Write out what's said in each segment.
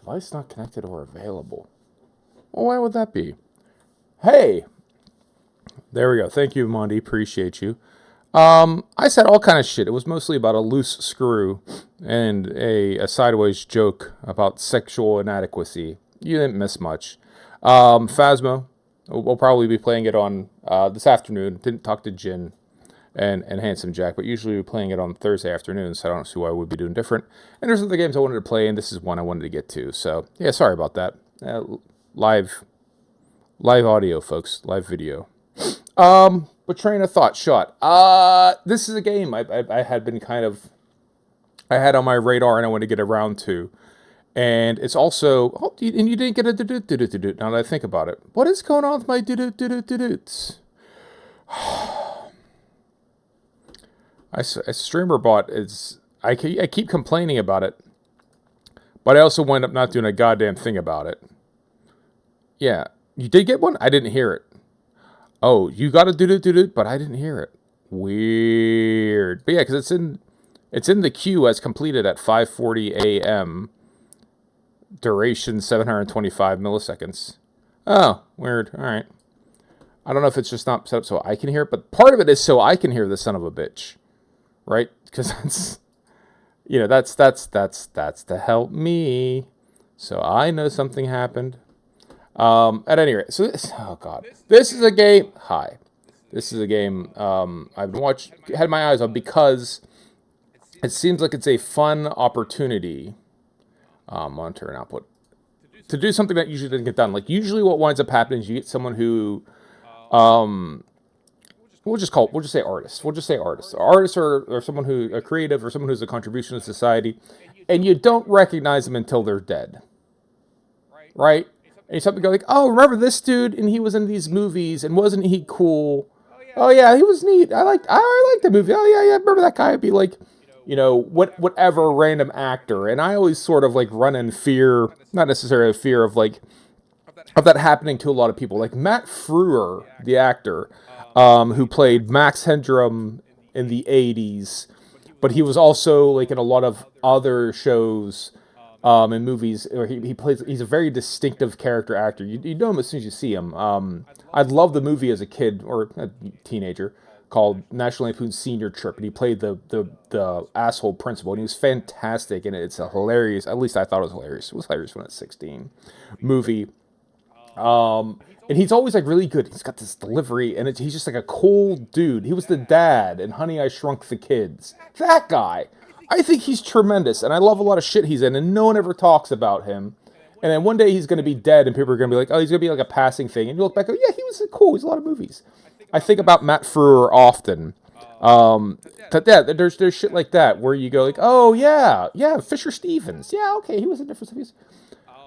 Device not connected or available. Well, why would that be? Hey, there we go. Thank you, Mondi. Appreciate you. I said all kind of shit. It was mostly about a loose screw and a sideways joke about sexual inadequacy. You didn't miss much. Phasmo, we'll probably be playing it on this afternoon. Didn't talk to Jin and Handsome Jack, but usually we're playing it on Thursday afternoon, so I don't see why we would be doing different. And there's other games I wanted to play, and this is one I wanted to get to. So, yeah, sorry about that. Live audio, folks. Live video. But train of thought shot. This is a game I had been I had on my radar and I want to get around to. And it's also, and you didn't get a do-do-do-do-do now that I think about it. What is going on with my do-do-do-do-do-do's? A streamer bot is, I keep complaining about it, but I also wind up not doing a goddamn thing about it. Yeah, you did get one? I didn't hear it. Oh, you got a do-do-do-do, but I didn't hear it. Weird. But yeah, because it's in the queue as completed at 5:40 a.m. Duration 725 milliseconds. Oh, weird. All right. I don't know if it's just not set up so I can hear it, but part of it is so I can hear the son of a bitch, right? Because that's, that's to help me, so I know something happened. At any rate, so this is a game. Hi, this is a game I've been had my eyes on because it seems like it's a fun opportunity. Monitor and output to do something that usually doesn't get done. Like usually, what winds up happening is you get someone who, we'll just say artists. We'll just say artists. Artists are someone who are creative or someone who's a contribution to society, and you don't recognize them until they're dead, right? And you something go like, oh, remember this dude? And he was in these movies, and wasn't he cool? Oh yeah, he was neat. I liked the movie. Oh yeah, remember that guy? I'd be like, whatever random actor. And I always sort of like run in fear, not necessarily a fear of that happening to a lot of people. Like Matt Frewer, the actor, who played Max Headroom in the 80s, but he was also like in a lot of other shows. In movies, or he's a very distinctive character actor. You know him as soon as you see him. I loved the movie as a kid or a teenager called National Lampoon's Senior Trip, and he played the asshole principal, and he was fantastic, and it's a hilarious. At least I thought it was hilarious. It was hilarious when I was 16. Movie. And he's always like really good. He's got this delivery, and he's just like a cool dude. He was the dad in Honey, I Shrunk the Kids. That guy. I think he's tremendous, and I love a lot of shit he's in, and no one ever talks about him. And then one day he's going to be dead, and people are going to be like, oh, he's going to be like a passing thing. And you look back and go, yeah, he was cool. He's a lot of movies. I think about Matt Frewer often. There's shit like that where you go like, oh, yeah, Fisher Stevens. Yeah, okay, he was in different movies.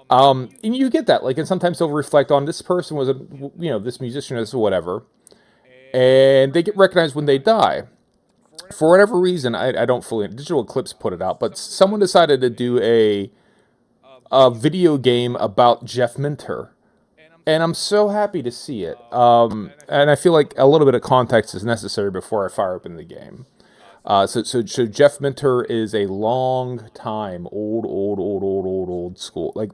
And you get that. Like, and sometimes they'll reflect on this person was this musician or whatever. And they get recognized when they die. For whatever reason, I don't fully... Digital Eclipse put it out, but someone decided to do a video game about Jeff Minter. And I'm so happy to see it. And I feel like a little bit of context is necessary before I fire up in the game. So Jeff Minter is a long time, old school. Like,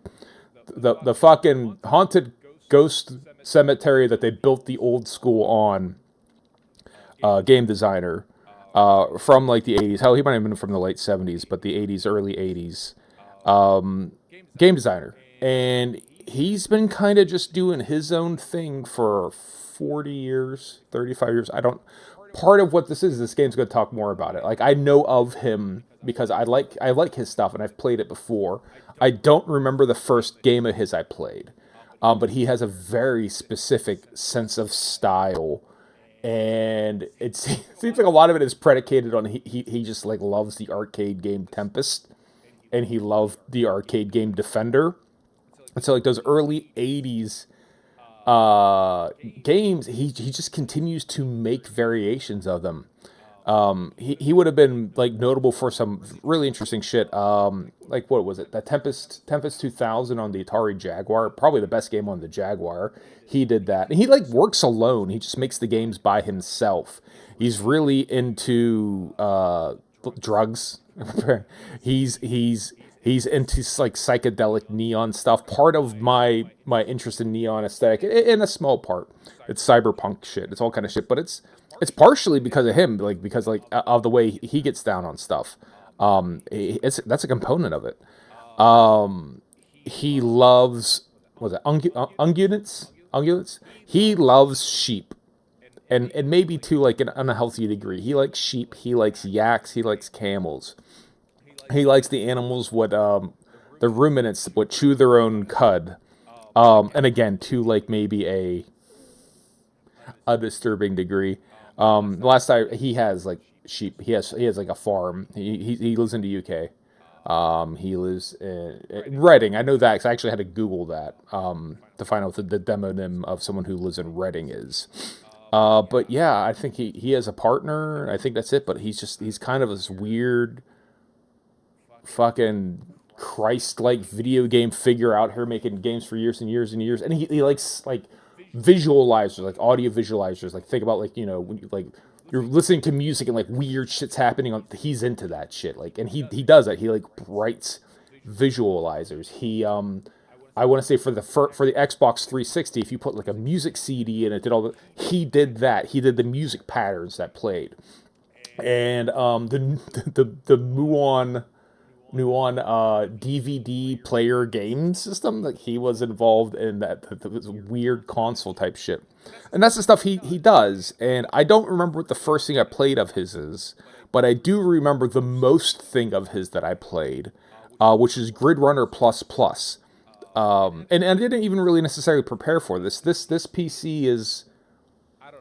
the fucking haunted ghost cemetery that they built the old school on, game designer. From like the 80s. Hell, he might have been from the late 70s, but the 80s, early 80s. Game designer. And he's been kind of just doing his own thing for 40 years, 35 years. Part of what this game's going to talk more about it. Like, I know of him because I like his stuff and I've played it before. I don't remember the first game of his I played. But he has a very specific sense of style. And it seems like a lot of it is predicated on he just like loves the arcade game Tempest, and he loved the arcade game Defender, and so like those early 80s games, he just continues to make variations of them. He would have been like notable for some really interesting shit. Like what was it? That Tempest 2000 on the Atari Jaguar, probably the best game on the Jaguar. He did that. And he like works alone. He just makes the games by himself. He's really into drugs. He's He's into like psychedelic neon stuff. Part of my interest in neon aesthetic, in a small part, it's cyberpunk shit. It's all kind of shit, but it's partially because of him, like because like of the way he gets down on stuff. It's that's a component of it. He loves was it ungulates? Ungulates. He loves sheep, and maybe to like an unhealthy degree. He likes sheep. He likes yaks. He likes camels. He likes the animals what the ruminants would chew their own cud. And again, to like maybe a disturbing degree. Last time he has like sheep. He has like a farm. He lives in the UK. He lives in Reading. I know that 'cause I actually had to Google that to find out what the demonym of someone who lives in Reading is. But yeah, I think he has a partner. I think that's it. But he's kind of this weird fucking Christ-like video game figure out here making games for years and years and years. And he likes like visualizers, like audio visualizers. Like think about like when you like you're listening to music and like weird shit's happening on. He's into that shit. Like and he does that. He like writes visualizers. He I want to say for the Xbox 360, if you put like a music CD in it, did all the he did that. He did the music patterns that played, and the Muon DVD player game system. Like he was involved in that was weird console type shit, and that's the stuff he does. And I don't remember what the first thing I played of his is, but I do remember the most thing of his that I played, which is Grid Runner Plus Plus. And I didn't even really necessarily prepare for this. This PC is,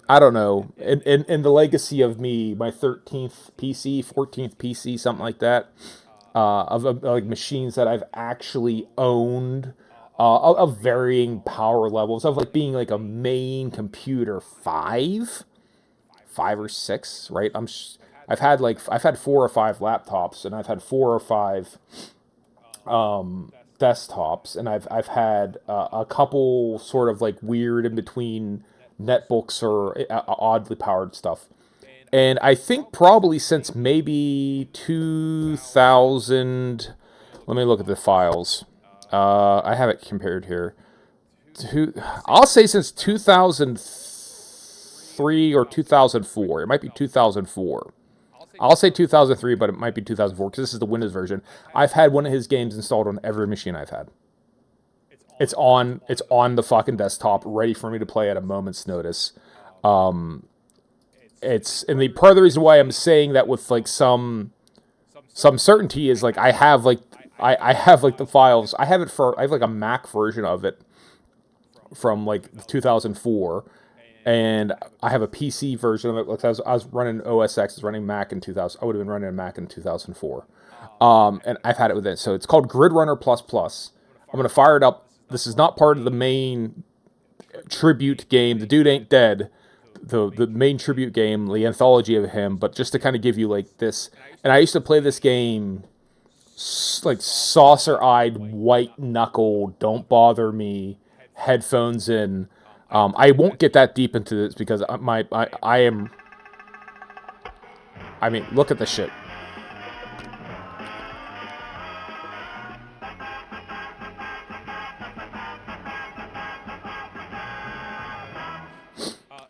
I don't know, in the legacy of me, my 13th PC, 14th PC, something like that, of like machines that I've actually owned, of varying power levels, of like being like a main computer five or six, right? I've had 4 or 5 laptops, and I've had 4 or 5 desktops, and I've had a couple sort of like weird in between netbooks or oddly powered stuff. And I think probably since maybe 2000, let me look at the files. I have it compared here. I'll say since 2003 or 2004. It might be 2004. I'll say 2003, but it might be 2004 because this is the Windows version. I've had one of his games installed on every machine I've had. It's on the fucking desktop, ready for me to play at a moment's notice. And the part of the reason why I'm saying that with like some certainty is like I have like the files. I have like a Mac version of it from like 2004. And I have a PC version of it. Like I was running OS X, I was running Mac in 2000. I would have been running a Mac in 2004. And I've had it with it. So it's called Grid Runner Plus Plus. I'm going to fire it up. This is not part of the main tribute game. The dude ain't dead. The main tribute game, the anthology of him. But just to kind of give you like this. And I used to play this game like saucer-eyed, white-knuckle, don't bother me, headphones in. I won't get that deep into this because I am. I mean, look at the shit.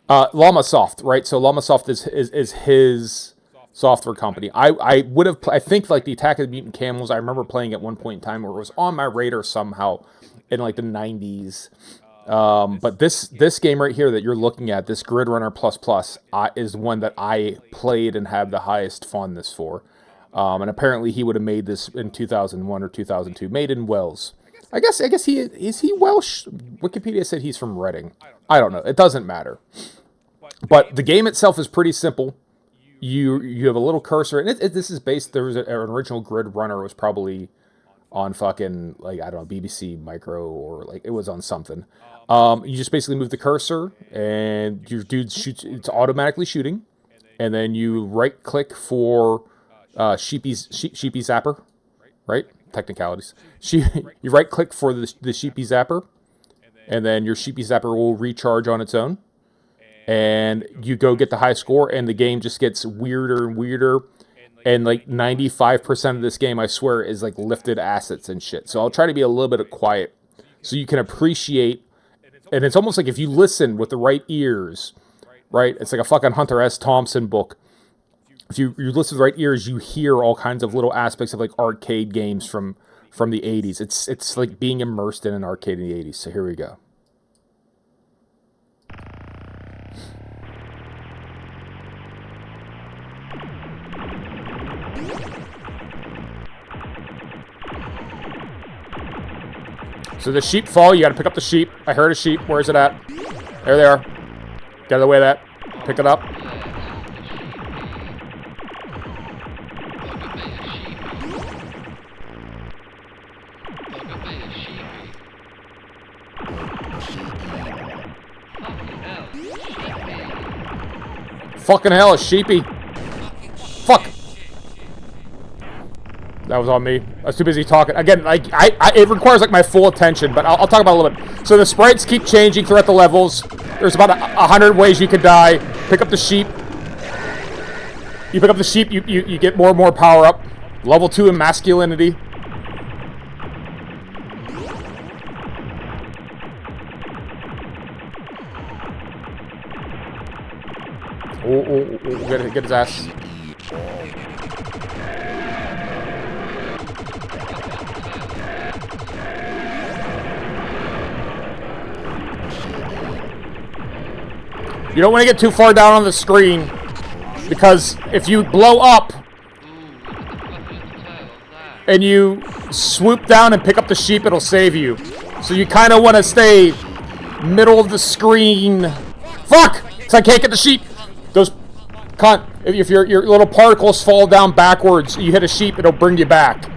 Llama Soft, right? So Llama Soft is his software company. I would have. I think like the Attack of the Mutant Camels. I remember playing at one point in time where it was on my radar somehow in like the 90s. But this game right here that you're looking at, this Grid Runner Plus Plus, is one that I played and have the highest fondness for. And apparently he would have made this in 2001 or 2002, made in Wales. I guess he Welsh. Wikipedia said he's from Reading. I don't know. It doesn't matter. But the game itself is pretty simple. You have a little cursor, and this is based. There was an original Grid Runner. It was probably on fucking like I don't know BBC Micro or like it was on something. You just basically move the cursor, and your dude shoots. It's automatically shooting, and then you right click for Sheepy Zapper, right? Technicalities. You right click for the Sheepy Zapper, and then your Sheepy Zapper will recharge on its own, and you go get the high score, and the game just gets weirder and weirder. And like 95% of this game, I swear, is like lifted assets and shit. So I'll try to be a little bit quiet so you can appreciate. And it's almost like if you listen with the right ears, right? It's like a fucking Hunter S. Thompson book. If you listen with the right ears, you hear all kinds of little aspects of like arcade games from the 80s. It's like being immersed in an arcade in the 80s. So here we go. So the sheep fall, you gotta pick up the sheep. I heard a sheep. Where is it at? There they are. Get out of the way of that. Pick it up. Fucking hell, a sheepy. Fuck. That was on me. I was too busy talking. Again, like it requires like my full attention, but I'll talk about it a little bit. So the sprites keep changing throughout the levels. There's about 100 ways you could die. Pick up the sheep. You pick up the sheep, you get more and more power up. Level 2 in masculinity. Oh, get his ass. You don't want to get too far down on the screen, because if you blow up and you swoop down and pick up the sheep, it'll save you. So you kind of want to stay middle of the screen. Fuck! So I can't get the sheep. Those if your little particles fall down backwards, you hit a sheep, it'll bring you back.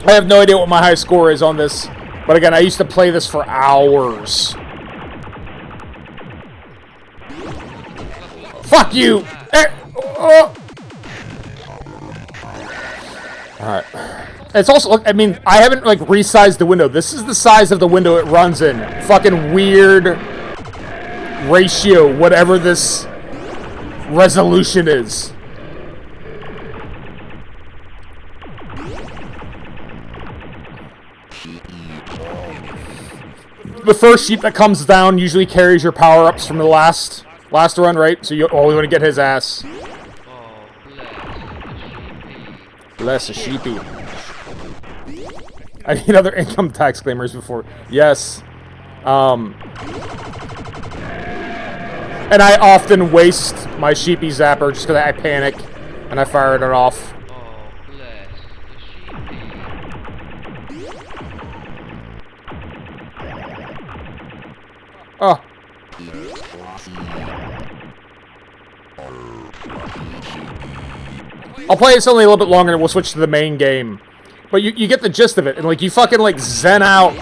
I have no idea what my high score is on this, but again, I used to play this for hours. Fuck you! Alright. It's also, I mean, I haven't, like, resized the window. This is the size of the window it runs in. Fucking weird ratio, whatever this resolution is. The first sheep that comes down usually carries your power-ups from the last run, right? So you always want to get his ass. Bless a sheepy. I need other income tax claimers before. Yes. And I often waste my sheepy zapper just because I panic and I fire it off. Oh. I'll play this only a little bit longer and we'll switch to the main game. But you get the gist of it. And like you fucking like zen out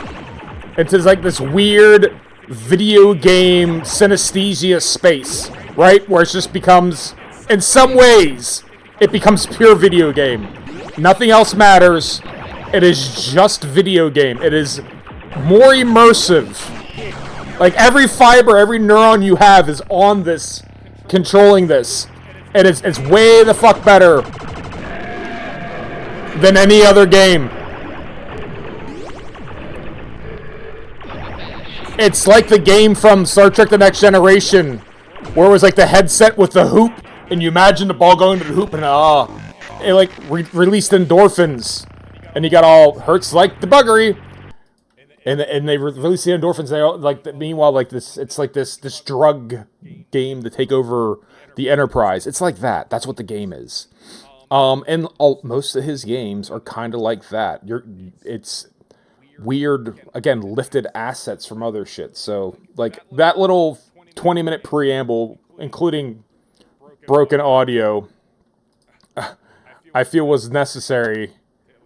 into like this weird video game synesthesia space. Right? Where it just becomes, in some ways, it becomes pure video game. Nothing else matters. It is just video game. It is more immersive. Like every fiber, every neuron you have is on this, controlling this. And it's way the fuck better than any other game. It's like the game from Star Trek The Next Generation, where it was like the headset with the hoop, and you imagine the ball going to the hoop, and it like released endorphins, and you got all hurts like the buggery. And they release the endorphins. They all, like, meanwhile, like this, it's like this drug game to take over the Enterprise. It's like that. That's what the game is. And most of his games are kind of like that. It's weird, again, lifted assets from other shit. So like that little 20-minute preamble, including broken audio, I feel was necessary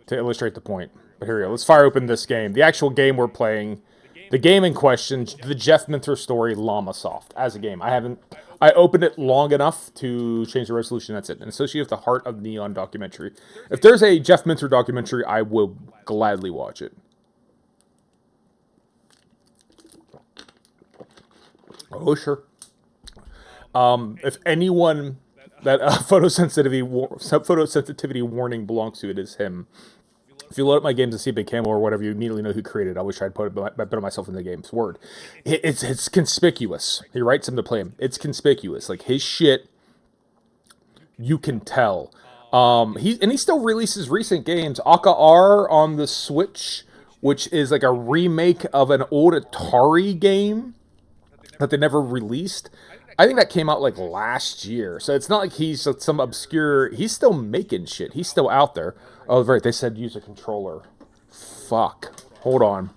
to illustrate the point. But here we go. Let's fire open this game. The actual game we're playing. The game in question, the Jeff Minter story, Llama Soft, as a game. I opened it long enough to change the resolution. That's it. And associated with the Heart of Neon documentary. If there's a Jeff Minter documentary, I will gladly watch it. Oh, sure. If anyone that photosensitivity warning belongs to. It is him. If you load up my games and see a big camel or whatever, you immediately know who created it. I wish I'd put myself in the game's word. It's conspicuous. He writes him to play him. It's conspicuous. Like, his shit, you can tell. He still releases recent games. Aka R on the Switch, which is like a remake of an old Atari game that they never released. I think that came out like last year. So it's not like he's some obscure... He's still making shit. He's still out there. Oh, right. They said use a controller. Fuck. Hold on.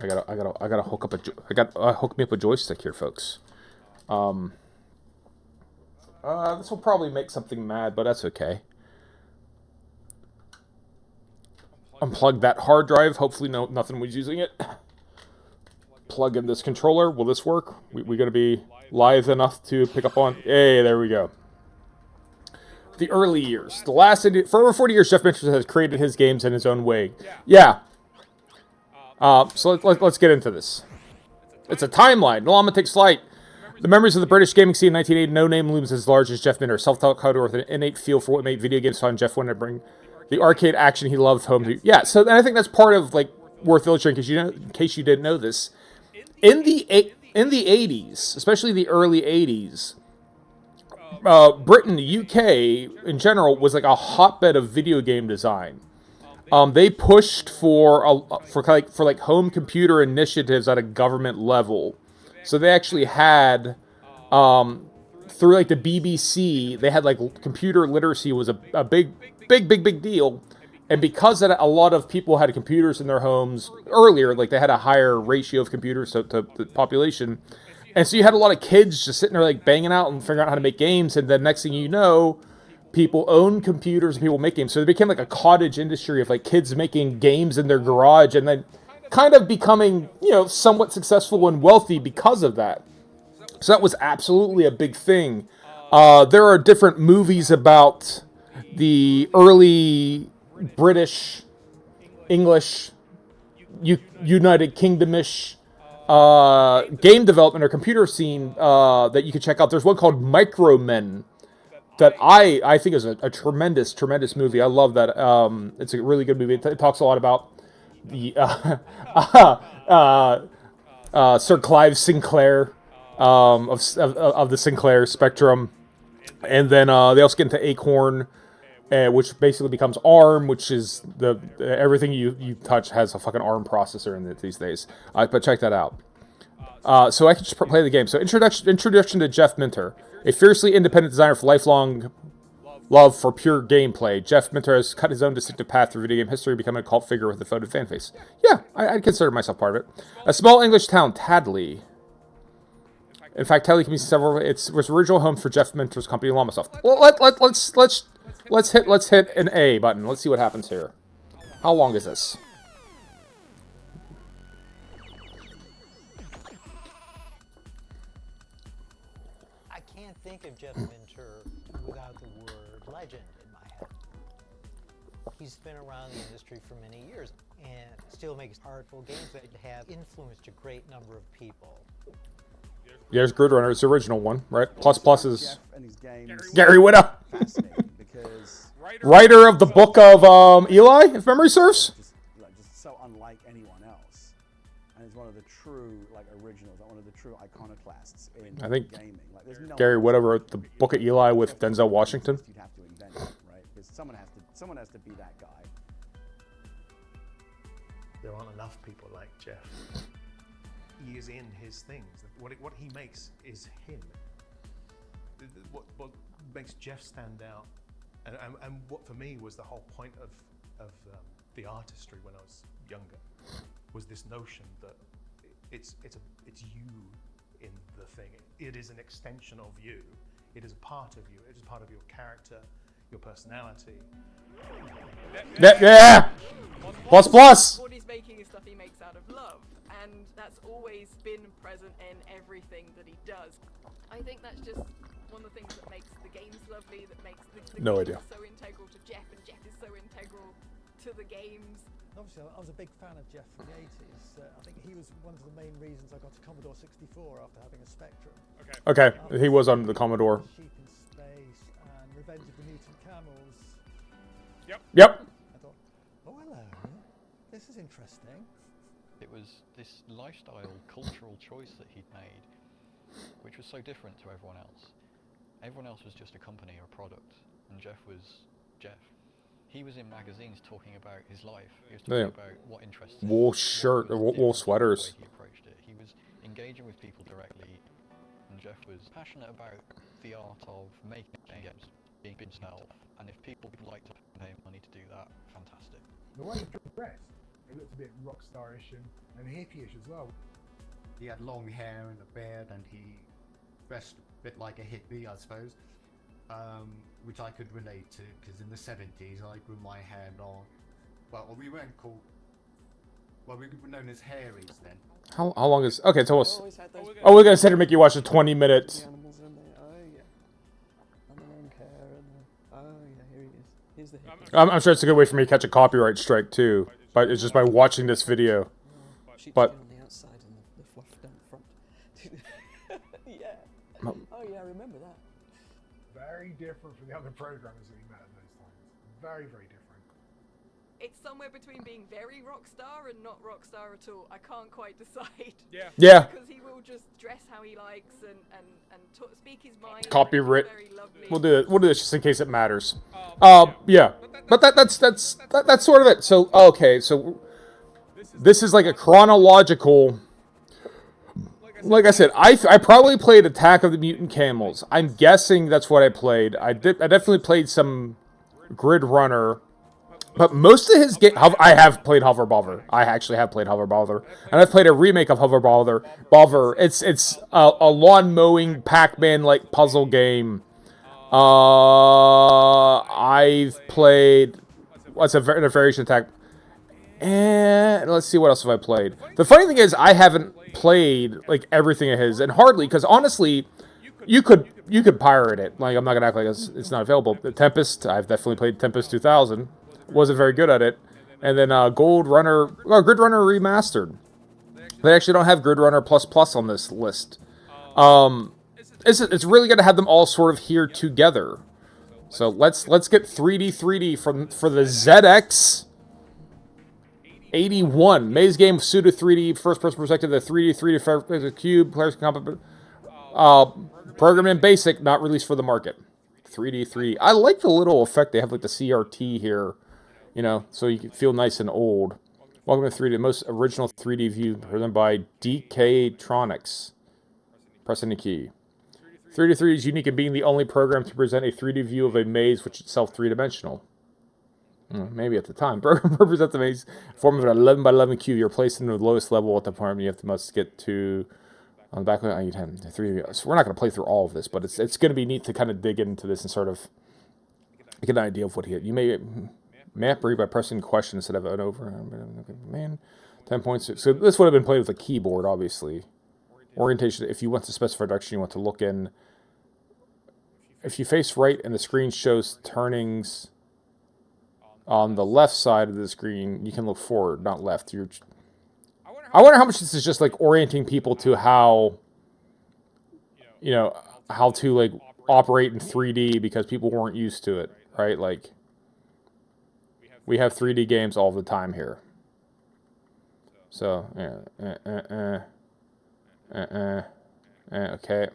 I gotta hook up hook me up a joystick here, folks. This will probably make something mad, but that's okay. Unplug that hard drive. Hopefully nothing was using it. Plug in this controller. Will this work? We gonna be live enough to pick up on... Hey, there we go. The early years. For over 40 years, Jeff Minter has created his games in his own way. Yeah. So let's get into this. It's a timeline. Llama takes flight. The memories of the British gaming scene in 1980, no name looms as large as Jeff Minter. Self-taught coder with an innate feel for what made video games fun. Jeff wanted to bring the arcade action he loved home to... Yeah, so I think that's part of, like, worth illustrating, because in case you didn't know this. In the 80s, especially the early 80s, Britain, the UK in general, was like a hotbed of video game design. They pushed for home computer initiatives at a government level. So they actually had, through like the BBC, they had like computer literacy was a big deal. And because that, a lot of people had computers in their homes earlier, like they had a higher ratio of computers to the population. And so you had a lot of kids just sitting there like banging out and figuring out how to make games. And then next thing you know, people own computers and people make games. So it became like a cottage industry of like kids making games in their garage and then kind of becoming, somewhat successful and wealthy because of that. So that was absolutely a big thing. There are different movies about the early British, English, United Kingdom-ish game development or computer scene that you can check out. There's one called Micromen that I think is a tremendous movie. I love that. It's a really good movie. It talks a lot about the Sir Clive Sinclair of the Sinclair spectrum, and then they also get into Acorn, which basically becomes ARM, which is everything you touch has a fucking ARM processor in it these days. But check that out. So I can just play the game. So introduction to Jeff Minter, a fiercely independent designer for lifelong love for pure gameplay. Jeff Minter has cut his own distinctive path through video game history, becoming a cult figure with a devoted fan base. Yeah, I'd consider myself part of it. A small English town, Tadley. In fact, Tadley can be several. It was original home for Jeff Minter's company, Llamasoft. Well, let's hit an A button. Let's see what happens here. How long is this? I can't think of Jeff Minter without the word legend in my head. He's been around the industry for many years and still makes artful games that have influenced a great number of people. Yeah, there's Grid Runner. It's the original one, right? Plus is Gary Whitta. Writer of the book of Eli, if memory serves. Just so unlike anyone else, and he's one of the true originals, one of the true iconoclasts in gaming. Gary Whitta wrote the book of Eli with Denzel Washington. You'd have to invent it, right? Because someone has to be that guy. There aren't enough people like Jeff. He is in his things. What he makes is him. What makes Jeff stand out, and what for me was the whole point of the artistry when I was younger, was this notion that it's you in the thing. It is an extension of you. It is a part of you. It is part of your character, your personality. Yeah. Plus. What he's making is stuff he makes out of love, and that's always been present in everything that he does. I think that's just one of the things that makes the games lovely, that makes the games so integral to Jeff, and Jeff is so integral to the games. Obviously, I was a big fan of Jeff from the 80s. I think he was one of the main reasons I got a Commodore 64 after having a Spectrum. Okay, he was on the Commodore. Sheep in Spain. Space and Revenge of the Mutant Camels. Yep. I thought, oh hello, this is interesting. It was this lifestyle, cultural choice that he'd made, which was so different to everyone else. Everyone else was just a company or product, and Jeff was Jeff. He was in magazines talking about his life. He was talking about what interests him. Wool shirt, wool sweaters. The way he approached it. He was engaging with people directly, and Jeff was passionate about the art of making games, being himself. And if people would like to pay him money to do that, fantastic. The way he dressed, it looked a bit rock starish and hippie-ish as well. He had long hair and a beard, and he dressed a bit like a hippie, I suppose, which I could relate to, because in the 70s I grew my hair long. Well, we weren't called... Well, we were known as hairies then. How long is... Okay, so we're going to sit here and make you watch a 20-minute... Animals in there. Oh, yeah. And the long hair and the... Oh, yeah, here he is. Here's the hippie. I'm sure it's a good way for me to catch a copyright strike, too. But it's just by watching this video. But... on the outside and the fluff down front. Yeah. Oh, yeah, I remember that. Very different from the other programmers that we met at those times. Very, very different. It's somewhere between being very rock star and not rock star at all. I can't quite decide. Yeah. Because he will just dress how he likes and speak his mind. Copyright. Very lovely. We'll do this just in case it matters. Yeah. But that's sort of it. So, okay, so this is like a chronological... Like I said, I probably played Attack of the Mutant Camels. I'm guessing that's what I played. I definitely played some Grid Runner, but most of his game I have played Hover Bother. I actually have played Hover Bother, and I've played a remake of Hover Bother. It's a lawn mowing Pac-Man like puzzle game. I've played what's a variation attack. And let's see, what else have I played? The funny thing is, I haven't played like everything of his, and hardly, because honestly, you could pirate it. Like, I'm not gonna act like it's not available. The Tempest, I've definitely played Tempest 2000. Wasn't very good at it. And then Grid Runner Remastered. They actually don't have Grid Runner Plus Plus on this list. It's really good to have them all sort of here together. So let's get 3D for the ZX 81 Maze game pseudo 3D first person perspective. The 3D cube players can program in BASIC, not released for the market. 3D. I like the little effect they have, like the CRT here, you know, so you can feel nice and old. Welcome to 3D, most original 3D view presented by DK Tronics. Press any key. 3D is unique in being the only program to present a 3D view of a maze which is itself three-dimensional. Maybe at the time. Program represents the maze form of an 11 by 11 cube. You're placed in the lowest level at the farm. You must get to on the back of it. 3D. So we're not going to play through all of this, but it's going to be neat to kind of dig into this and sort of get an idea of what you may map read by pressing question instead of an over. Man, 10 points. So this would have been played with a keyboard, obviously. Orientation. If you want to specify direction, you want to look in. If you face right and the screen shows turnings on the left side of the screen, you can look forward, not left. I wonder how much this is just like orienting people to how, you know, how to like operate in 3D, because people weren't used to it, right? Like, we have 3D games all the time here. So, okay.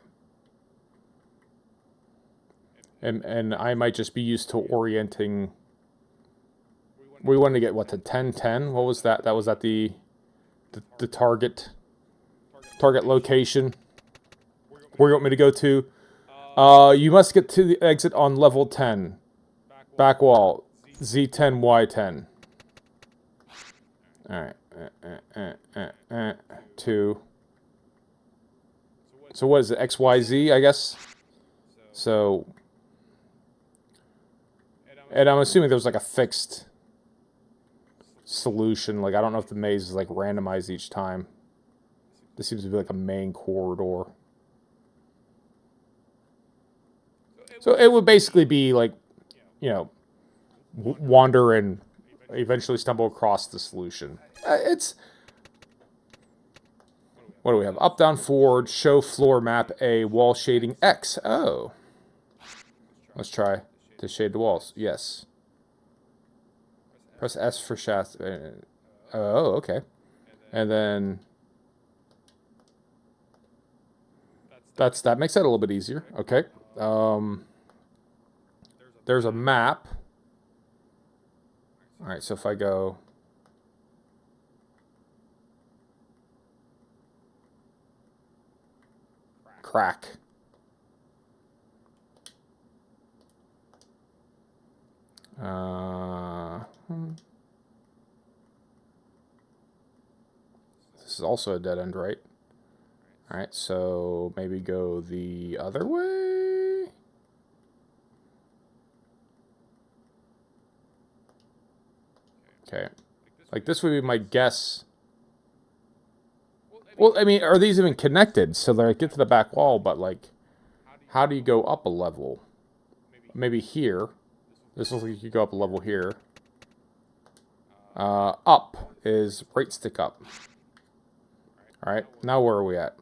And I might just be used to orienting. We wanted to get, what, to 1010? What was that? That was at the target location. Where you want me to go to? You must get to the exit on level 10. Back wall. Z10, Y10. Alright. 2. So what is it? XYZ, I guess? So... And I'm assuming there's like a fixed solution. Like, I don't know if the maze is like randomized each time. This seems to be like a main corridor. So it would basically be like, you know, wander and eventually stumble across the solution. It's... What do we have? Up, down, forward, show floor map A, wall shading X. Oh. Let's try to shade the walls. Yes. Press S for shaft. Oh, okay. And then that makes that a little bit easier. Okay. There's a map. All right, so if I go crack. This is also a dead end, right? All right, so maybe go the other way. Okay, like this would be my guess. Well, I mean, are these even connected? So they get to the back wall, but like, how do you go up a level? Maybe here. This looks like you could go up a level here. Up is right stick up. All right, now where are we at?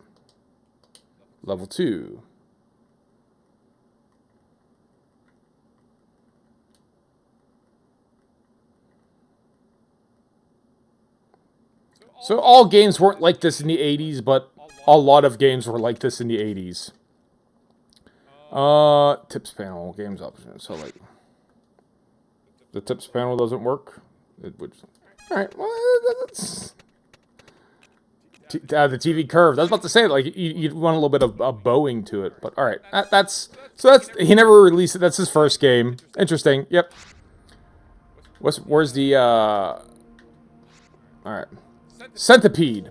Level 2. So all games weren't like this in the 80s, but a lot of games were like this in the 80s. Tips panel, games options. So like, the tips panel doesn't work. It would. All right. Well, that's the TV curved. I was about to say, like, you'd want a little bit of bowing to it, but all right. That's he never released it. That's his first game. Interesting. Yep. Where's the all right. Centipede.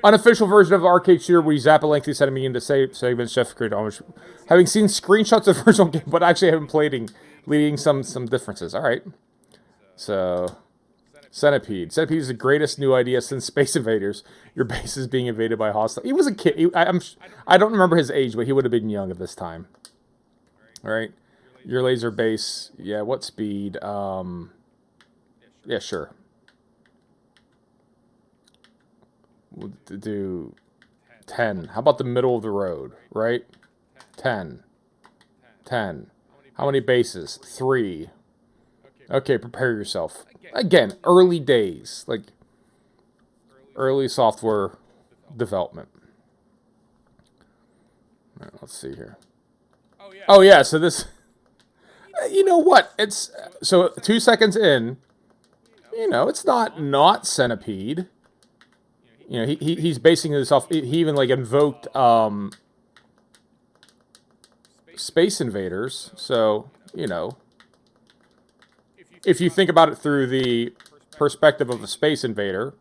Unofficial version of the arcade shooter where you zap a lengthy enemy into segments. Jeff created almost. Having seen screenshots of the original game, but actually haven't played, leading some differences. All right. So, Centipede. Centipede is the greatest new idea since Space Invaders. Your base is being invaded by hostile. He was a kid. I don't remember his age, but he would have been young at this time. All right. Your laser base. Yeah. What speed? Yeah. Sure. We'll do 10. How about the middle of the road, right? 10. 10. How many bases? 3. Okay, prepare yourself. Again, early days. Like, early software development. All right, let's see here. Oh, yeah, so this... You know what? It's... So, 2 seconds in, you know, it's not Centipede. You know, he's basing this off. He even like invoked Space Invaders. So you know, if you think about it through the perspective of a Space Invader,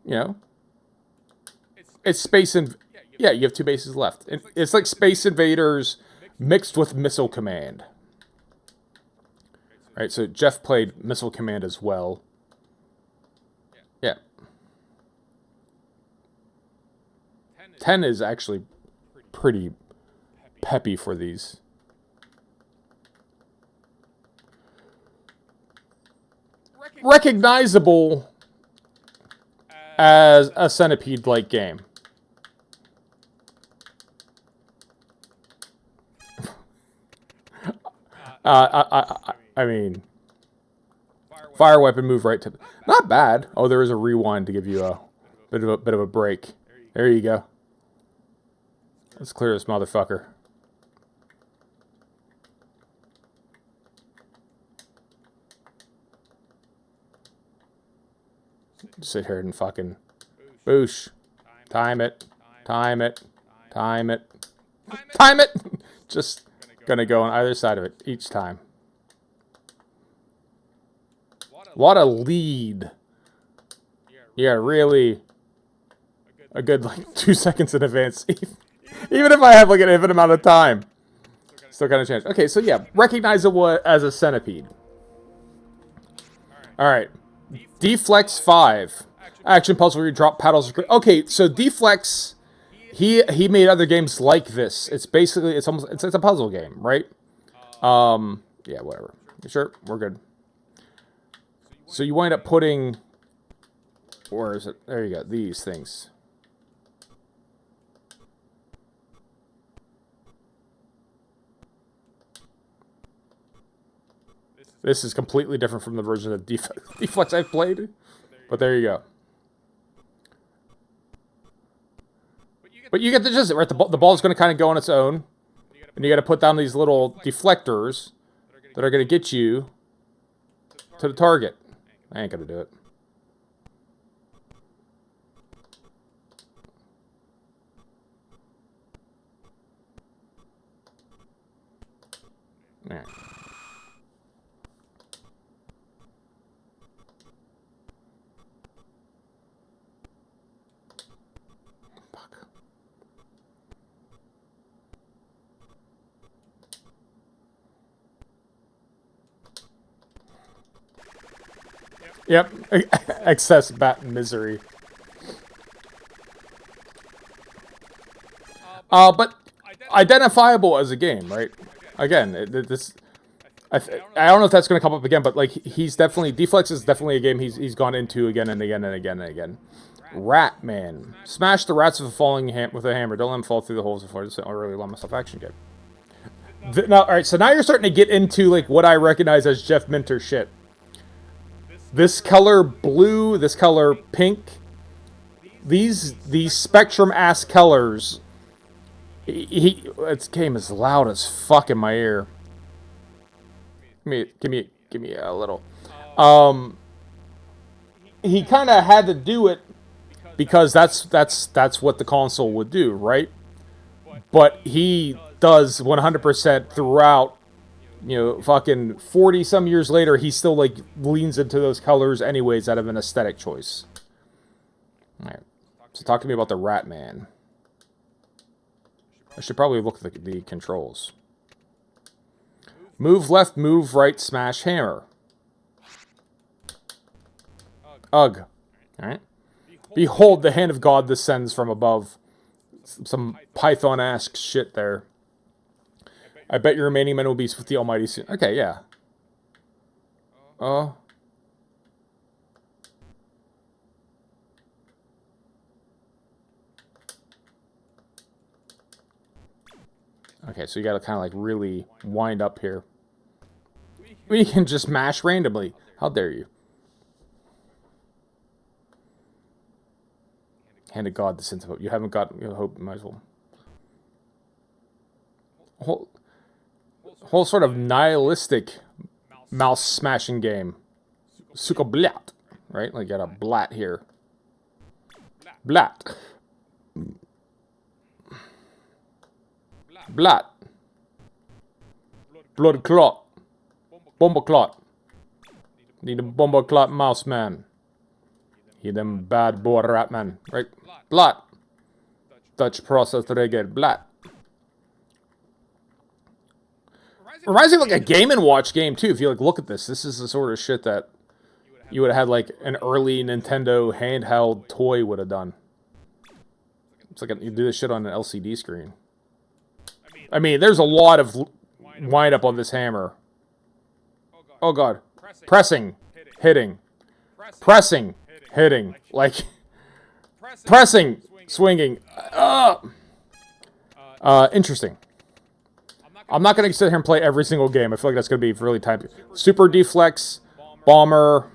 you know, it's yeah, you have 2 bases left. It's like Space Invaders mixed with Missile Command. All right, so Jeff played Missile Command as well. Yeah. 10 is actually pretty peppy for these. Recognizable as a Centipede-like game. I mean, fire weapon move right to... Not bad. Oh, there is a rewind to give you a bit of a break. There you go. Let's clear this motherfucker. Sit here and fucking boosh. Time it. Time it. Time it. Time it! Just gonna go on either side of it each time. What a lead. Yeah, really a good like 2 seconds in advance. Even if I have like an infinite amount of time. Still kind of changed. Okay, so yeah, recognizable as a Centipede. Alright. Deflex 5. Action puzzle where you drop paddles. Okay, so Deflex, he made other games like this. It's basically, it's a puzzle game, right? Yeah, whatever. You sure? We're good. So you wind up putting, where is it? There you go, these things. This is completely different from the version of Deflex I've played. But there you go. But you get the gist, right? The ball's going to kind of go on its own. And you got to put down these little deflectors that are going to get you to the target. I ain't going to do it. All right. Yep, excess bat misery. But identifiable as a game, right? Again, I don't know if that's going to come up again, but like he's definitely Deflex is definitely a game he's gone into again and again and again and again. Rat Man, smash the rats with a falling with a hammer. Don't let them fall through the holes before it's a really long myself action game. Now, all right, so now you're starting to get into like what I recognize as Jeff Minter shit. This color blue, this color pink, these spectrum-ass colors. This game is loud as fuck in my ear. Give me a little. He kind of had to do it because that's what the console would do, right? But he does 100% throughout. You know, fucking 40 some years later, he still like leans into those colors anyways out of an aesthetic choice. Alright. So talk to me about the Rat Man. I should probably look at the controls. Move left, move right, smash, hammer. Ugh. Alright. Behold, the hand of God descends from above. Some Python-esque shit there. I bet your remaining men will be with the Almighty soon. Okay, yeah. Okay, so you gotta kind of like really wind up here. We can just mash randomly. How dare you? Hand of God descends above. You haven't got hope. Might as well. Whole sort of nihilistic mouse smashing game. Suka blat, right? Like you got a blat here. Blat. Blat. Blood clot. Bomber clot. Need a bomber clot mouse man. He them bad boy rat man. Right? Blat. Dutch process trigger. Blat. Reminds me of like a Game & Watch game too. If you like look at this, this is the sort of shit that you would have had like an early Nintendo handheld toy would have done. It's like you do this shit on an LCD screen. I mean, there's a lot of wind up on this hammer. Oh god, pressing, hitting, pressing, hitting, like pressing, swinging. Interesting. I'm not going to sit here and play every single game. I feel like that's going to be really time. Super Deflex, Bomber.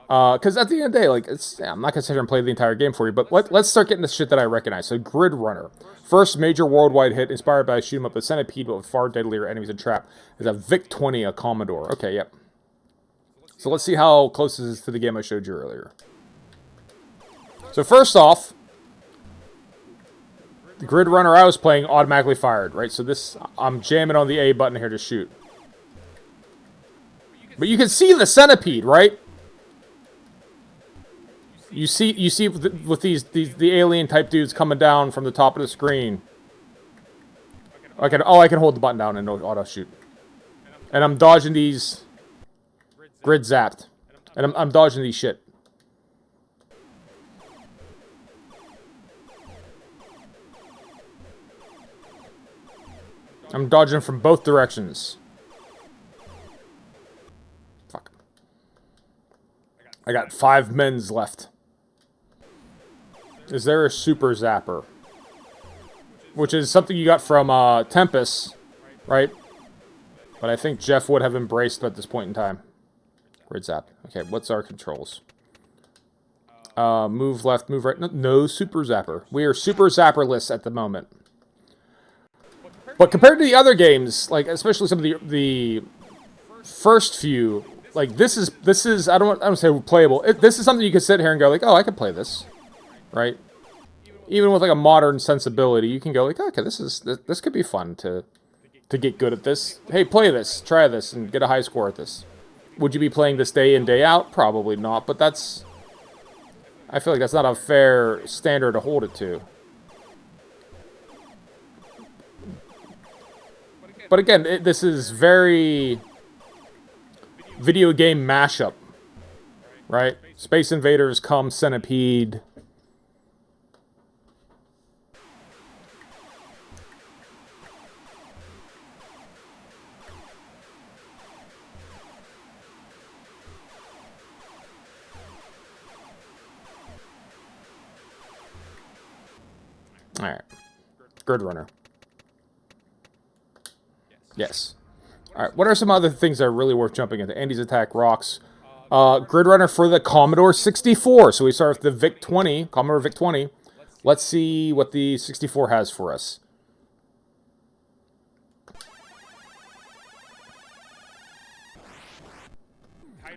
Because at the end of the day, like, I'm not going to sit here and play the entire game for you, but let's start getting the shit that I recognize. So, Grid Runner. First major worldwide hit inspired by a shoot 'em up with Centipede, but with far deadlier enemies and trap. Is a VIC-20, a Commodore. Okay, yep. So, let's see how close this is to the game I showed you earlier. So, first off, the Grid Runner I was playing automatically fired, right? So this, I'm jamming on the A button here to shoot. But you can see the centipede, right? You see with these the alien type dudes coming down from the top of the screen. I can hold the button down and auto shoot. And I'm dodging these grid zapped. And I'm dodging these shit. I'm dodging from both directions. Fuck. I got 5 men's left. Is there a super zapper? Which is something you got from Tempest, right? but I think Jeff would have embraced at this point in time. Grid zap. Okay, what's our controls? Move left, move right. No super zapper. We are super zapperless at the moment. But compared to the other games, like especially some of the first few, like this is I don't say playable. This is something you could sit here and go like, oh, I could play this, right? Even with like a modern sensibility, you can go like, okay, this could be fun to get good at this. Hey, play this, try this, and get a high score at this. Would you be playing this day in, day out? Probably not, but I feel like that's not a fair standard to hold it to. But again, this is very video game mashup, right? Space Invaders come Centipede. Alright. Grid Runner. Yes. Alright, what are some other things that are really worth jumping into? Andy's Attack rocks. Grid Runner for the Commodore 64. So we start with the VIC-20, Commodore VIC-20. Let's see what the 64 has for us.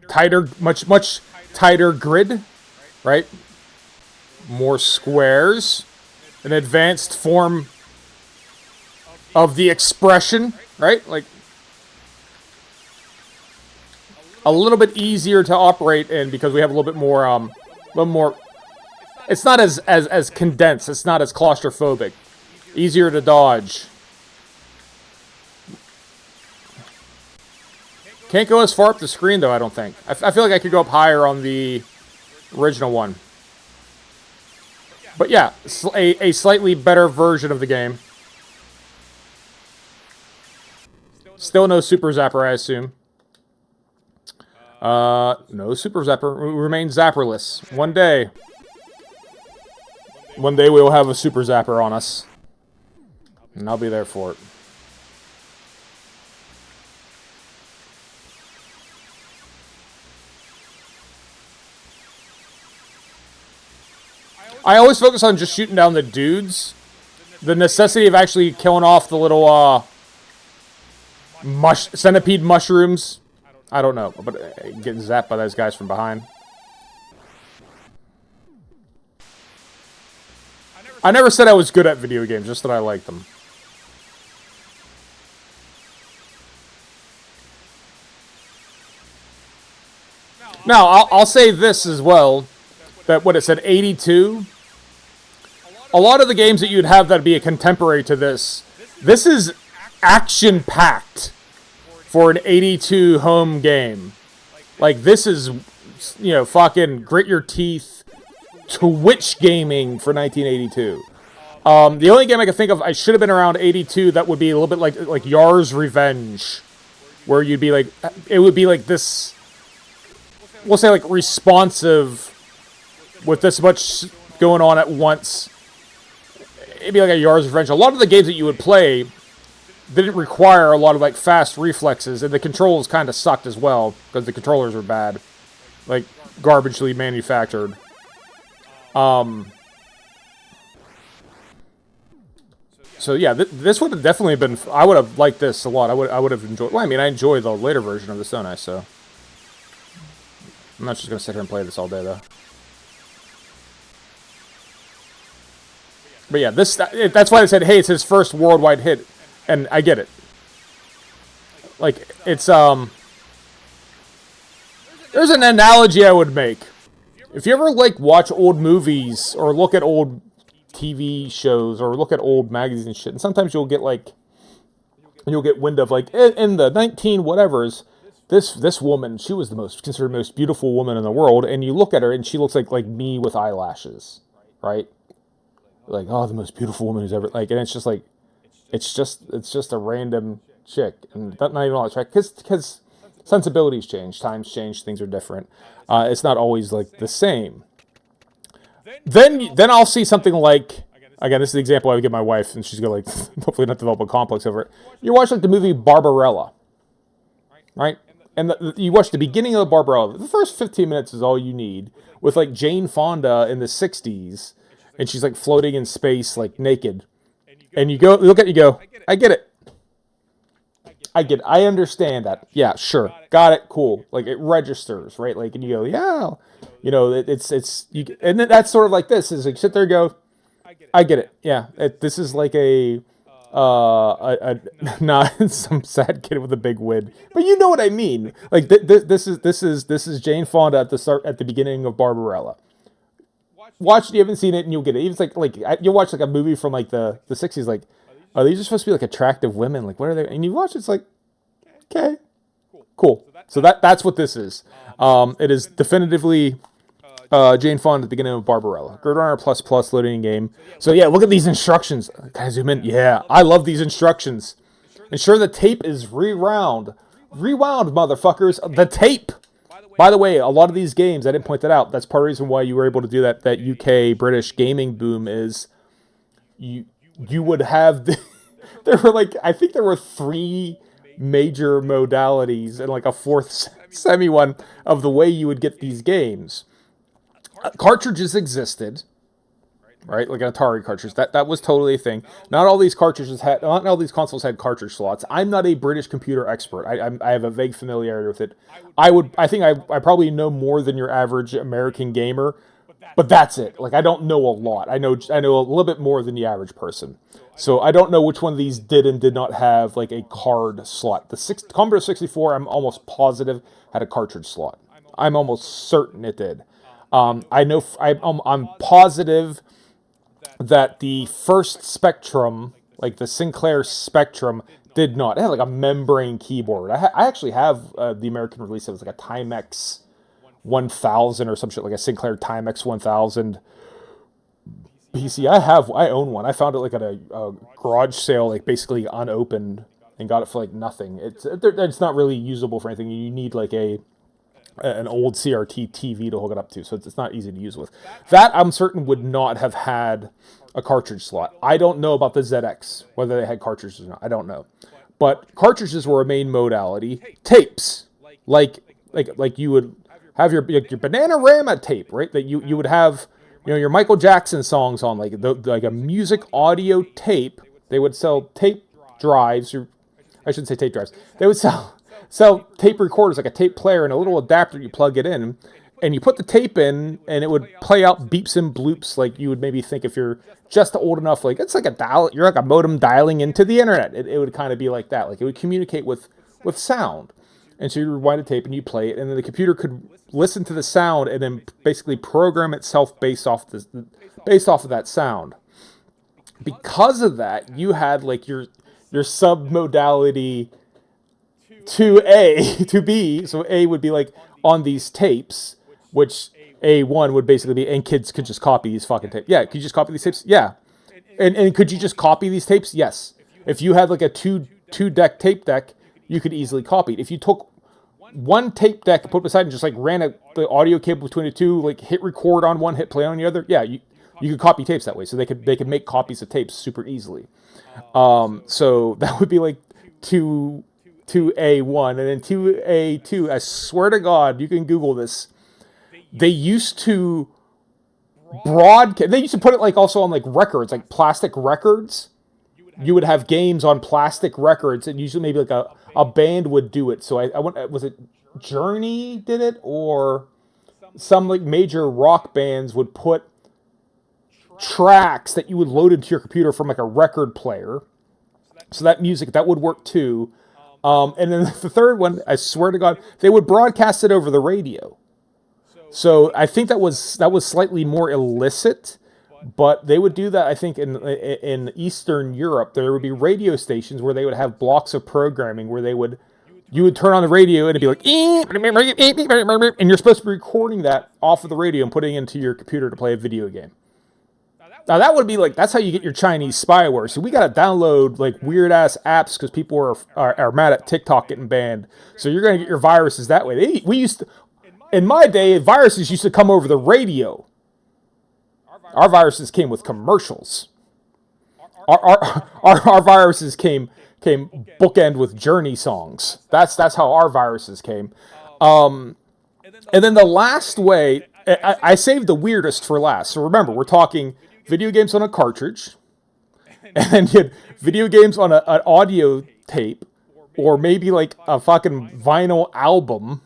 Tighter, much tighter grid, right? More squares. An advanced form of the expression, right? Like a little bit easier to operate in because we have a little more. It's not as condensed. It's not as claustrophobic. Easier to dodge. Can't go as far up the screen though. I don't think. I feel like I could go up higher on the original one. But yeah, a slightly better version of the game. Still no Super Zapper, I assume. No Super Zapper. We remain zapperless. One day we will have a Super Zapper on us. And I'll be there for it. I always focus on just shooting down the dudes. The necessity of actually killing off the little centipede mushrooms. I don't know, but getting zapped by those guys from behind. I never said I was good at video games, just that I liked them. Now, I'll say this as well, that what it said, 82. A lot of the games that you'd have that'd be a contemporary to this is action-packed for an 82 home game. Like, this is, you know, fucking grit your teeth Twitch gaming for 1982. The only game I can think of, I should have been around 82, that would be a little bit like Yar's Revenge, where you'd be like, it would be like this, we'll say like responsive, with this much going on at once. It'd be like a Yar's Revenge. A lot of the games that you would play didn't require a lot of like fast reflexes, and the controls kind of sucked as well because the controllers were bad, like garbagely manufactured. So yeah, this would have definitely been. I would have liked this a lot. I would have enjoyed. Well, I mean, I enjoy the later version of this, don't I? So I'm not just gonna sit here and play this all day, though. But yeah, that's why I said, hey, it's his first worldwide hit, and I get it. Like, it's, there's an analogy I would make. If you ever, like, watch old movies, or look at old TV shows, or look at old magazines and shit, and sometimes you'll get, like, you'll get wind of, like, in the 19-whatevers, this woman, she was considered the most beautiful woman in the world, and you look at her, and she looks like me with eyelashes, right? Like, oh, the most beautiful woman who's ever, like, and it's just like, it's just a random chick, and not even all that track, because sensibilities change, times change, things are different. It's not always like the same. Then I'll see something like, again, this is the example I would give my wife, and she's gonna like hopefully not develop a complex over it. You watch like the movie Barbarella, right? And you watch the beginning of the Barbarella. The first 15 minutes is all you need, with like Jane Fonda in the 60s, and she's like floating in space, like naked. And you look at it, you go, I get it. I understand that. Yeah, sure. Got it. Cool. Like, it registers, right? Like, and you go, yeah. You know, and then that's sort of like this, is like, sit there and go, I get it. Yeah. This is like not some sad kid with a big wig, but you know what I mean. Like, this is Jane Fonda at the beginning of Barbarella. Watch it, you haven't seen it, and you'll get it. Even like you'll watch like a movie from like the 60s, like, are these supposed to be like attractive women? Like, what are they? And you watch it, it's like, okay, cool. So that's what this is. It is definitively Jane Fonda at the beginning of Barbarella. Grid Runner ++ loading game. So yeah, look at these instructions. Can I zoom in? Yeah, I love these instructions. Ensure the tape is rewound. Rewound, motherfuckers. The tape. By the way, a lot of these games, I didn't point that out. That's part of the reason why you were able to do that UK British gaming boom is you would have there were like, I think there were 3 major modalities and like a 4th semi one of the way you would get these games. Cartridges existed, right? Like an Atari cartridge. That was totally a thing. Not all these consoles had cartridge slots. I'm not a British computer expert. I have a vague familiarity with it. I think I probably know more than your average American gamer, but that's it. Like, I don't know a lot. I know a little bit more than the average person. So I don't know which one of these did and did not have like a card slot. The Commodore 64, I'm almost positive, had a cartridge slot. I'm almost certain it did. I'm positive that the first Spectrum, like the Sinclair Spectrum, did not. It had like a membrane keyboard. I actually have the American release. It was like a Timex 1000 or some shit, like a Sinclair Timex 1000 PC. I own one. I found it like at a garage sale, like basically unopened, and got it for like nothing. It's not really usable for anything. You need like an old CRT TV to hook it up to, so it's not easy to use with. That, I'm certain, would not have had a cartridge slot. I don't know about the ZX, whether they had cartridges or not. I don't know. But cartridges were a main modality. Tapes, like you would have your Bananarama tape, right? That you would have, your Michael Jackson songs on like a music audio tape. They would sell tape drives, or I shouldn't say tape drives. They would sell tape recorders, like a tape player and a little adapter. You plug it in, and you put the tape in, and it would play out beeps and bloops like you would maybe think if you're just old enough. Like, it's like you're like a modem dialing into the internet. It would kind of be like that. Like, it would communicate with sound. And so you rewind a tape and you play it, and then the computer could listen to the sound and then basically program itself based off of that sound. Because of that, you had like your sub-modality to B. So A would be like on these tapes, which A1 would basically be, and kids could just copy these fucking tapes. Yeah, could you just copy these tapes? Yeah. And could you just copy these tapes? Yes. If you had like a two-deck tape deck, you could easily copy it. If you took one tape deck and put it beside and just like ran the audio cable between the two, like hit record on one, hit play on the other, yeah, you could copy tapes that way. So they could make copies of tapes super easily. So that would be like 2A1, and then 2A2. I swear to God, you can Google this. They used to broadcast. They used to put it like also on like records, like plastic records. You would have games on plastic records, and usually maybe like a band would do it. So I went, was it Journey did it, or some like major rock bands would put tracks that you would load into your computer from like a record player. So that music, that would work too. And then the third one, I swear to God, they would broadcast it over the radio. So I think that was slightly more illicit. But they would do that, I think, in Eastern Europe. There would be radio stations where they would have blocks of programming where you would turn on the radio and it'd be like, and you're supposed to be recording that off of the radio and putting it into your computer to play a video game. Now that would be like, that's how you get your Chinese spyware. So we got to download like weird ass apps because people are mad at TikTok getting banned. So you're going to get your viruses that way. In my day, viruses used to come over the radio. Our viruses came with commercials. our viruses came bookend with Journey songs. That's how our viruses came. And then the last way, I saved the weirdest for last. So remember, we're talking video games on a cartridge, and you had video games on an audio tape, or maybe like a fucking vinyl album,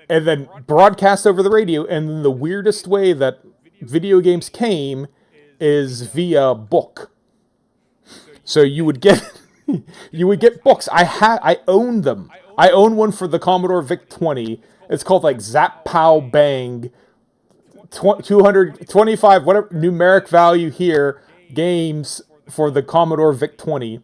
and then broadcast over the radio. And then the weirdest way that video games came is via book. So you would get books. I own them. I own one for the Commodore VIC-20. It's called like Zap Pow Bang 225 whatever numeric value here games for the Commodore VIC-20,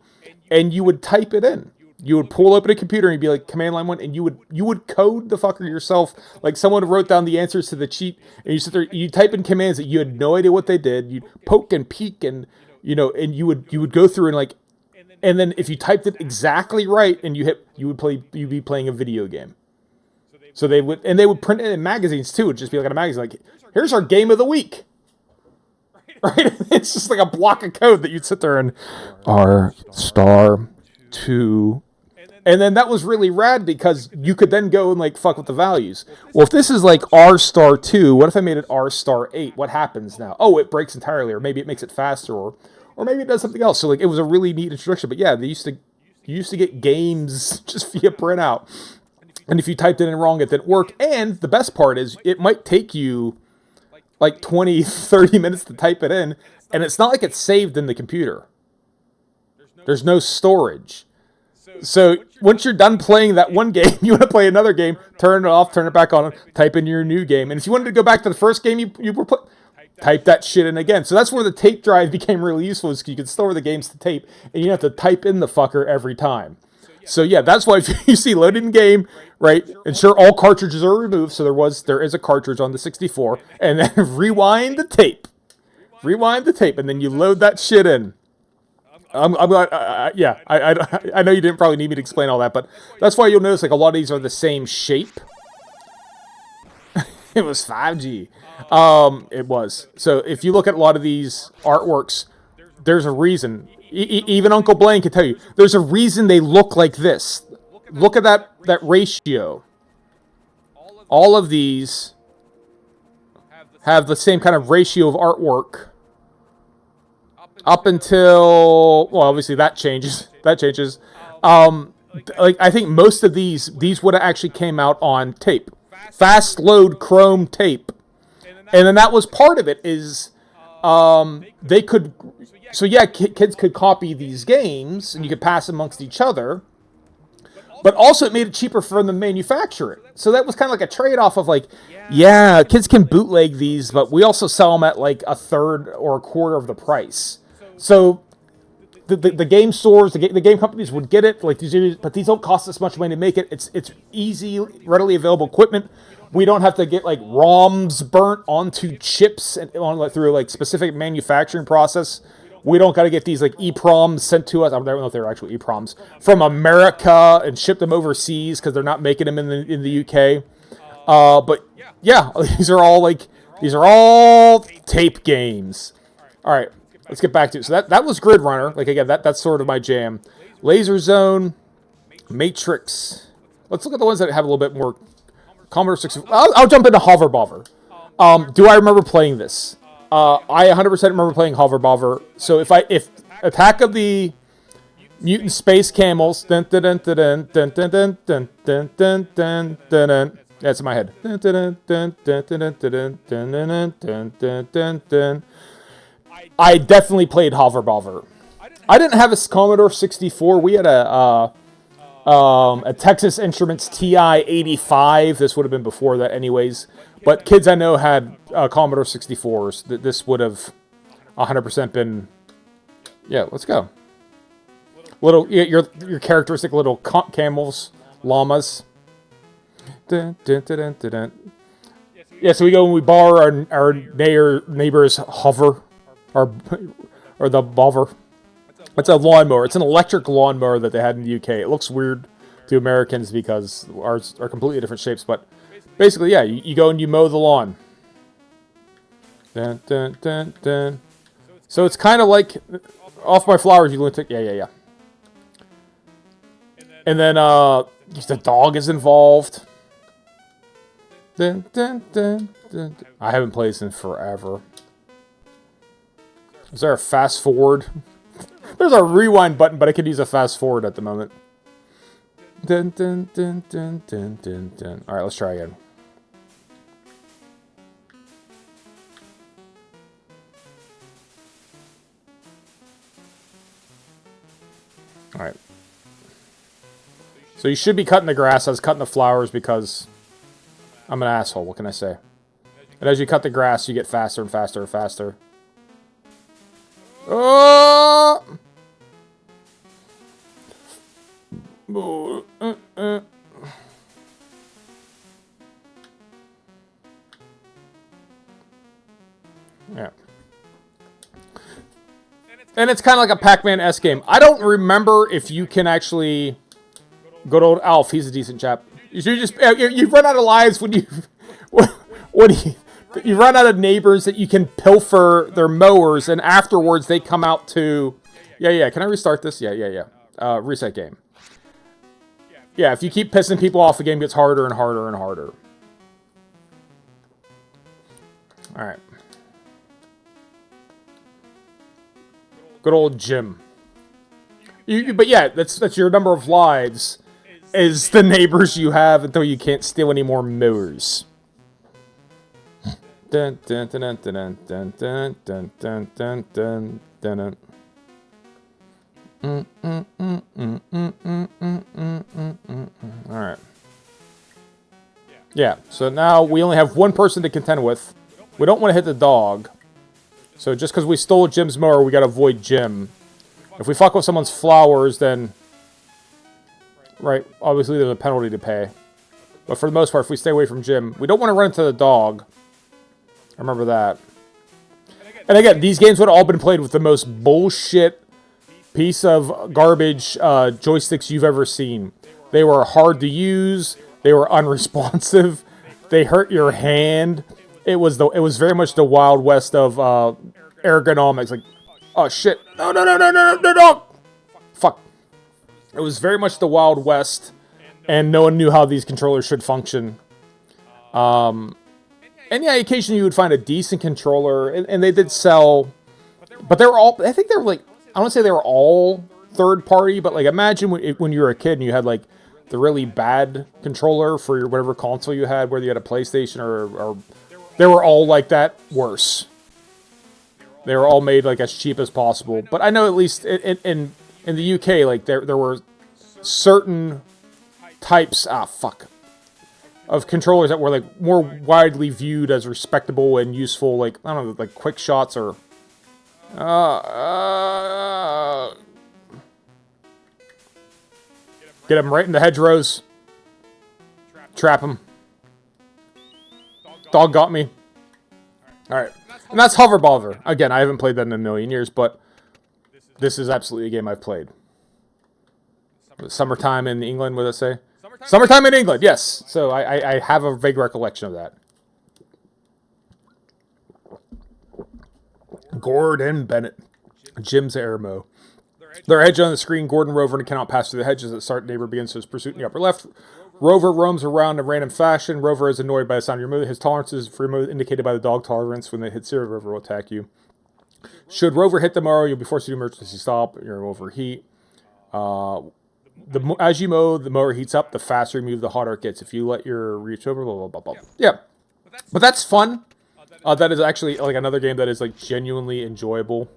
and you would type it in. You would pull open a computer and you'd be like command line 1, and you would code the fucker yourself. Like someone wrote down the answers to the cheat, and you sit there, you type in commands that you had no idea what they did. You'd poke and peek, and and you would go through and like, and then if you typed it exactly right and you'd be playing a video game. So they would print it in magazines too. It'd just be like in a magazine, like, here's our game of the week. Right? It's just like a block of code that you'd sit there and R*2. And then that was really rad because you could then go and like fuck with the values. Well, if this is like R*2, what if I made it R*8? What happens now? Oh, it breaks entirely, or maybe it makes it faster, or maybe it does something else. So like it was a really neat introduction. But yeah, you used to get games just via printout. And if you typed it in wrong, it didn't work. And the best part is it might take you like 20, 30 minutes to type it in. And it's not like it's saved in the computer. There's no storage. So once you're done playing that one game, you want to play another game, turn it off, turn it back on, type in your new game. And if you wanted to go back to the first game you were playing, type that shit in again. So that's where the tape drive became really useful, is you could store the games to tape, and you have to type in the fucker every time. So yeah, that's why if you see loading game, right, and sure, all cartridges are removed, so there is a cartridge on the 64, and then rewind the tape, and then you load that shit in. I know you didn't probably need me to explain all that, but that's why you'll notice like a lot of these are the same shape. It was 5G. It was. So if you look at a lot of these artworks, there's a reason. Even Uncle Blaine can tell you, there's a reason they look like this. Look at that ratio. All of these have the same kind of ratio of artwork up until, well, obviously that changes. Like I think most of these would have actually came out on tape, fast load chrome tape, and then that was part of it. Is they could. So yeah, kids could copy these games, and you could pass amongst each other. But also it made it cheaper for them to manufacture it. So that was kind of like a trade-off of like, yeah, kids can bootleg these, but we also sell them at like a third or a quarter of the price. So the game stores, the game companies would get it, like but these don't cost us much money to make it. It's easy, readily available equipment. We don't have to get like ROMs burnt onto chips and through like specific manufacturing process. We don't got to get these like EPROMs sent to us. I don't know if they're actual EPROMs from America and ship them overseas because they're not making them in the UK. But yeah, these are all tape games. All right, let's get back to it. So that was Grid Runner. Like again, that's sort of my jam. Laser Zone, Matrix. Let's look at the ones that have a little bit more. Commodore 64. I'll jump into Hover Bobber. Do I remember playing this? I 100% remember playing Hover Bobber. So if Attack of the Mutant Space Camels, that's in my head. I definitely played Hover Bobber. I didn't have a Commodore 64. We had a Texas Instruments TI-85. This would have been before that anyways. But kids I know had Commodore 64s. This would have 100% been... Yeah, let's go. Your characteristic little camels, llamas. Yeah, so we go and we borrow our neighbor's hover. Or the bobber. It's a lawnmower. It's an electric lawnmower that they had in the UK. It looks weird to Americans because ours are completely different shapes. But basically, yeah, you go and you mow the lawn. Dun, dun, dun, dun. So it's kind of like, off my flowers, you lunatic. Yeah. And then the dog is involved. Dun, dun, dun, dun. I haven't played this in forever. Is there a fast forward? There's a rewind button, but I could use a fast forward at the moment. Dun, dun, dun, dun, dun, dun, dun. All right, let's try again. All right. So you should be cutting the grass. I was cutting the flowers because I'm an asshole. What can I say? And as you cut the grass, you get faster and faster and faster. Oh! Yeah. And it's kind of like a Pac-Man-esque game. I don't remember if you can actually... Good old Alf, he's a decent chap. You run out of lives when you... You run out of neighbors that you can pilfer their mowers, and afterwards they come out to... Yeah. Can I restart this? Yeah. Reset game. Yeah, if you keep pissing people off, the game gets harder and harder and harder. Alright. Good old Jim. But yeah, that's your number of lives, is the neighbors you have until you can't steal any more mowers. Dun dun dun dun dun dun dun dun dun dun dun. Alright. Yeah, so now we only have one person to contend with. We don't want to hit the dog. So just because we stole Jim's mower, we gotta avoid Jim. If we fuck with someone's flowers, then... Right, obviously there's a penalty to pay. But for the most part, if we stay away from Jim, we don't want to run into the dog. Remember that. And again, these games would have all been played with the most bullshit piece of garbage joysticks you've ever seen. They were hard to use. They were unresponsive. They hurt your hand. It was very much the Wild West of ergonomics. Like, oh shit! No! Fuck! It was very much the Wild West, and no one knew how these controllers should function. And yeah, occasionally you would find a decent controller, and they did sell, but they were all, I think they were like, I don't say they were all third party, but like imagine when you were a kid and you had like the really bad controller for your whatever console you had, whether you had a PlayStation or they were all like that, worse. They were all made like as cheap as possible. But I know at least in the UK, like there were certain types, of controllers that were like more widely viewed as respectable and useful, like I don't know, like quick shots or get him right in the hedgerows, trap him. Dog got me. All right, and that's Hover Bother. Again, I haven't played that in a million years, but this is absolutely a game I've played. Summertime in England, what did I say? Summertime in England, yes. So I have a vague recollection of that. Gordon Bennett. Jim's Airmo. Their hedge on the screen. Gordon, Rover, and cannot pass through the hedges. The start neighbor begins his pursuit in the upper left. Rover roams around in random fashion. Rover is annoyed by the sound of your move. His tolerance is for your move indicated by the dog tolerance. When they hit zero, Rover will attack you. Should Rover hit the mower, you'll be forced to do emergency stop. You'll overheat. As you mow, the mower heats up. The faster you move, the hotter it gets. If you let your reach over, blah, blah, blah, blah. Yeah. But that's fun. That is actually like another game that is like genuinely enjoyable.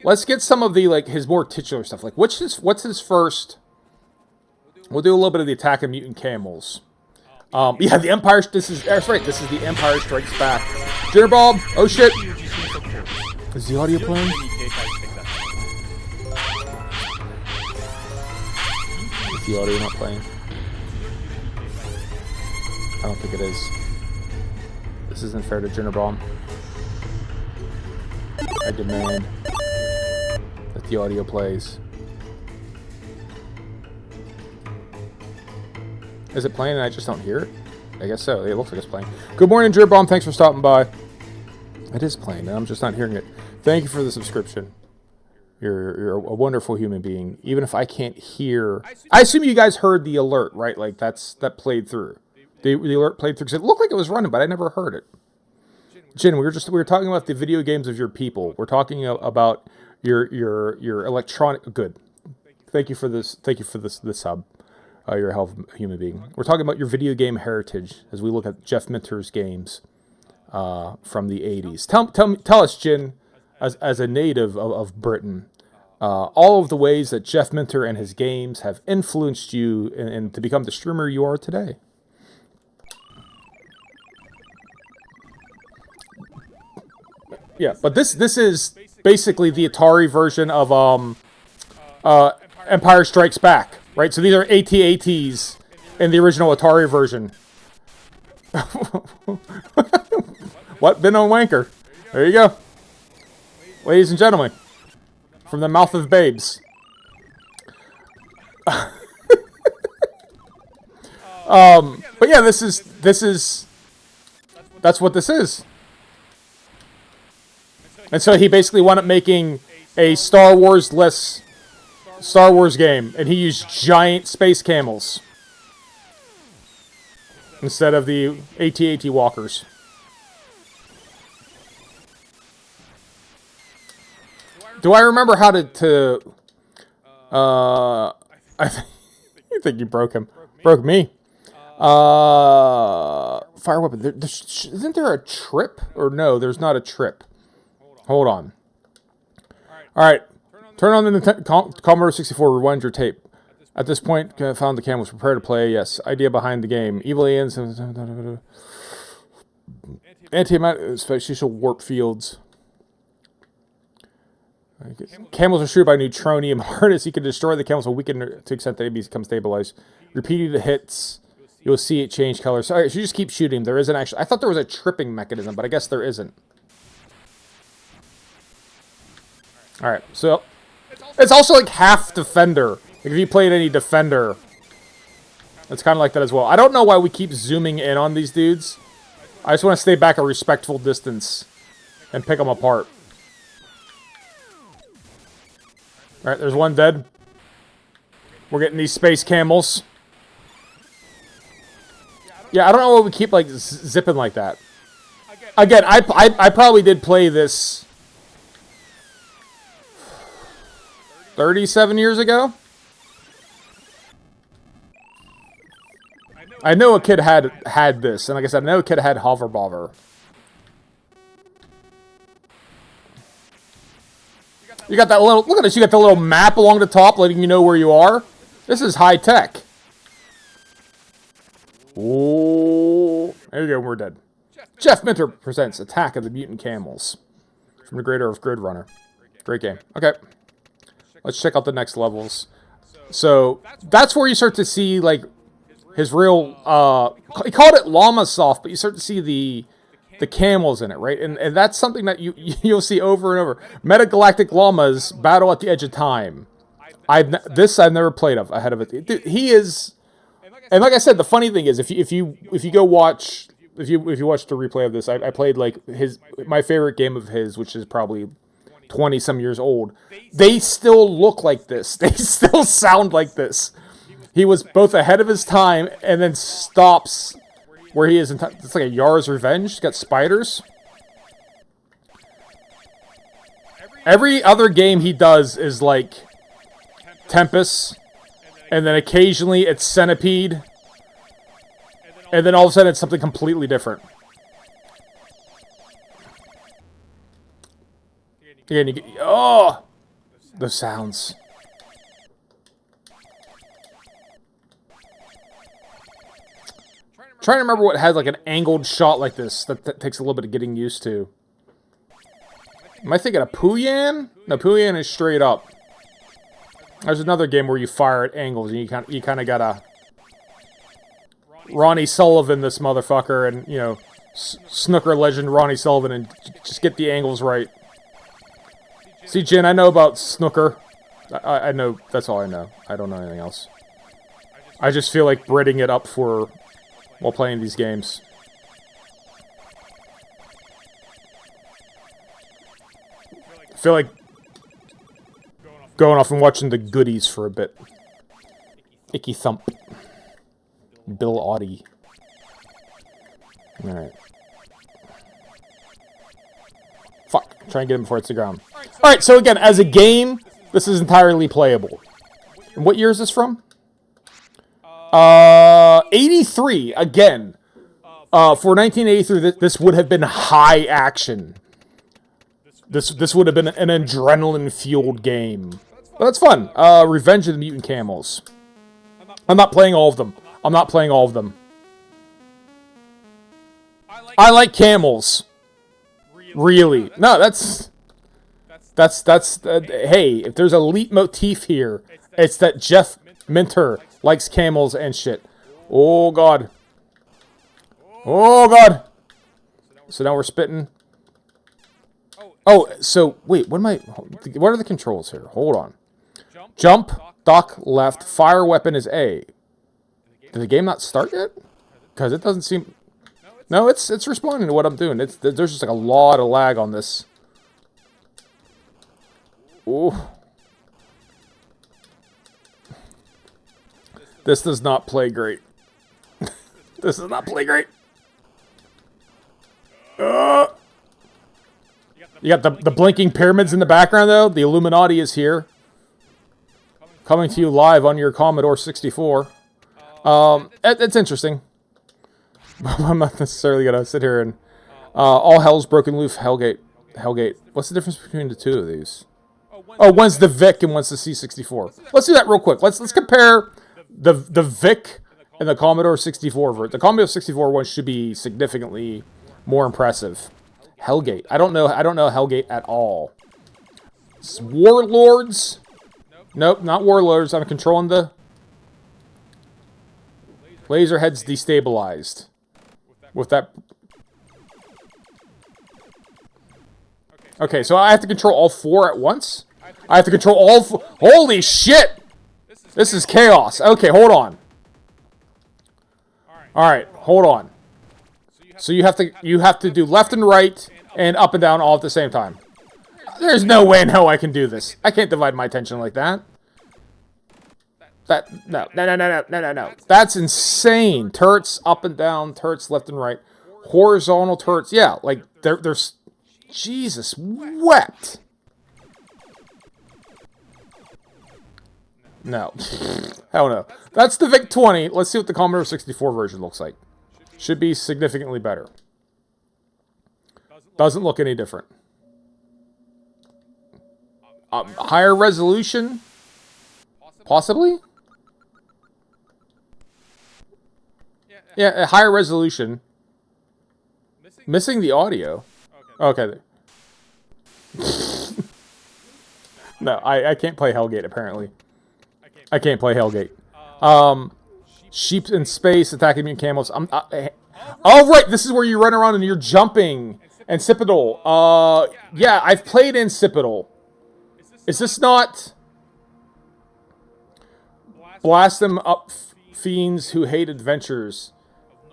Let's get some of the like his more titular stuff. Like what's his first? We'll do a little bit of the Attack of Mutant Camels. Yeah, the Empire. That's right. This is the Empire Strikes Back. Jitterbomb. Bob. Oh shit. Is the audio playing? Is the audio not playing? I don't think it is. This isn't fair to Jitterbomb. I demand that the audio plays. Is it playing and I just don't hear it? I guess so. It looks like it's playing. Good morning, Jitterbomb. Thanks for stopping by. It is playing and I'm just not hearing it. Thank you for the subscription. You're a wonderful human being. Even if I can't hear, I assume you guys heard the alert, right? Like that played through. The alert played through because it looked like it was running, but I never heard it. Jin, we were talking about the video games of your people. We're talking about your electronic. Good. Thank you for this. Thank you for this sub. You're a hell of a human being. We're talking about your video game heritage as we look at Jeff Minter's games from the 80s. Tell us, Jin, as a native of Britain, all of the ways that Jeff Minter and his games have influenced you and to become the streamer you are today. Yeah, but this is basically the Atari version of Empire Strikes Back, right? So these are AT-ATs in the original Atari version. What? Been on Wanker. There you go. Ladies and gentlemen, from the mouth of babes. But yeah, that's what this is. And so he basically wound up making a Star Wars-less Star Wars game, and he used giant space camels instead of the AT-AT walkers. Do I remember how to I think you broke him. Broke me. Fire weapon. Isn't there a trip? Or no, there's not a trip. Hold on. Alright. Turn on the Commodore 64. Rewind your tape. At this point, found the camels. Prepare to play. Yes. Idea behind the game. Evil aliens. Anti-matter. Spatial warp fields. Camels are shooted by neutronium harness. You can destroy the camels will weaken to the extent that they become stabilized. Repeating the hits, you'll see it change colors. Alright, so you just keep shooting. There isn't actually... I thought there was a tripping mechanism, but I guess there isn't. Alright, so... It's also like half Defender. Like if you played any Defender, it's kind of like that as well. I don't know why we keep zooming in on these dudes. I just want to stay back a respectful distance and pick them apart. Alright, there's one dead. We're getting these space camels. Yeah, I don't know why we keep, like, zipping like that. Again, I probably did play this 37 years ago. I know a kid had this, and like I said, I know a kid had Hover Bobber. You got that little, look at this, you got the little map along the top letting you know where you are. This is high tech. Oh, there you go, we're dead. Jeff Minter presents Attack of the Mutant Camels from the creator of Grid Runner. Great game. Okay. Let's check out the next levels. So, that's where you start to see, like, his real, he called it Llama Soft, but you start to see the camels in it, right? And that's something that you'll see over and over. Metagalactic llamas battle at the edge of time. I've never played ahead of it. Dude, he is, and like I said, the funny thing is if you go watch if you watch the replay of this, I played like my favorite game of his, which is probably 20 some years old. They still look like this. They still sound like this. He was both ahead of his time and then stops where he is in time. It's like a Yar's Revenge. He's got spiders. Every other game he does is like Tempest, and then occasionally it's Centipede, and then all of a sudden it's something completely different. Again, you get, oh, the sounds. Trying to remember what has like an angled shot like this that takes a little bit of getting used to. Am I thinking of Puyan? No, Puyan is straight up. There's another game where you fire at angles and you kind of gotta Ronnie Sullivan this motherfucker, and you know, snooker legend Ronnie Sullivan, and just get the angles right. See, Jin, I know about snooker. I know, that's all I know. I don't know anything else. I just feel like breading it up while playing these games. feel like going off and watching the goodies for a bit. Icky Thump. Bill Audie. Alright. Fuck. Try and get him before it's the ground. Alright, so again, as a game, this is entirely playable. And what year is this from? 83, again. For 1983, this would have been high action. This would have been an adrenaline-fueled game. But that's fun. Revenge of the Mutant Camels. I'm not playing all of them. I'm not playing all of them. I like camels. Really. No, that's hey, if there's a leitmotif here, it's that Jeff Minter likes camels and shit. Oh, God. Oh, God. So now we're spitting. Oh, so, wait, what are the controls here? Hold on. Jump, duck, left, fire weapon is A. Did the game not start yet? Because it doesn't seem... No, it's responding to what I'm doing. There's just like a lot of lag on this. Ooh. This does not play great. This does not play great. You got the blinking pyramids in the background, though. The Illuminati is here. Coming to you live on your Commodore 64. It's interesting. I'm not necessarily going to sit here and... all hell's broken loose, Hellgate. What's the difference between the two of these? Oh, one's the Vic and one's the C64. Let's do that real quick. Let's compare the Vic and the Commodore 64 version. The Commodore 64 one should be significantly more impressive. Hellgate. I don't know Hellgate at all. Warlords? Nope, not Warlords. I'm controlling the... Laserhead's destabilized. With that... Okay, so I have to control all four at once? I have to control all four... Holy shit! This is chaos. Okay, hold on. Alright, hold on. So you have to do left and right and up and down all at the same time. There's no way in hell I can do this. I can't divide my attention like that. No. That's insane. Turrets up and down, turrets left and right. Horizontal turrets. Yeah, like there's Jesus wept. No. Hell no. That's the VIC-20. Let's see what the Commodore 64 version looks like. Should be significantly better. Doesn't look any different. Higher resolution? Possibly? Yeah, a higher resolution. Missing the audio. Okay. No, I can't play Hellgate, apparently. I can't play Hellgate. Sheep in space attacking mutant camels. Oh, right, this is where you run around and you're jumping. Incipitol. Yeah, I've played Incipitol. Is this not... Blast them up, fiends who hate adventures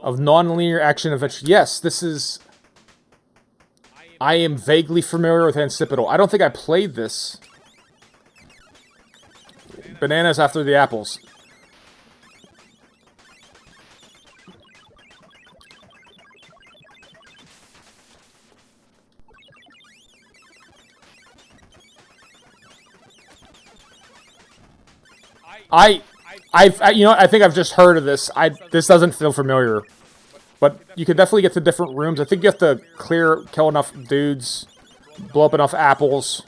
of non-linear action adventure. Yes, this is... I am vaguely familiar with Incipitol. I don't think I played this. Bananas after the apples. I think I've just heard of this. This doesn't feel familiar. But you can definitely get to different rooms. I think you have to kill enough dudes, blow up enough apples.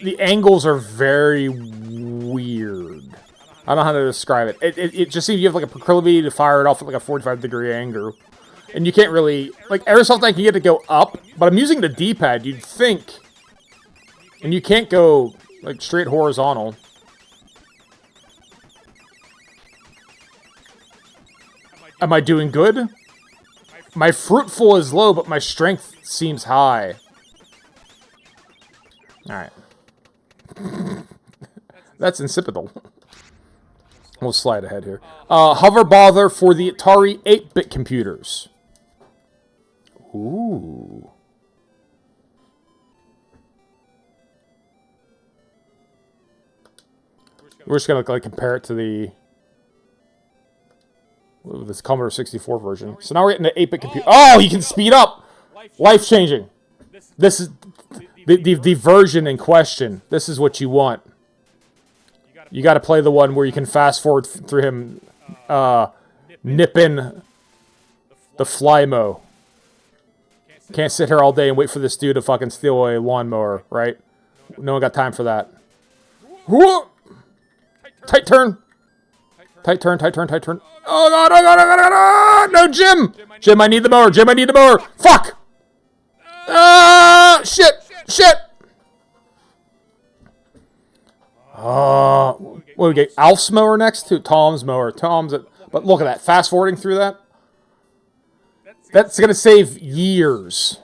The angles are very weird. I don't know how to describe it. It just seems you have like a proclivity to fire it off at like a 45-degree angle. And you can't really... Like, airsoft I can get to go up, but I'm using the D-pad, you'd think. And you can't go, like, straight horizontal. Am I doing good? My fruitful is low, but my strength seems high. Alright. That's Incipitol. We'll slide ahead here. Hover bother for the Atari 8-bit computers. Ooh. We're just gonna like compare it to the this Commodore 64 version. So now we're getting the 8-bit computer. Oh, you can speed up. Life changing. This is the version in question. This is what you want. You got to play the one where you can fast forward through him nipping the Flymo. Can't sit here all day and wait for this dude to fucking steal a lawnmower, right? No one got time for that. Whoa! Tight turn. Tight turn, tight turn, tight turn. Oh god, oh god, oh god, oh god! No, Jim! Jim, I need the mower. Jim, I need the mower. Fuck! Shit! Shit! What do we get? Alf's mower next to Tom's mower. But look at that. Fast forwarding through that. That's going to save years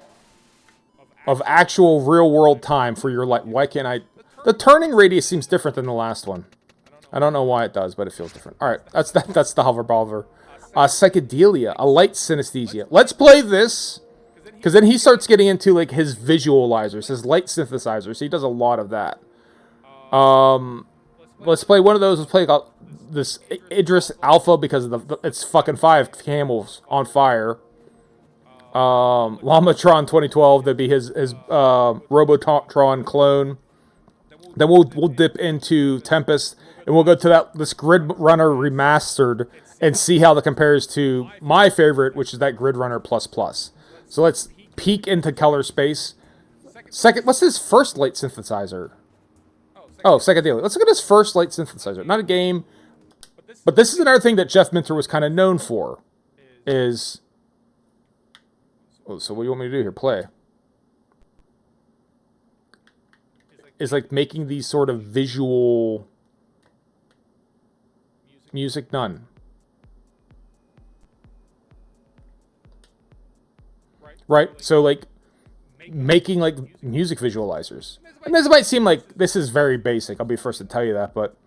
of actual real world time for your life. Why can't I? The turning radius seems different than the last one. I don't know why it does, but it feels different. All right. That's the hover bolivar. Psychedelia. A light synesthesia. Let's play this. Because then he starts getting into like his visualizers, his light synthesizers. He does a lot of that. Let's play one of those. Let's play this Idris Alpha because of it's fucking 5 camels on fire. Lamatron 2012. That'd be his Robotron clone. Then we'll dip into Tempest and we'll go to this Grid Runner remastered and see how that compares to my favorite, which is that Grid Runner Plus Plus. So let's peek into color space. Second, what's his first light synthesizer? Oh, Psychedelia. Let's look at his first light synthesizer. Not a game, but this is another thing that Jeff Minter was kind of known for. So what do you want me to do here? Play. Is like making these sort of visual music. None. Right? So like making like music visualizers. And this might seem like this is very basic. I'll be first to tell you that, but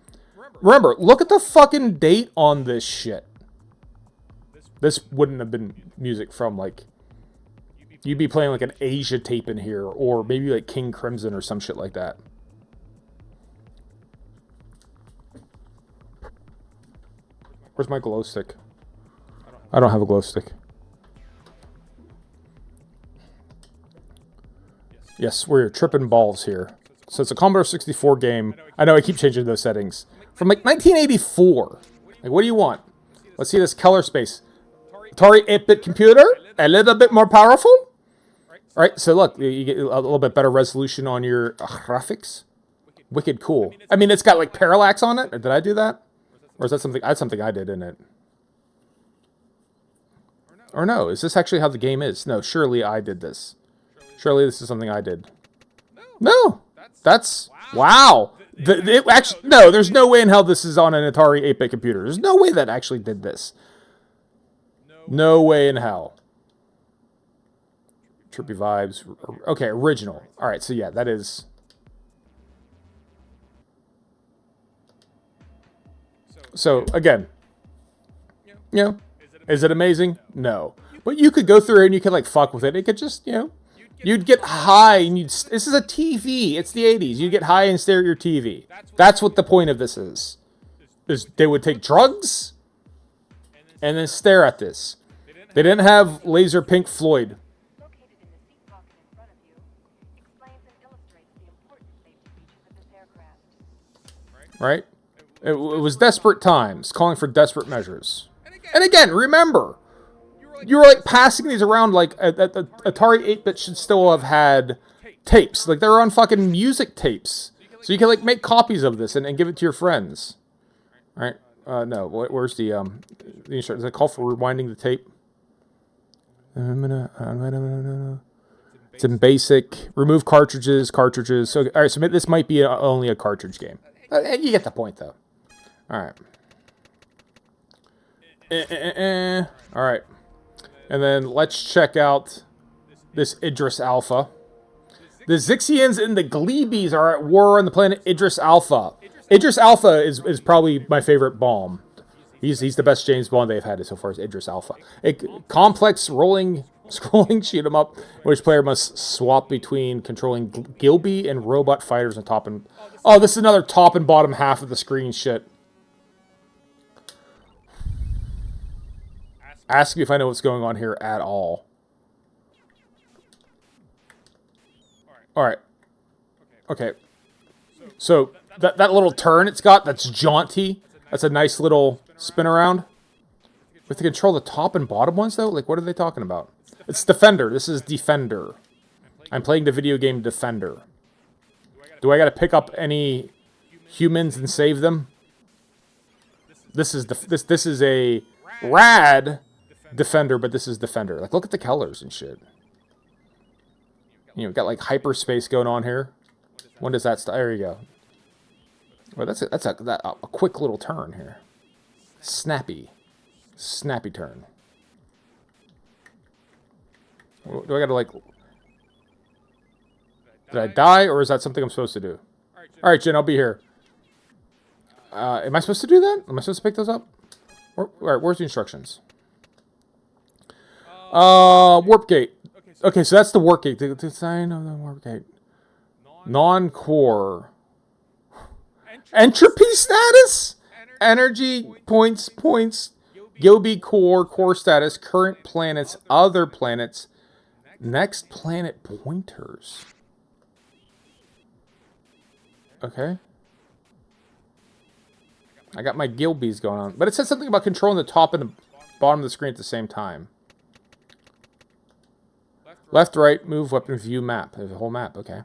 remember, look at the fucking date on this shit. This wouldn't have been music from like you'd be playing like an Asia tape in here, or maybe like King Crimson or some shit like that. Where's my glow stick? I don't have a glow stick. Yes, we're tripping balls here. So it's a Commodore 64 game. I know I keep changing those settings. From like 1984. Like, what do you want? Let's see this color space. Atari 8-bit computer, a little bit more powerful. All right, so look, you get a little bit better resolution on your graphics. Wicked cool. I mean, it's got like parallax on it. Did I do that? Or is that something? That's something I did in it. Or no, is this actually how the game is? No, surely I did this. Surely this is something I did. No, that's wow. Actually, no, there's no way in hell this is on an Atari 8-bit computer. There's no way that actually did this. No way in hell. Trippy vibes. Okay, original. All right, so yeah, that is. So again, you know, is it amazing? No, but you could go through it and you could like fuck with it. It could just, you know, you'd get high and this is a TV. It's the 80s. You'd get high and stare at your TV. That's what the point of this is they would take drugs and then stare at this. They didn't have laser Pink Floyd. Right? It was desperate times, calling for desperate measures. And again, remember, you were like passing these around like Atari 8-bit should still have had tapes. Like they were on fucking music tapes. So you can like make copies of this and give it to your friends. All right? No, where's the instruction? Is it call for rewinding the tape? It's in basic. Remove cartridges. So, all right, so this might be only a cartridge game. You get the point, though. All right. All right. And then let's check out this Idris Alpha. The Zixians and the Gleebies are at war on the planet Idris Alpha. Idris Alpha is probably my favorite bomb. He's the best James Bond they've had so far, is Idris Alpha. A complex scrolling shoot 'em up, which player must swap between controlling Gilby and robot fighters on top and... Oh, this is another top and bottom half of the screen shit. Ask me if I know what's going on here at all. Alright. Okay. So, that little turn it's got, that's jaunty. That's a nice little spin around. We have to control the top and bottom ones, though? Like, what are they talking about? It's Defender. This is Defender. I'm playing the video game Defender. Do I gotta pick up any humans and save them? This is a rad Defender, but this is Defender. Like, look at the colors and shit. You know, we've got like hyperspace going on here. When does that start? There you go. Well, that's a quick little turn here. Snappy turn. Do I gotta like? Did I die, or is that something I'm supposed to do? All right, Jen, I'll be here. Am I supposed to do that? Am I supposed to pick those up? All right, where's the instructions? Warp gate. Okay, so that's the warp gate. The design of the warp gate. Non-core. Entropy status? Energy, points. Gilby core status, current planets, other planets, next planet pointers. Okay. I got my Gilbys going on. But it says something about controlling the top and the bottom of the screen at the same time. Left, right, move, weapon, view, map. There's a whole map, okay.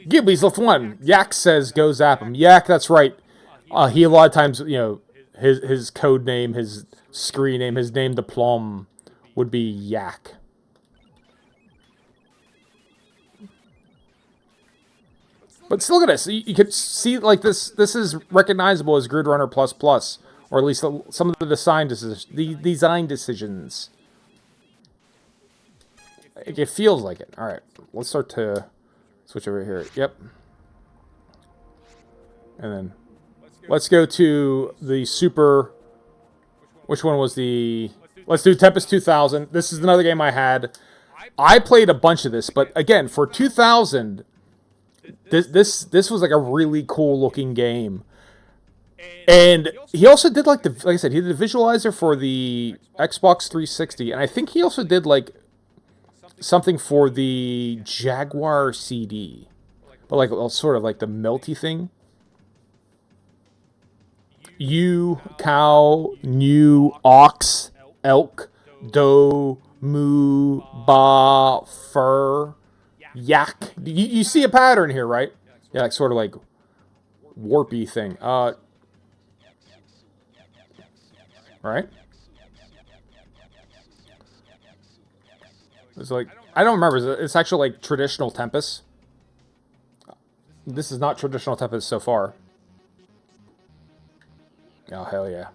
Gilby's left one. Yak says go zap him. Yak, that's right. He a lot of times, you know, his code name, his screen name, his name, the plum would be Yak. But still, look at this. You can see, like, this is recognizable as Grid Runner ++, or at least some of the design decisions. It feels like it. All right, let's start to switch over here. Yep. And then let's go to the super... Which one was the... Let's do Tempest 2000. This is another game I had. I played a bunch of this, but again, for 2000... This was like a really cool looking game, and he also did like I said, he did the visualizer for the Xbox 360, and I think he also did like something for the Jaguar CD, but like sort of like the melty thing. Ewe, cow, new, ox, elk, doe, moo, ba, fur. Yak. You see a pattern here, right? Yeah, like sort of like warpy thing. Right? It's like, I don't remember. It's actually like traditional Tempest. This is not traditional Tempest so far. Oh, hell yeah.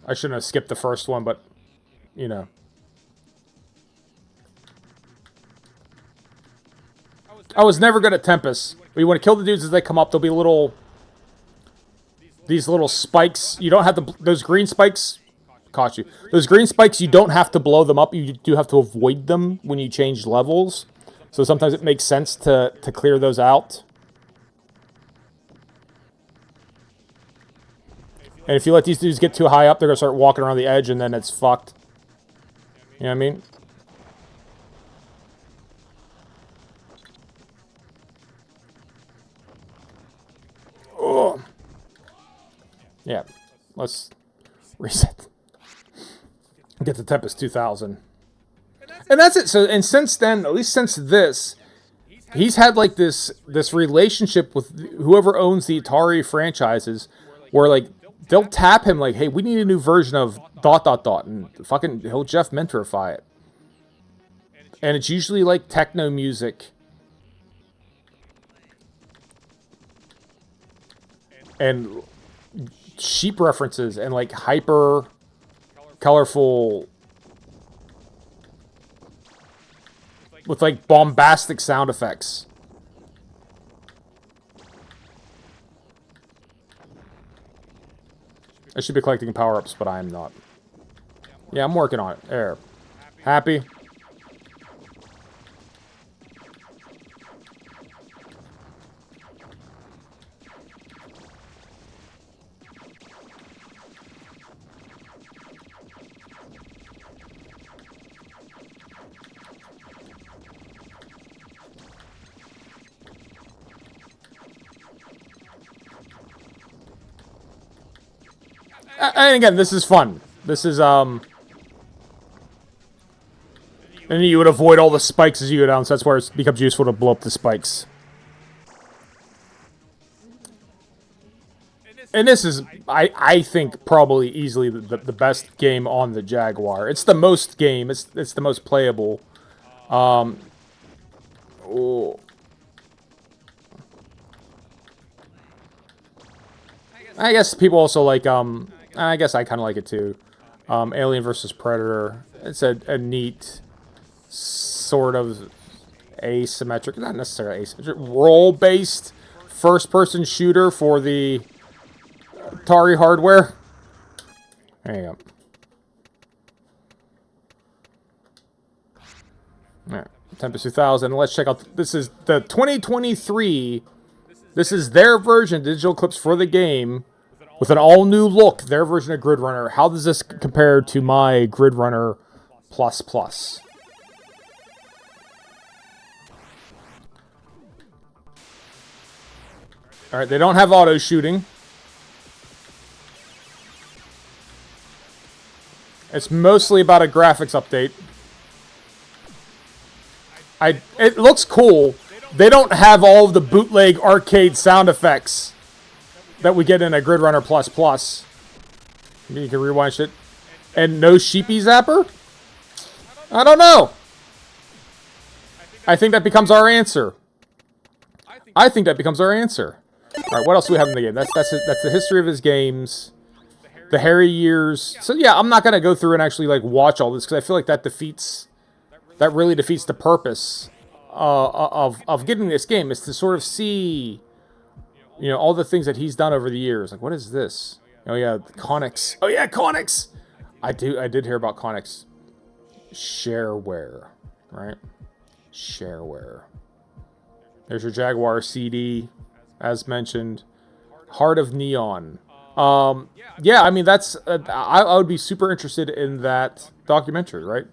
I shouldn't have skipped the first one, but... You know. I was never good at Tempest. But you want to kill the dudes as they come up. There'll be little... These little spikes. You don't have to... Those green spikes... Caught you. Those green spikes, you don't have to blow them up. You do have to avoid them when you change levels. So sometimes it makes sense to clear those out. And if you let these dudes get too high up, they're going to start walking around the edge, and then it's fucked. You know what I mean? Oh. Yeah. Let's reset. Get the Tempest 2000. And that's it. So, and since then, at least since this, he's had like this relationship with whoever owns the Atari franchises, where like they'll tap him like, hey, we need a new version of ... and fucking he'll Jeff Mentorify it. And it's usually like techno music. And sheep references and like hyper colorful with like bombastic sound effects. I should be collecting power-ups, but I am not. Yeah, I'm working on it. There. Happy? And again, this is fun. This is, and you would avoid all the spikes as you go down, so that's where it becomes useful to blow up the spikes. And this is, I think, probably easily the best game on the Jaguar. It's the most game. It's the most playable. Oh. I guess people also like, I guess I kind of like it too. Alien vs. Predator. It's a neat, sort of asymmetric, not necessarily asymmetric, role-based first-person shooter for the Atari hardware. There you go. Alright, Tempest 2000. Let's check out. This is the 2023. This is their version of digital clips for the game with an all-new look. Their version of Grid Runner. How does this compare to my Grid Runner Plus Plus? Alright, they don't have auto shooting. It's mostly about a graphics update. It looks cool. They don't have all of the bootleg arcade sound effects that we get in a Grid Runner Plus Plus. You can rewind shit. And no Sheepy Zapper? I don't know. I think that becomes our answer. I think that becomes our answer. Alright, what else do we have in the game? That's the history of his games. The Harry years. So yeah, I'm not going to go through and actually like watch all this because I feel like that really defeats the purpose of getting this game, is to sort of see, you know, all the things that he's done over the years. Like, what is this? Oh yeah, Conix. Oh yeah, Conix. I did hear about Conix. Shareware, right? Shareware. There's your Jaguar CD, as mentioned. Heart of Neon. Yeah, I mean, that's I would be super interested in that documentary, right?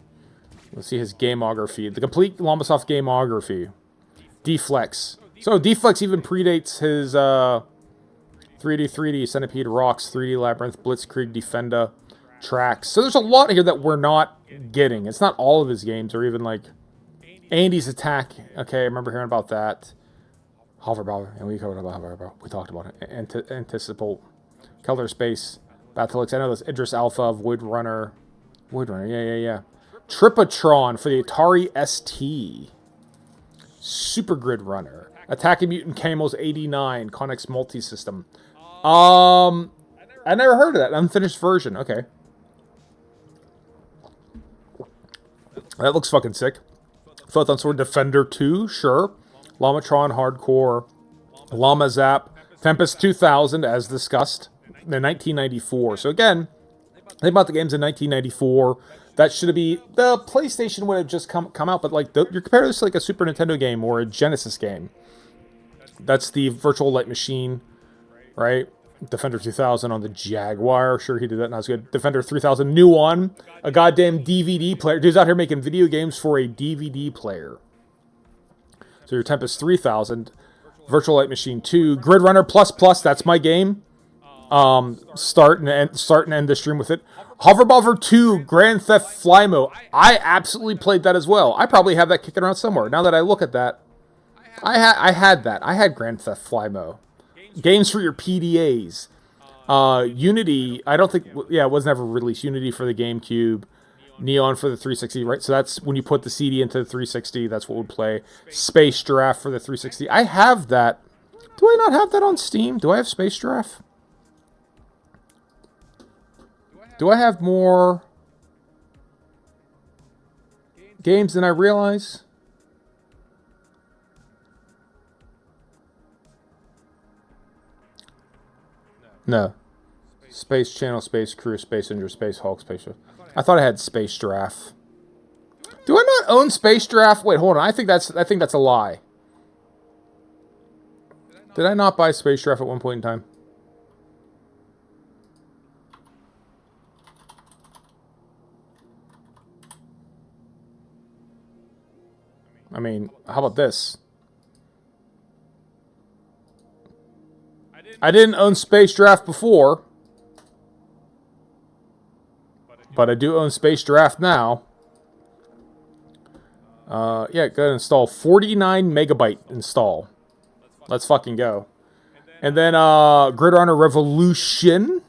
Let's see his gamography. The complete Lomosoft gamography. Deflex. So Deflex even predates his 3D, Centipede Rocks, 3D Labyrinth, Blitzkrieg, Defenda, Tracks. So there's a lot here that we're not getting. It's not all of his games, or even like Andy's Attack. Okay, I remember hearing about that. Hoverball, and we talked about Hoverball. We talked about it. Anticipal, Color Space, Battlix. I know this Idris Alpha, Void Runner. Yeah. Tripatron for the Atari ST. Super Grid Runner. Attacking Mutant Camels 89. Connex Multi-System. I never heard of that. Unfinished version. Okay. That looks fucking sick. Photon Sword Defender 2. Sure. Lamatron Hardcore. Llama Zap. Tempest 2000, as discussed. In 1994. So again, think about the games in 1994. That should be, the PlayStation would have just come out, but like you're comparing this to like a Super Nintendo game or a Genesis game. That's the Virtual Light Machine, right? Defender 2000 on the Jaguar. Sure, he did that. Not as good. Defender 3000, new one. A goddamn DVD player. Dude's out here making video games for a DVD player. So your Tempest 3000, Virtual Light Machine 2, Grid Runner Plus Plus. That's my game. Start and end the stream with it. Hoverbobber 2, Grand Theft Flymo. I absolutely played that as well. I probably have that kicking around somewhere. Now that I look at that, I had that. I had Grand Theft Flymo. Games for your PDAs. Unity, I don't think, yeah, it was never released. Unity for the GameCube. Neon for the 360, right? So that's when you put the CD into the 360, that's what would play. Space Giraffe for the 360. I have that. Do I not have that on Steam? Do I have Space Giraffe? Do I have more games than I realize? No. Space Channel, Space Crew, Space Inter, Space Hulk, Space... I thought I had Space Giraffe. Do I not own Space Giraffe? Wait, hold on. I think that's a lie. Did I not buy Space Giraffe at one point in time? I mean, how about this? I didn't own Space Giraffe before, but I do own Space Giraffe now. Yeah, go ahead and install. 49 megabyte install. Let's fucking go. And then Grid Runner Revolution.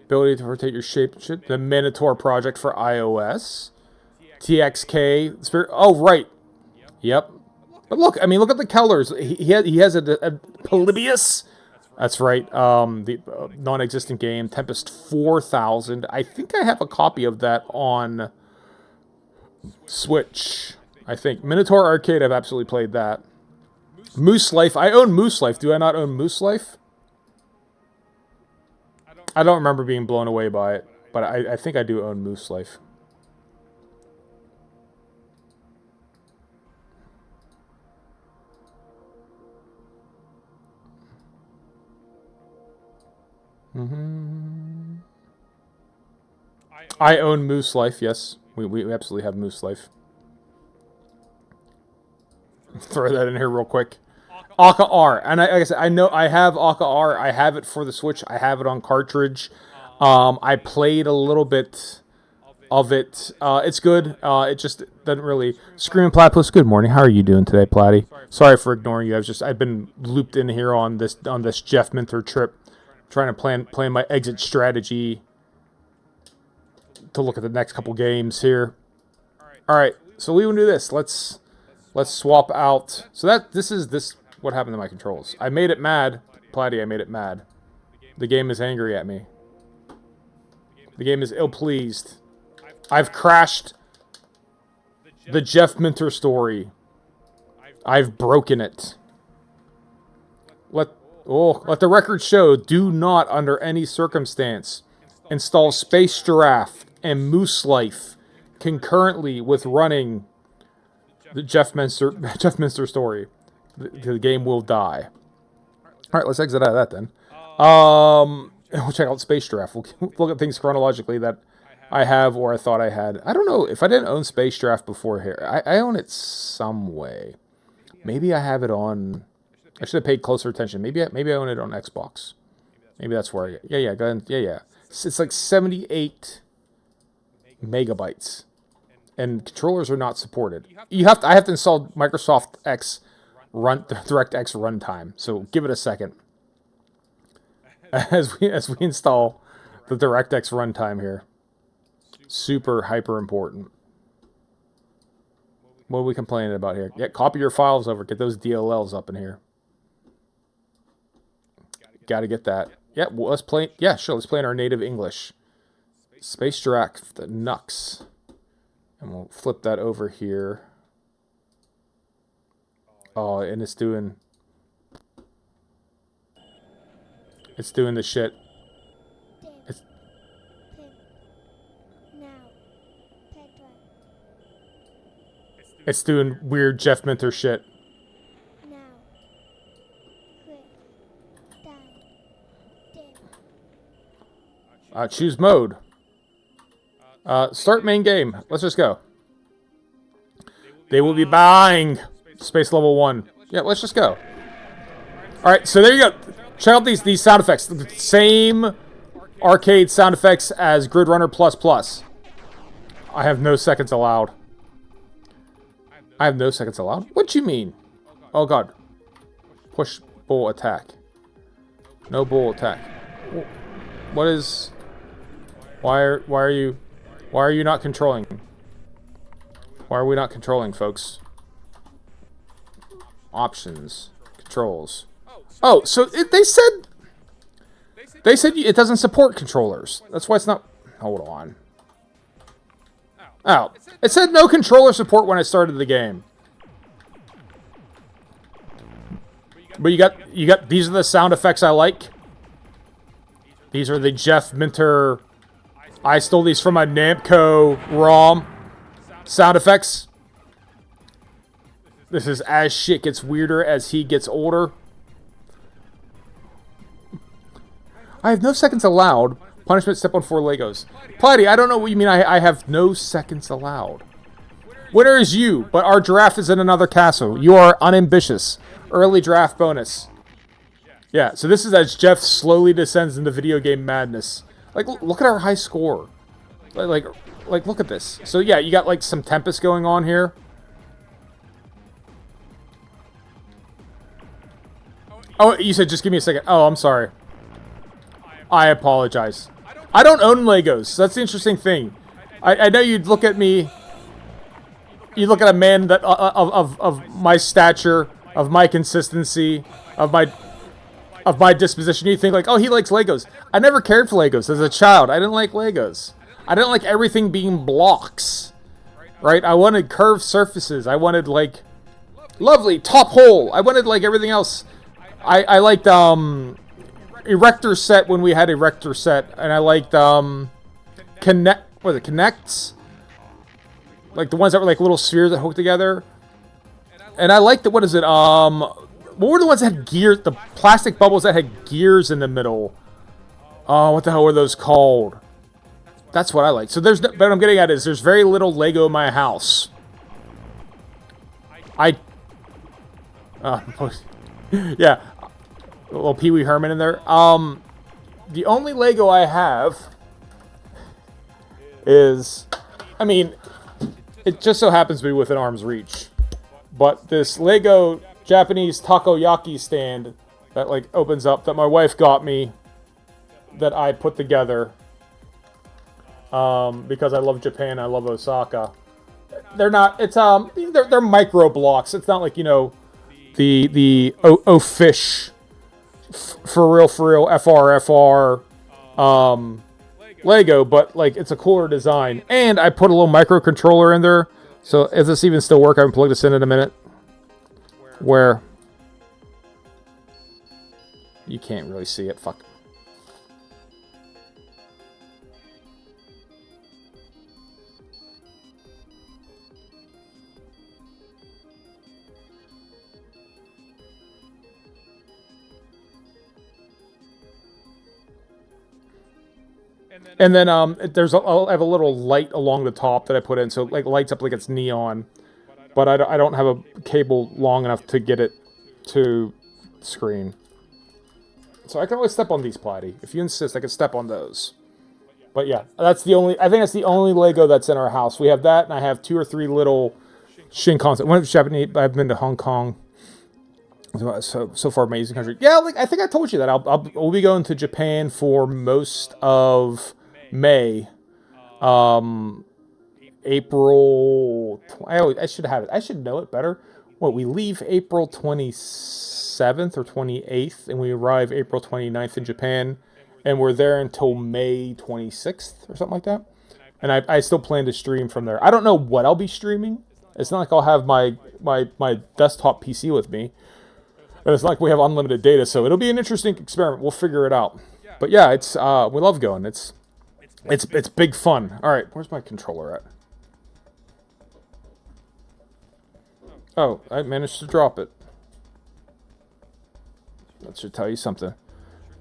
Ability to rotate your shape. The Minotaur project for iOS. TXK. Spirit. Oh, right. Yep. But look, I mean, look at the colors. He has a Polybius. That's right. The non-existent game. Tempest 4000. I think I have a copy of that on Switch. I think. Minotaur Arcade, I've absolutely played that. Moose Life. I own Moose Life. Do I not own Moose Life? I don't remember being blown away by it, but I think I do own Moose Life. I own Moose Life, yes. We absolutely have Moose Life. Throw that in here real quick. Aka R. And like I said, I know I have Aka R. I have it for the Switch. I have it on cartridge. I played a little bit of it. It's good. It just doesn't really... Screaming Platypus, good morning. How are you doing today, Platty? Sorry for ignoring you. I've been looped in here on this Jeff Minter trip, trying to plan my exit strategy to look at the next couple games here. All right, so we will do this. Let's swap out. So this what happened to my controls. I made it mad, Platty. I made it mad. The game is angry at me. The game is ill-pleased. I've crashed the Jeff Minter story. I've broken it. Let the record show, do not under any circumstance install Space Giraffe and Moose Life concurrently with running the Jeff Minter story. The game will die. All right, let's exit out of that then. We'll check out Space Giraffe. We'll look at things chronologically that I have or I thought I had. I don't know if I didn't own Space Giraffe before here. I own it some way. Maybe I have it on... I should have paid closer attention. Maybe I own it on Xbox. Maybe that's where I get. Yeah, go ahead. Yeah. It's like 78 megabytes. And controllers are not supported. I have to install Microsoft DirectX runtime. So give it a second. As we install the DirectX runtime here. Super hyper important. What are we complaining about here? Yeah, copy your files over. Get those DLLs up in here. Got to get that. Yeah, well, let's play. Yeah, sure. Let's play in our native English. Space Giraffe, the Nux. And we'll flip that over here. Oh, and it's doing the shit. It's doing weird Jeff Minter shit. Choose mode. Start main game. Let's just go. They will be buying space level 1. Yeah, let's just go. Alright, so there you go. Check out these sound effects. The same arcade sound effects as Grid Runner ++. I have no seconds allowed. I have no seconds allowed? What you mean? Oh god. Push bull attack. No bull attack. What is... Why are you not controlling? Why are we not controlling, folks? Options. Controls. Oh, so they said it doesn't support controllers. That's why it's not... Hold on. Oh, it said no controller support when I started the game. But you got these are the sound effects I like. These are the Jeff Minter. I stole these from my Namco ROM sound effects. This is as shit gets weirder as he gets older. I have no seconds allowed. Punishment, step on 4 Legos. Platty, I don't know what you mean I have no seconds allowed. Winner is you, but our draft is in another castle. You are unambitious. Early draft bonus. Yeah, so this is as Jeff slowly descends into video game madness. Like, look at our high score. Like, look at this. So yeah, you got like some Tempest going on here. Oh, you said just give me a second. Oh, I'm sorry. I apologize. I don't own Legos. That's the interesting thing. I know you'd look at me. You look at a man that of my stature, of my consistency, of my disposition. You think like, oh, he likes Legos. I never cared for Legos as a child. I didn't like Legos. I didn't like everything being blocks. Right? I wanted curved surfaces. I wanted like lovely top hole. I wanted like everything else. I liked Erector set when we had Erector set, and I liked Connects, like the ones that were like little spheres that hooked together. And I liked what is it? What were the ones that had gears? The plastic bubbles that had gears in the middle. Oh, what the hell were those called? That's what I like. So there's, what I'm getting at is there's very little Lego in my house. Yeah. A little Pee Wee Herman in there. The only Lego I have is, I mean, it just so happens to be within arm's reach. But this Lego Japanese takoyaki stand that like opens up that my wife got me that I put together because I love Japan, I love Osaka. They're not, it's they're micro blocks. It's not like, you know, the fish for real FRFR Lego, but like it's a cooler design. And I put a little microcontroller in there, so if this even still works, I can plug this in a minute. Where you can't really see it. Fuck. And then I have a little light along the top that I put in, so it like lights up like it's neon. But I don't have a cable long enough to get it to the screen. So I can always step on these, Platty. If you insist, I can step on those. But yeah, that's the only, I think that's the only Lego that's in our house. We have that, and I have 2 or 3 little Shinkansen. One of Japanese, I've been to Hong Kong. So far, amazing country. Yeah, like I think I told you that we'll be going to Japan for most of May. April. I should have it. I should know it better. What, we leave April 27th or 28th, and we arrive April 29th in Japan, and we're there until May 26th or something like that. And I still plan to stream from there. I don't know what I'll be streaming. It's not like I'll have my desktop PC with me. And it's not like we have unlimited data, so it'll be an interesting experiment. We'll figure it out. But yeah, it's we love going. It's big fun. All right, where's my controller at? Oh, I managed to drop it. That should tell you something.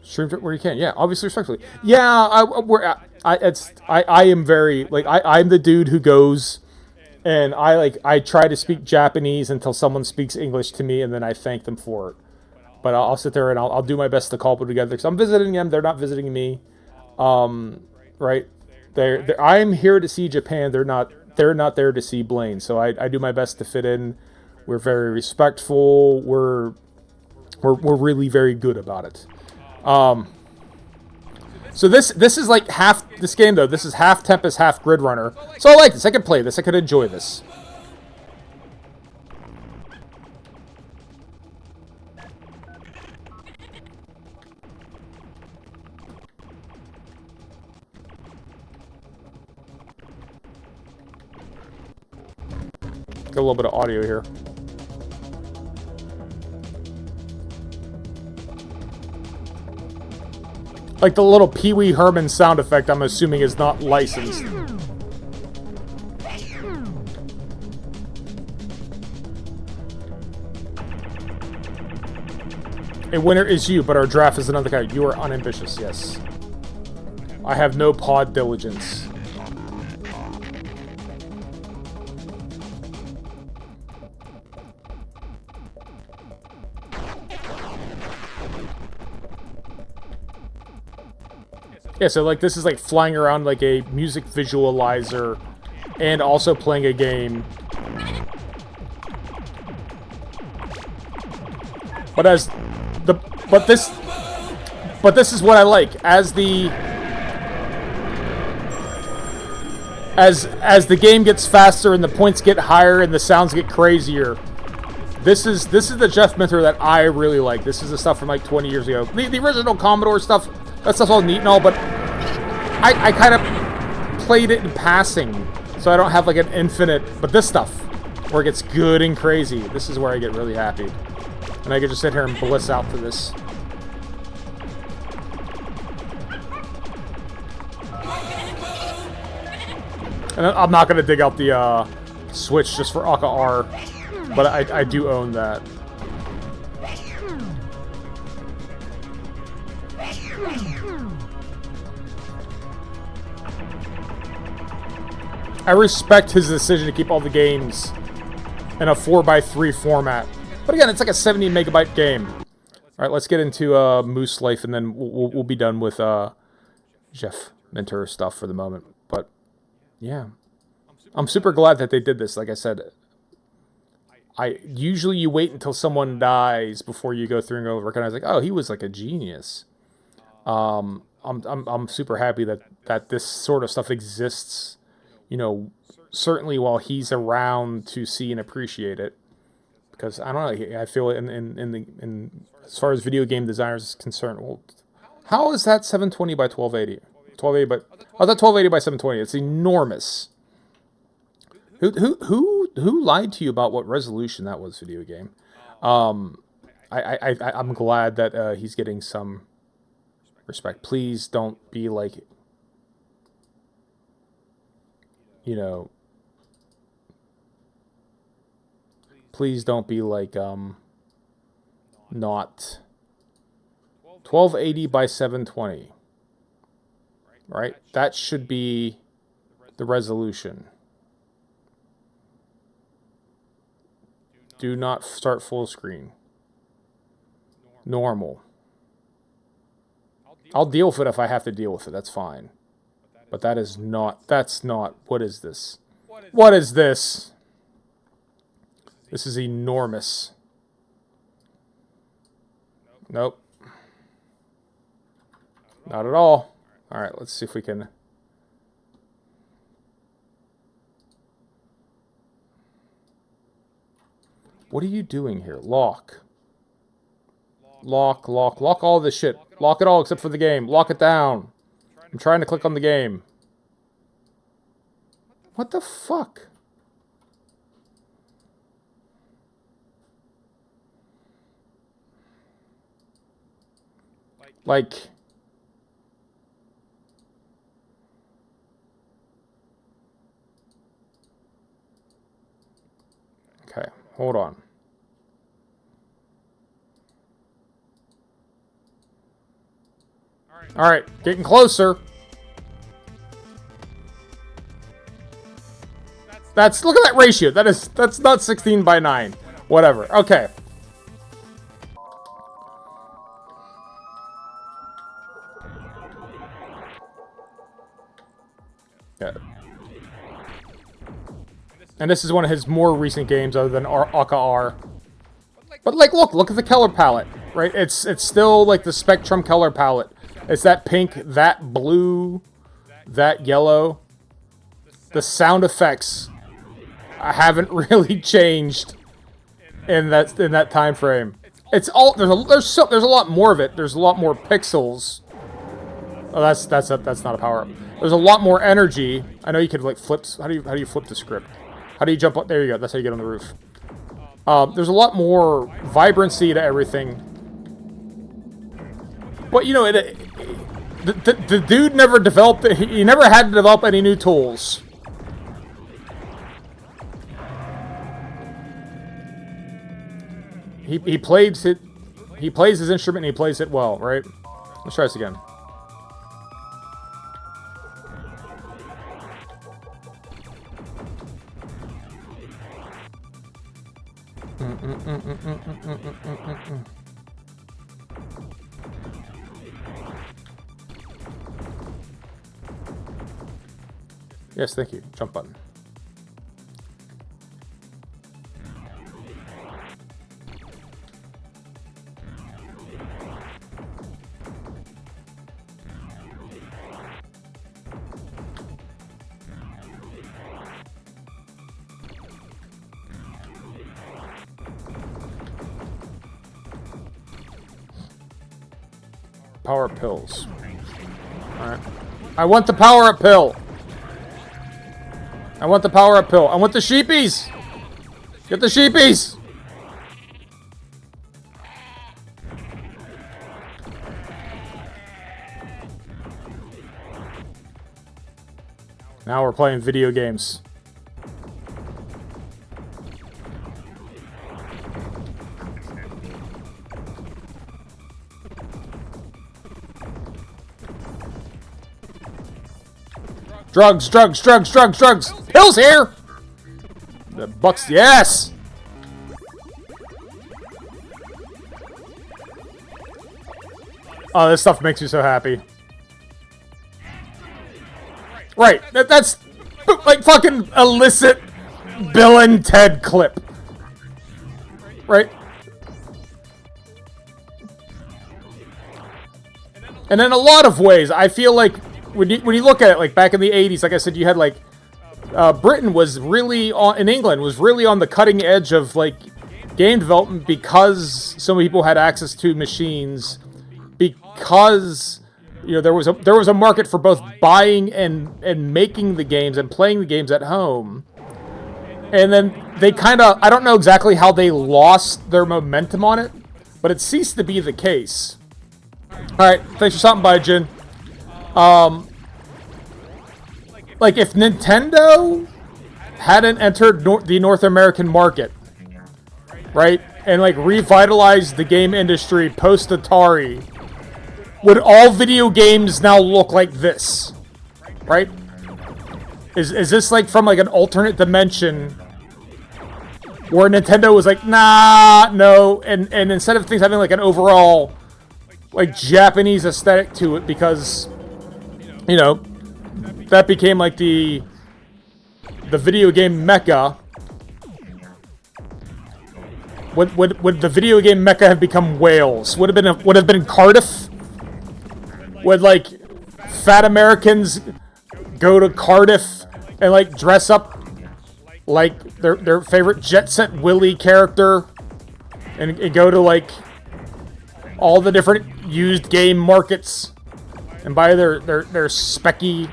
Stream where you can. Yeah, obviously respectfully. Yeah, I am very like I'm the dude who goes. And I try to speak Japanese until someone speaks English to me, and then I thank them for it. But I'll sit there and I'll do my best to call people together, because I'm visiting them, they're not visiting me. Right? I'm here to see Japan. They're not there to see Blaine. So I do my best to fit in. We're very respectful. We're really very good about it. So this is like half this game though. This is half Tempest, half Grid Runner. So I like this. I could play this. I could enjoy this. Got a little bit of audio here. Like the little Pee Wee Herman sound effect, I'm assuming is not licensed. A winner is you, but our draft is another guy. You are unambitious, yes. I have no pod diligence. Yeah, so like this is like flying around like a music visualizer and also playing a game. But this is what I like. As the game gets faster and the points get higher and the sounds get crazier. This is the Jeff Minter that I really like. This is the stuff from like 20 years ago. The original Commodore stuff, that stuff's all neat and all, but I kind of played it in passing, so I don't have like an infinite. But this stuff, where it gets good and crazy, this is where I get really happy. And I could just sit here and bliss out to this. And I'm not going to dig out the Switch just for Aka R, but I do own that. I respect his decision to keep all the games in a 4x3 format. But again, it's like a 70 megabyte game. Alright, let's get into Moose Life, and then we'll be done with Jeff Minter stuff for the moment. But, yeah. I'm super glad that they did this. Like I said, usually you wait until someone dies before you go through and go recognize, like, oh, he was like a genius. I'm super happy that this sort of stuff exists, you know, certainly while he's around to see and appreciate it. Because I don't know, I feel in as far as video game designers is concerned, well, how is that 720 by 1280? 1280 by oh, that 1280 by 720. It's enormous. Who lied to you about what resolution that was, video game? I'm glad that he's getting some respect. Please don't be like, you know. Please don't be like, not 1280 by 720, right? That should be the resolution. Do not start full screen. Normal. I'll deal with it if I have to deal with it, that's fine. But that's not, what is this? What is this? This is enormous. Nope. Not at all. Alright, let's see if we can... What are you doing here? Lock. Lock all this shit. Lock it all except for the game. Lock it down. I'm trying to click on the game. What the fuck? Like... Okay, hold on. Alright, getting closer. Look at that ratio. That's not 16 by 9. Whatever. Okay. Yeah. And this is one of his more recent games other than Aka R. But like, look at the color palette, right? It's still like the Spectrum color palette. It's that pink, that blue, that yellow. The sound effects haven't really changed in that time frame. It's all there's a lot more of it. There's a lot more pixels. Oh, that's not a power up. There's a lot more energy. I know you could like flip. How do you flip the script? How do you jump up? There you go. That's how you get on the roof. There's a lot more vibrancy to everything. But you know, The dude never developed. He never had to develop any new tools. He plays it. He plays his instrument and he plays it well, right? Let's try this again. Yes, thank you. Jump button. Power pills. Alright. I want the power-up pill! I want the power-up pill. I want the sheepies! Get the sheepies! Now we're playing video games. Drugs, drugs, drugs, drugs, drugs! Pills here! The bucks, yes! Oh, this stuff makes me so happy. Right, that's like fucking illicit Bill and Ted clip. Right? And in a lot of ways, I feel like when you look at it, like back in the 80s, like I said, you had like Britain was really on, in England was really on the cutting edge of like game development because so many people had access to machines, because you know there was a market for both buying and making the games and playing the games at home. And then they kind of, I don't know exactly how they lost their momentum on it, but it ceased to be the case. Alright, thanks for stopping by, Jin. Like if Nintendo hadn't entered the North American market, right, and like revitalized the game industry post Atari, would all video games now look like this? Right? Is this like from like an alternate dimension where Nintendo was like, nah, no, and instead of things having like an overall like Japanese aesthetic to it, because you know that became like the video game mecca. Would the video game mecca have become Wales? Would have been Cardiff? Would like fat Americans go to Cardiff and like dress up like their favorite Jet Set Willy character and go to like all the different used game markets and buy their specky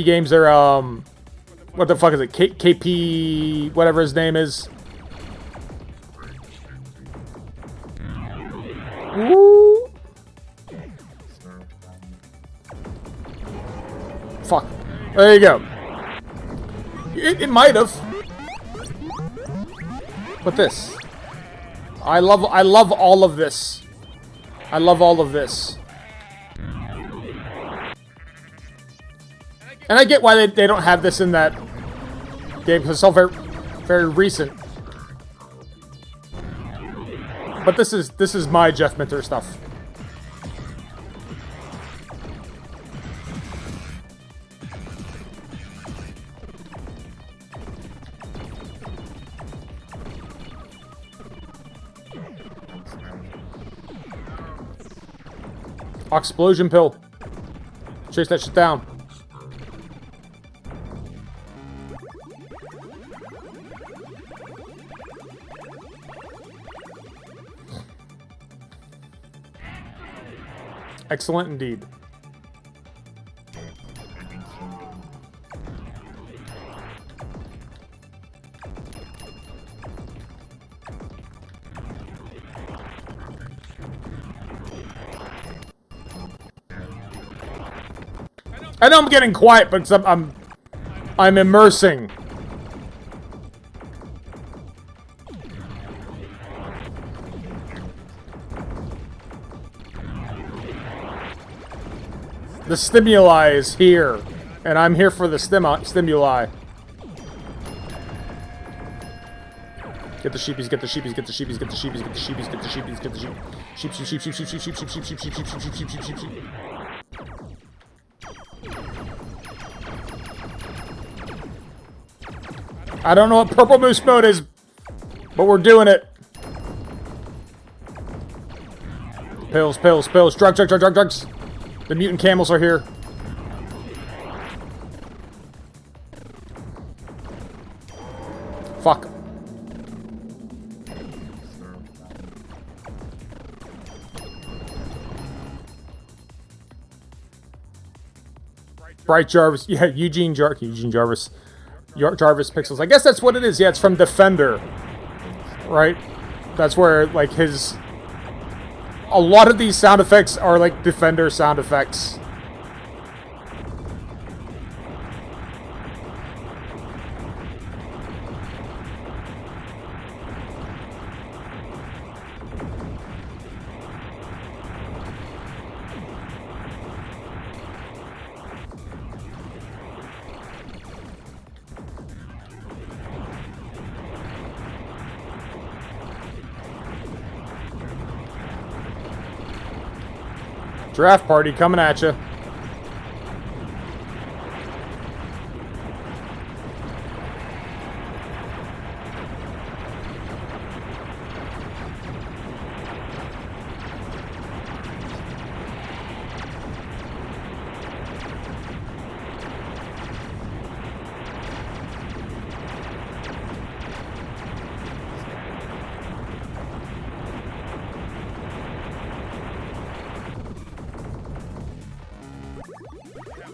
games? Their what the fuck is it? KP whatever his name is. Woo. Fuck. There you go. It might have. But this. I love all of this. I love all of this. And I get why they don't have this in that game, because it's all very, very recent. But this is my Jeff Minter stuff. Explosion pill. Chase that shit down. Excellent indeed. I know I'm getting quiet, but I'm immersing. The stimuli is here, and I'm here for the stimuli. Get the sheepies, get the sheepies, get the sheepies, get the sheepies, get the sheepies, get the sheepies, get the sheep. Sheep, sheep, sheep, sheep, sheep, sheep, sheep, sheep, sheep, sheep, sheep, sheep, sheep, sheep, sheep, sheep, sheep. I don't know what purple moose mode is, but we're doing it. Pills, pills, pills, drugs. The mutant camels are here. Fuck. Bright Jarvis. Yeah, Eugene Jarvis. Jarvis Pixels. I guess that's what it is. Yeah, it's from Defender. Right? That's where, like, his... A lot of these sound effects are, like, Defender sound effects. Draft party coming at you.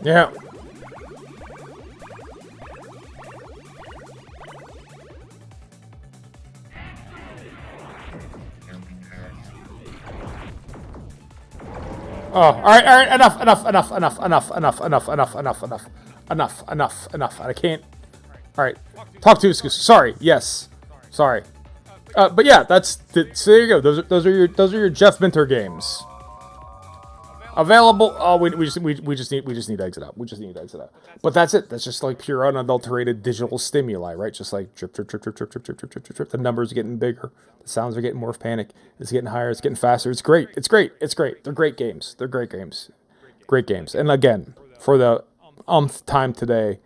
Yeah. Oh, all right, enough. I can't. All right, talk to us. Sorry, yes, sorry. But yeah, so there you go. Those are your Jeff Minter games. Available. Oh, we just need to exit out. We just need to exit out. But that's it. That's just like pure unadulterated digital stimuli, right? Just like drip, drip, drip, drip, drip, drip, drip, drip, drip, drip. The numbers are getting bigger. The sounds are getting more panic. It's getting higher. It's getting faster. It's great. It's great. It's great. They're great games. They're great games. Great games. And again, for the time today,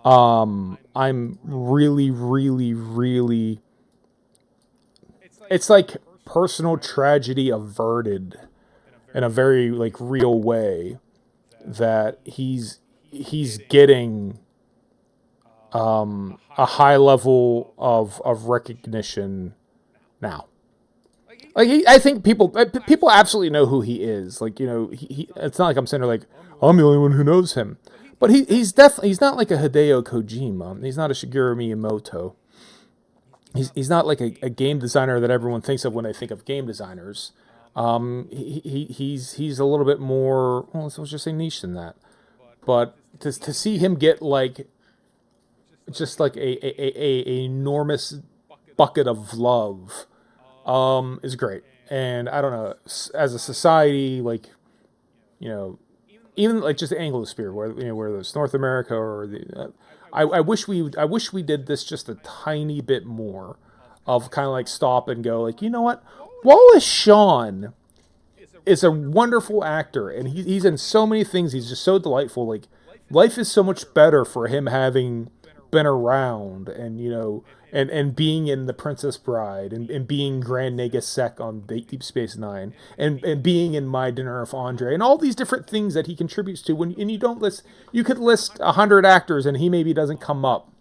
I'm really, really, really. It's like personal tragedy averted. In a very, like, real way, that he's getting a high level of recognition now. Like, I think people absolutely know who he is. Like, you know, it's not like I'm saying like I'm the only one who knows him, but he's not like a Hideo Kojima. He's not a Shigeru Miyamoto. He's not like a game designer that everyone thinks of when they think of game designers. He's a little bit more, well, let's just say niche than that. But to see him get like just like a enormous bucket of love is great. And I don't know, as a society, like, you know, even like just the Anglosphere, where there's North America or the I wish we did this just a tiny bit more, of kind of like stop and go, like, you know what? Wallace Shawn is a wonderful actor, and he's in so many things. He's just so delightful. Like, life is so much better for him having been around, and, you know, and being in The Princess Bride, and being Grand Nagus Sek on Deep Space Nine, and being in My Dinner with Andre, and all these different things that he contributes to. And you could list 100 actors, and he maybe doesn't come up.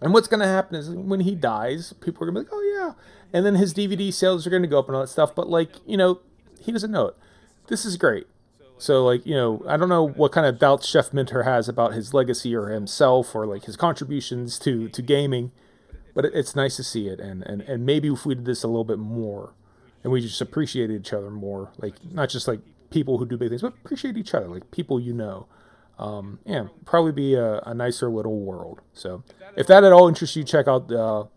And what's going to happen is when he dies, people are going to be like, oh yeah. And then his DVD sales are going to go up and all that stuff. But, like, you know, he doesn't know it. This is great. So, like, you know, I don't know what kind of doubts Jeff Minter has about his legacy or himself or, like, his contributions to gaming. But it's nice to see it. And maybe if we did this a little bit more, and we just appreciated each other more, like, not just like people who do big things, but appreciate each other, like people you know. Yeah, probably be a nicer little world. So if that at all interests you, check out the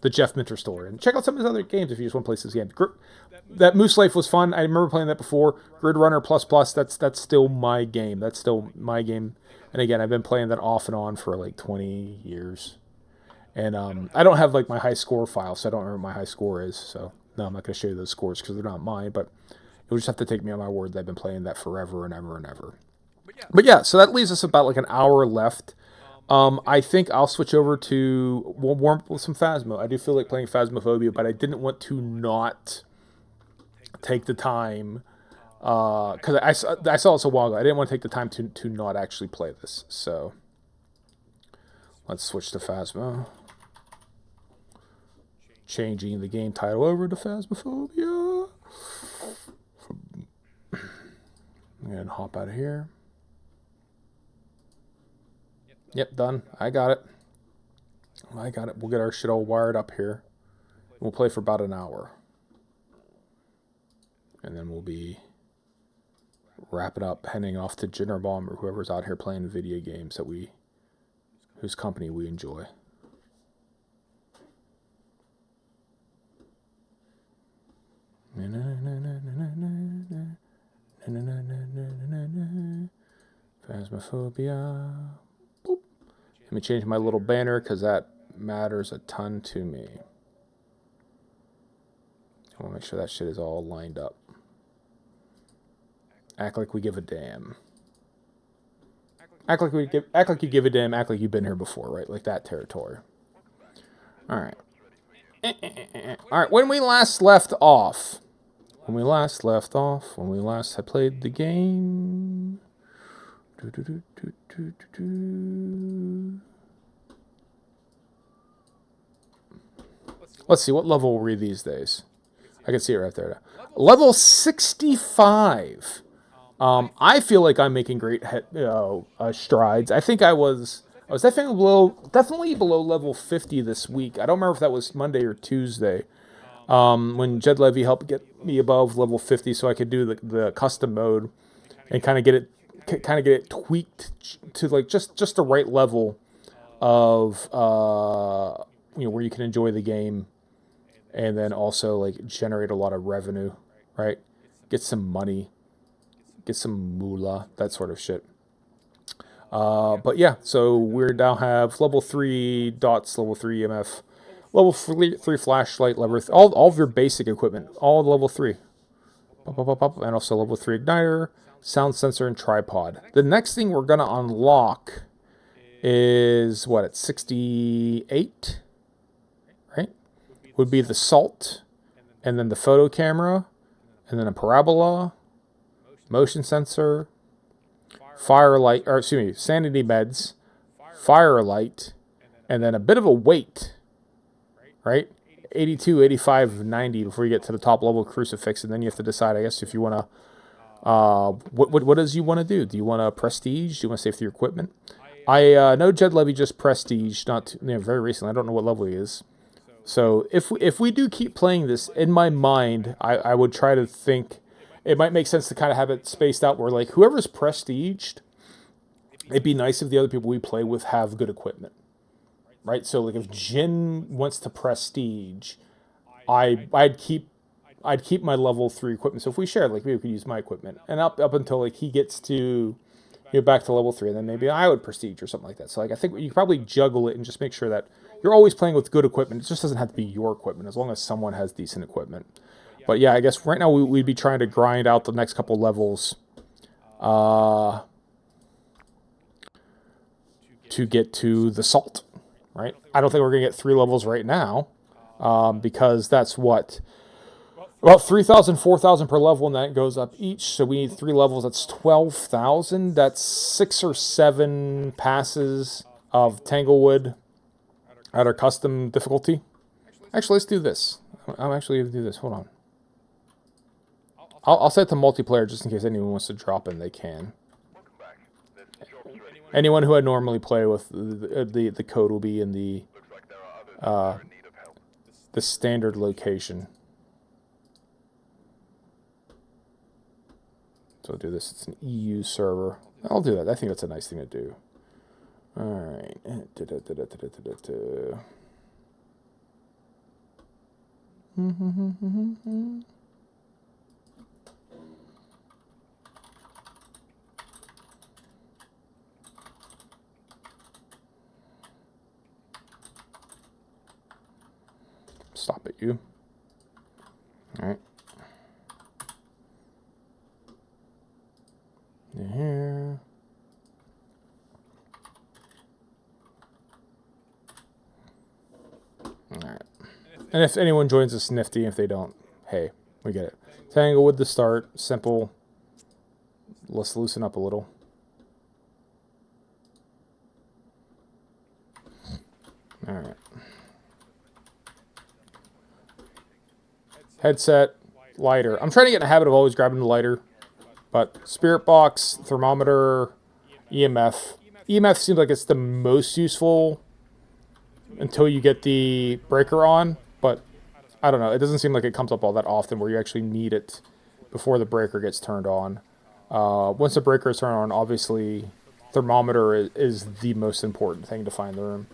Jeff Minter story. And check out some of his other games if you just want to play this game. That Moose Life was fun. I remember playing that before. Grid Runner Plus Plus, that's still my game. That's still my game. And again, I've been playing that off and on for like 20 years. And I don't have like my high score file, so I don't remember what my high score is. So no, I'm not going to show you those scores because they're not mine. But you'll just have to take me on my word that I've been playing that forever and ever and ever. But yeah, so that leaves us about like an hour left. I think I'll switch over to warm up with some Phasmo. I do feel like playing Phasmophobia, but I didn't want to not take the time because I saw this a while ago. I didn't want to take the time to not actually play this. So let's switch to Phasmo. Changing the game title over to Phasmophobia. And hop out of here. Yep, done. I got it. We'll get our shit all wired up here. We'll play for about an hour. And then we'll be wrapping up, heading off to Jinnerbomb or whoever's out here playing video games whose company we enjoy. Phasmophobia. Boop. Let me change my little banner because that matters a ton to me. I want to make sure that shit is all lined up. Act like we give a damn. Act like you give a damn. Act like you've been here before, right? Like that territory. All right. All right. When we last left off. When we last had played the game. Let's see, what level were we these days? I can see it right there. Level 65. I feel like I'm making great strides. I think I was definitely below level 50 this week. I don't remember if that was Monday or Tuesday. When Jed Levy helped get me above level 50 so I could do the custom mode and kind of get it tweaked to like just the right level of where you can enjoy the game and then also like generate a lot of revenue, right? Get some money, get some moolah, that sort of shit. But yeah, so we now have level 3 dots, level 3 EMF, level 3 flashlight, level all of your basic equipment, all level 3. And also level 3 igniter, sound sensor, and tripod. The next thing we're going to unlock is, what, it's 68? Right? Would be the salt, and then the photo camera, and then a parabola, motion sensor, sanity meds, firelight, and then a bit of a wait, right? 82, 85, 90 before you get to the top level crucifix, and then you have to decide, I guess, if you want to, what does you want to do? Do you want to prestige? Do you want to save through your equipment? I know Jed Levy just prestige, very recently. I don't know what level he is. So if we do keep playing this, in my mind, I would try to think it might make sense to kind of have it spaced out where like whoever's prestiged, it'd be nice if the other people we play with have good equipment. Right, so like if Jin wants to prestige, I'd keep my level 3 equipment. So if we shared, like maybe we could use my equipment, and up until like he gets to back to level 3, and then maybe I would prestige or something like that. So like I think you could probably juggle it and just make sure that you're always playing with good equipment. It just doesn't have to be your equipment as long as someone has decent equipment. But yeah, I guess right now we'd be trying to grind out the next couple levels, to get to the salt. Right? I don't think we're going to get 3 levels right now, because that's what? About 3,000, 4,000 per level, and that goes up each. So we need 3 levels. That's 12,000. That's 6 or 7 passes of Tanglewood at our custom difficulty. Actually, let's do this. I'm actually going to do this. Hold on. I'll set it to multiplayer just in case anyone wants to drop in. They can. Anyone who I normally play with, the code will be in the standard location. So I'll do this. It's an EU server. I'll do that. I think that's a nice thing to do. Alright. Stop it, you. Alright. Here. Alright. And if anyone joins us, nifty. If they don't, hey, we get it. Tanglewood to start. Simple. Let's loosen up a little. Alright. Headset. Lighter. I'm trying to get in a habit of always grabbing the lighter. But spirit box, thermometer, EMF. EMF seems like it's the most useful until you get the breaker on. But I don't know. It doesn't seem like it comes up all that often where you actually need it before the breaker gets turned on. Once the breaker is turned on, obviously thermometer is the most important thing to find in the room.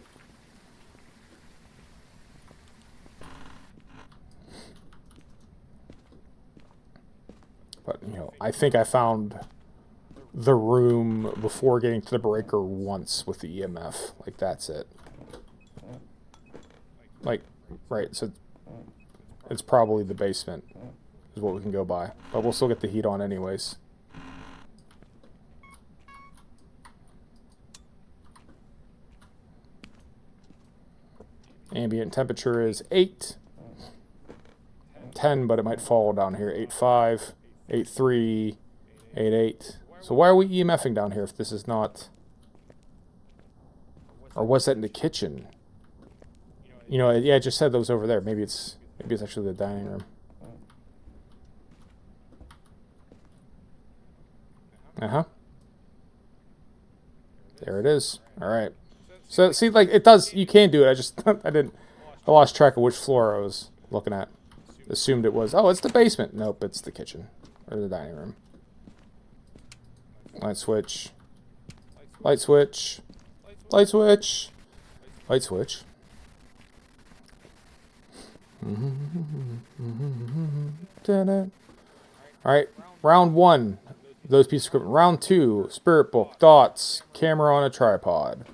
But, you know, I think I found the room before getting to the breaker once with the EMF. Like, that's it. Like, right, so it's probably the basement is what we can go by. But we'll still get the heat on anyways. Ambient temperature is 8. 10, but it might fall down here. 8.5. 8.3, 8.8. So why are we EMFing down here if this is not... Or was that in the kitchen? You know, yeah, it just said those over there. Maybe it's actually the dining room. Uh-huh. There it is. Alright. So, see, like, it does... You can do it. I just... I lost track of which floor I was looking at. Assumed it was... Oh, it's the basement. Nope, it's the kitchen. Or the dining room. Light switch. Light switch. Light switch. Light switch. Alright, round 1. Those pieces of equipment. Round 2. Spirit book. Dots. Camera on a tripod.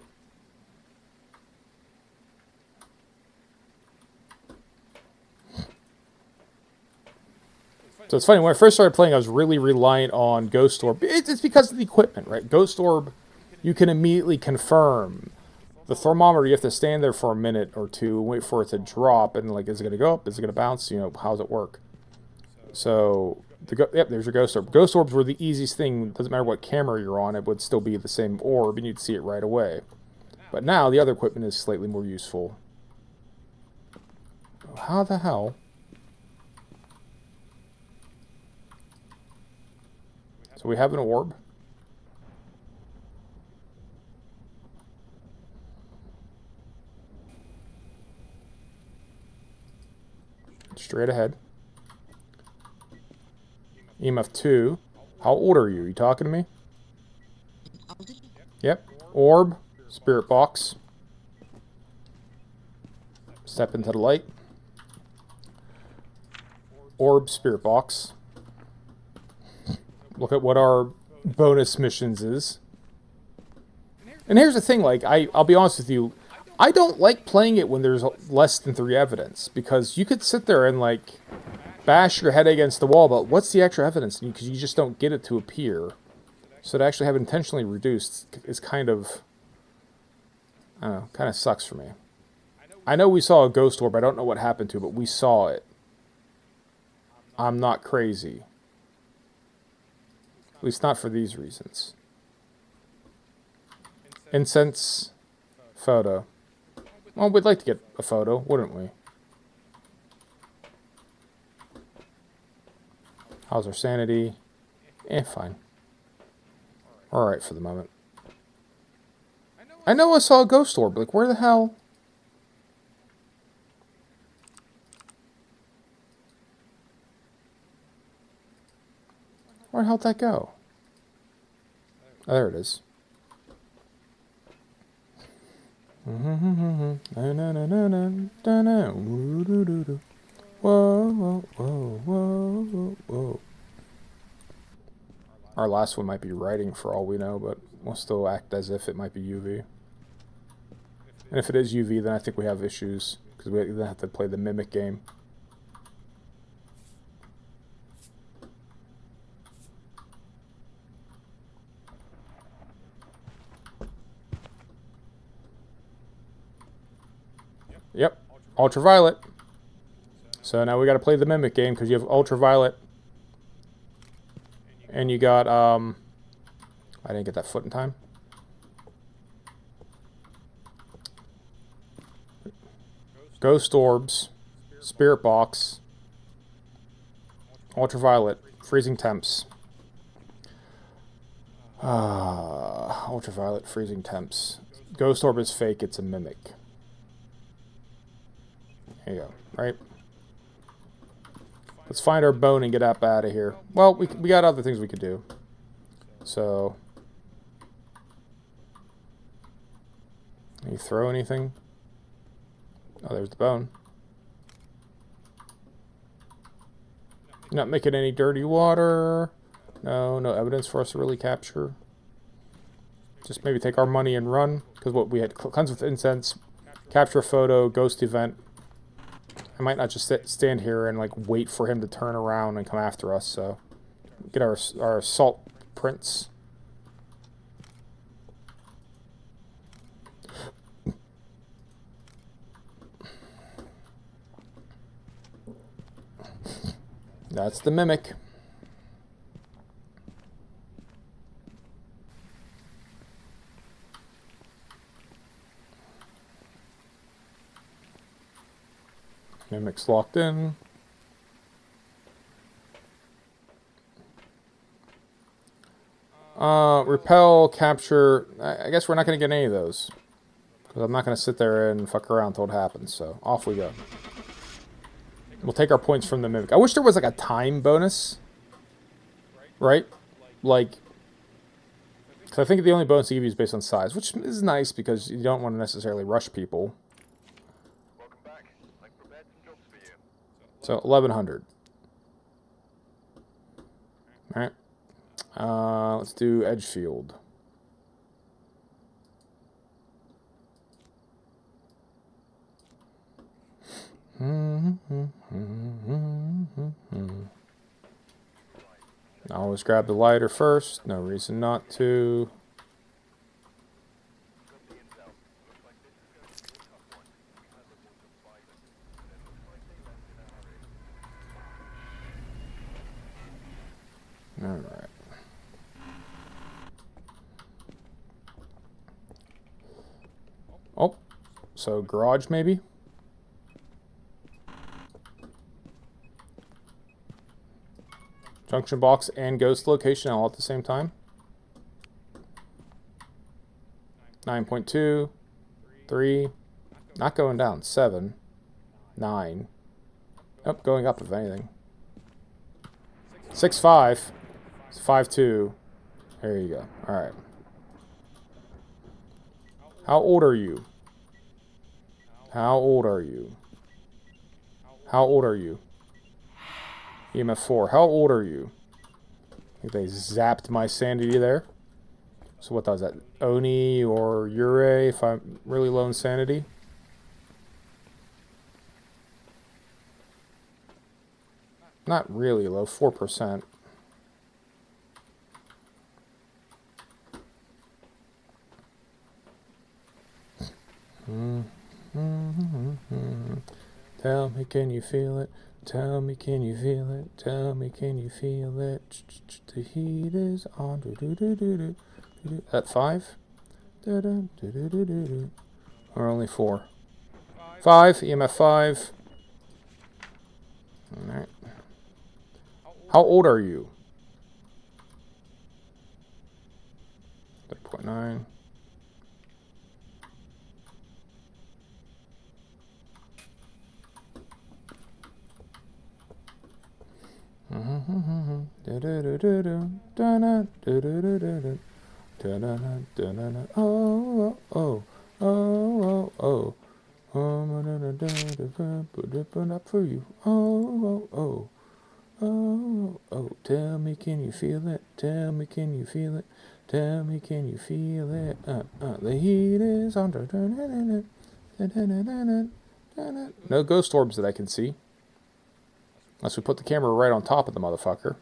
So it's funny, when I first started playing, I was really reliant on Ghost Orb. It's because of the equipment, right? Ghost Orb, you can immediately confirm. The thermometer, you have to stand there for a minute or two and wait for it to drop. And, like, is it going to go up? Is it going to bounce? You know, how does it work? So, yep, there's your Ghost Orb. Ghost Orbs were the easiest thing. Doesn't matter what camera you're on, it would still be the same orb, and you'd see it right away. But now, the other equipment is slightly more useful. How the hell... So we have an orb. Straight ahead. EMF 2. How old are you? Are you talking to me? Yep. Orb. Spirit box. Step into the light. Orb, spirit box. Look at what our bonus missions is. And here's the thing, like, I'll be honest with you, I don't like playing it when there's less than 3 evidence, because you could sit there and, like, bash your head against the wall, but what's the extra evidence? Because you just don't get it to appear. So to actually have it intentionally reduced is kind of, I don't know, kind of sucks for me. I know we saw a ghost orb, I don't know what happened to it, but we saw it. I'm not crazy. At least not for these reasons. Incense photo. Well, we'd like to get a photo, wouldn't we? How's our sanity? Fine. Alright for the moment. I know I saw a ghost orb, like, where the hell? Where the hell did that go? Oh, there it is. Whoa, whoa, whoa, whoa, whoa. Our last one might be writing for all we know, but we'll still act as if it might be UV. And if it is UV, then I think we have issues, because we then have to play the mimic game. Yep, ultraviolet. So now we got to play the mimic game, because you have ultraviolet. And you got, I didn't get that foot in time. Ghost orbs, spirit box, ultraviolet, freezing temps. Ultraviolet, freezing temps. Ghost orb is fake, it's a mimic. There you go, right? Let's find our bone and get up out of here. Well, we got other things we could do. So, can you throw anything? Oh, there's the bone. Not making any dirty water. No evidence for us to really capture. Just maybe take our money and run. Because what we had, cleanse with incense, capture a photo, ghost event. I might not just stand here and like wait for him to turn around and come after us. So get our assault prints. That's the mimic. Mimic's locked in. Repel, capture. I guess we're not going to get any of those. Because I'm not going to sit there and fuck around until it happens. So off we go. We'll take our points from the mimic. I wish there was like a time bonus. Right? Like, because I think the only bonus they give you is based on size. Which is nice because you don't want to necessarily rush people. So 1100. Alright. Let's do Edgefield. Always grab the lighter first. No reason not to. Alright. Oh, so garage maybe? Junction box and ghost location all at the same time. 9.2, 3, not going down, 7, 9. Oh, going up if anything. 6.5, 5.2. There you go. Alright. How old are you? How old are you? How old are you? EMF 4. How old are you? I think they zapped my sanity there. So what was that? Oni or Ure if I'm really low in sanity? Not really low. 4%. Tell me, can you feel it? Tell me, can you feel it? Tell me, can you feel it? The heat is on. At 5? Or only 4? 5. EMF 5. Alright. How old are you? 3.9. Da-na-na, da-na-na. Oh, oh, oh, oh, oh. Put up for you. Oh, oh, oh. Oh, oh, tell me, can you feel it? Tell me, can you feel it? Tell me, can you feel it? The heat is on. No ghost orbs that I can see. Unless we put the camera right on top of the motherfucker.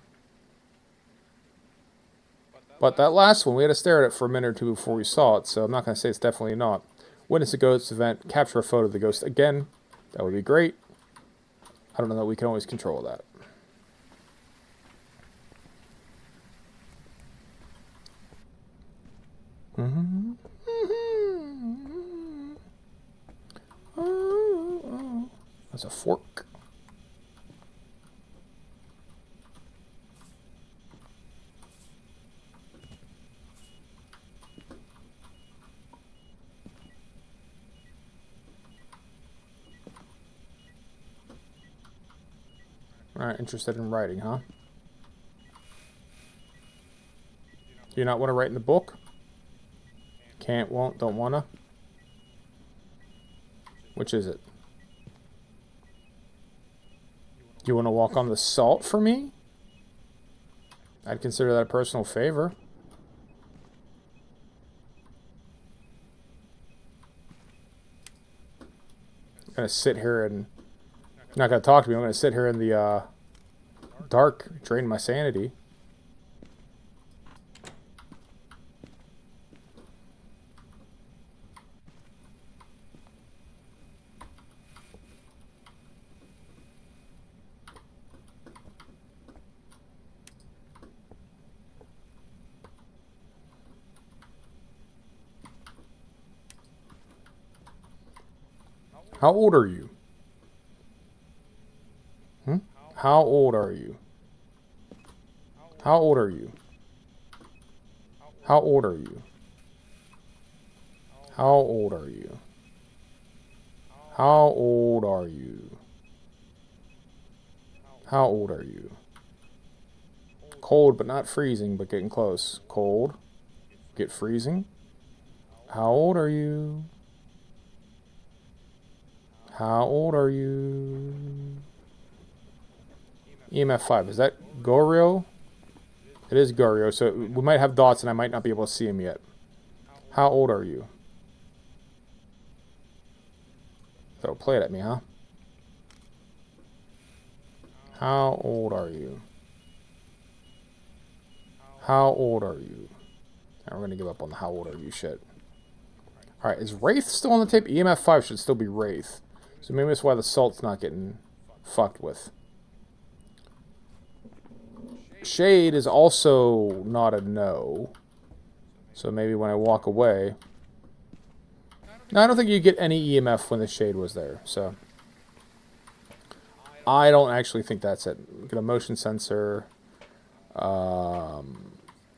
But that last one, we had to stare at it for a minute or two before we saw it, so I'm not going to say it's definitely not. Witness a ghost event, capture a photo of the ghost. Again, that would be great. I don't know that we can always control that. Oh. That's a fork. Alright, interested in writing, huh? Do you not want to write in the book? Can't, won't, don't wanna? Which is it? You want to walk on the salt for me? I'd consider that a personal favor. I'm gonna sit here and... You're not gonna talk to me. I'm gonna sit here in the dark, drain my sanity. How old are you? How old are you? How old are you? How old are you? How old are you? How old are you? How old are you? Cold but not freezing, but getting close. Cold. Get freezing. How old are you? How old are you? EMF 5. Is that Goryo? It is Goryo, so we might have dots and I might not be able to see him yet. How old are you? So play it at me, huh? How old are you? How old are you? Now we're going to give up on the how old are you shit. Alright, is Wraith still on the tape? EMF 5 should still be Wraith. So maybe that's why the salt's not getting fucked with. Shade is also not a no. So maybe when I walk away... No, I don't think you get any EMF when the shade was there, so... I don't actually think that's it. Get a motion sensor.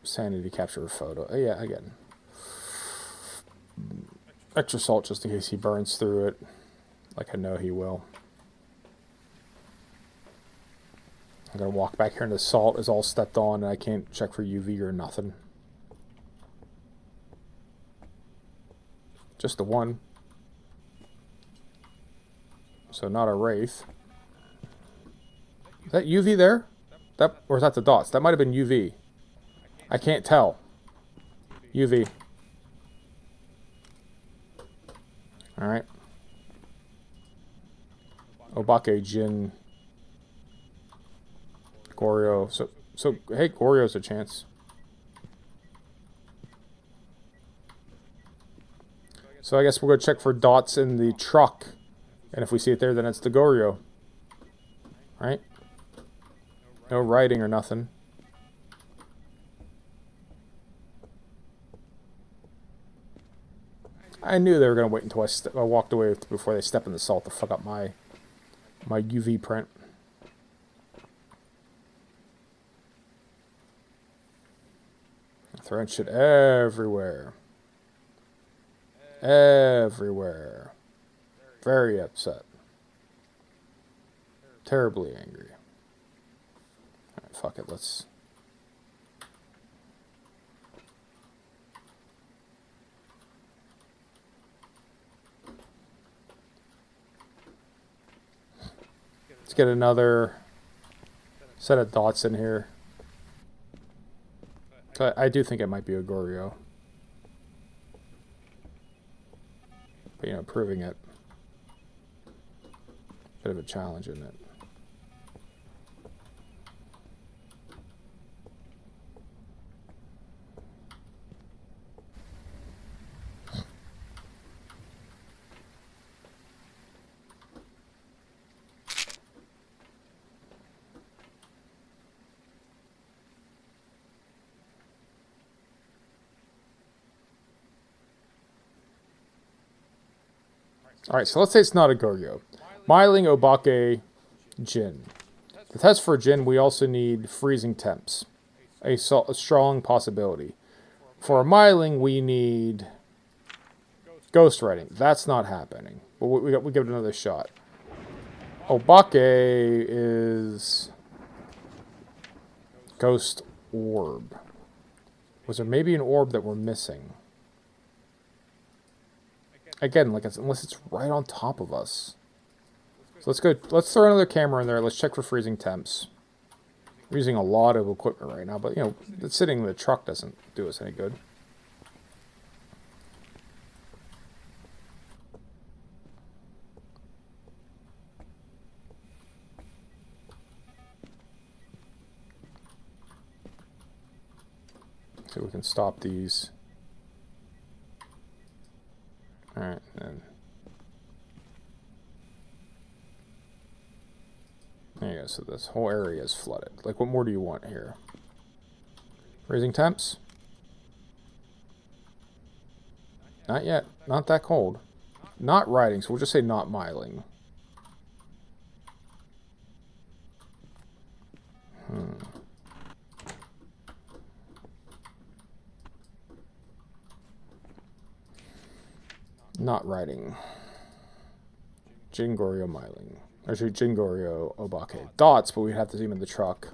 Sanity capture a photo. Oh, yeah, again. Extra salt just in case he burns through it. Like I know he will. I'm going to walk back here and the salt is all stepped on and I can't check for UV or nothing. Just the one. So not a Wraith. Is that UV there? Or is that the dots? That might have been UV. I can't tell. UV. Alright. Obake, Jin, Goryo. So hey, Goryo's a chance. So I guess we'll go check for dots in the truck. And if we see it there, then it's the Goryo. Right? No writing or nothing. I knew they were going to wait until I walked away before they step in the salt to fuck up my UV print. Throwing shit everywhere. Everywhere. Very upset. Terribly angry. Alright, fuck it, let's... get another set of dots in here. So I do think it might be a Goryo. But, you know, proving it. Bit of a challenge, isn't it? Alright, so let's say it's not a Goryo. Myling, Obake, Jin. To test for Jin, we also need freezing temps. A strong possibility. For a Myling, we need ghost writing. That's not happening. But we give it another shot. Obake is ghost orb. Was there maybe an orb that we're missing? Again, like unless it's right on top of us. So let's throw another camera in there. Let's check for freezing temps. We're using a lot of equipment right now, but you know, sitting in the truck doesn't do us any good. So we can stop these. Alright, then. There you go, so this whole area is flooded. Like, what more do you want here? Freezing temps? Not yet. Not that cold. Not riding, so we'll just say not Myling. Not riding. Jin, Goryo, Myling. Actually, Jin, Goryo, Obake. Dots, but we'd have to see them in the truck.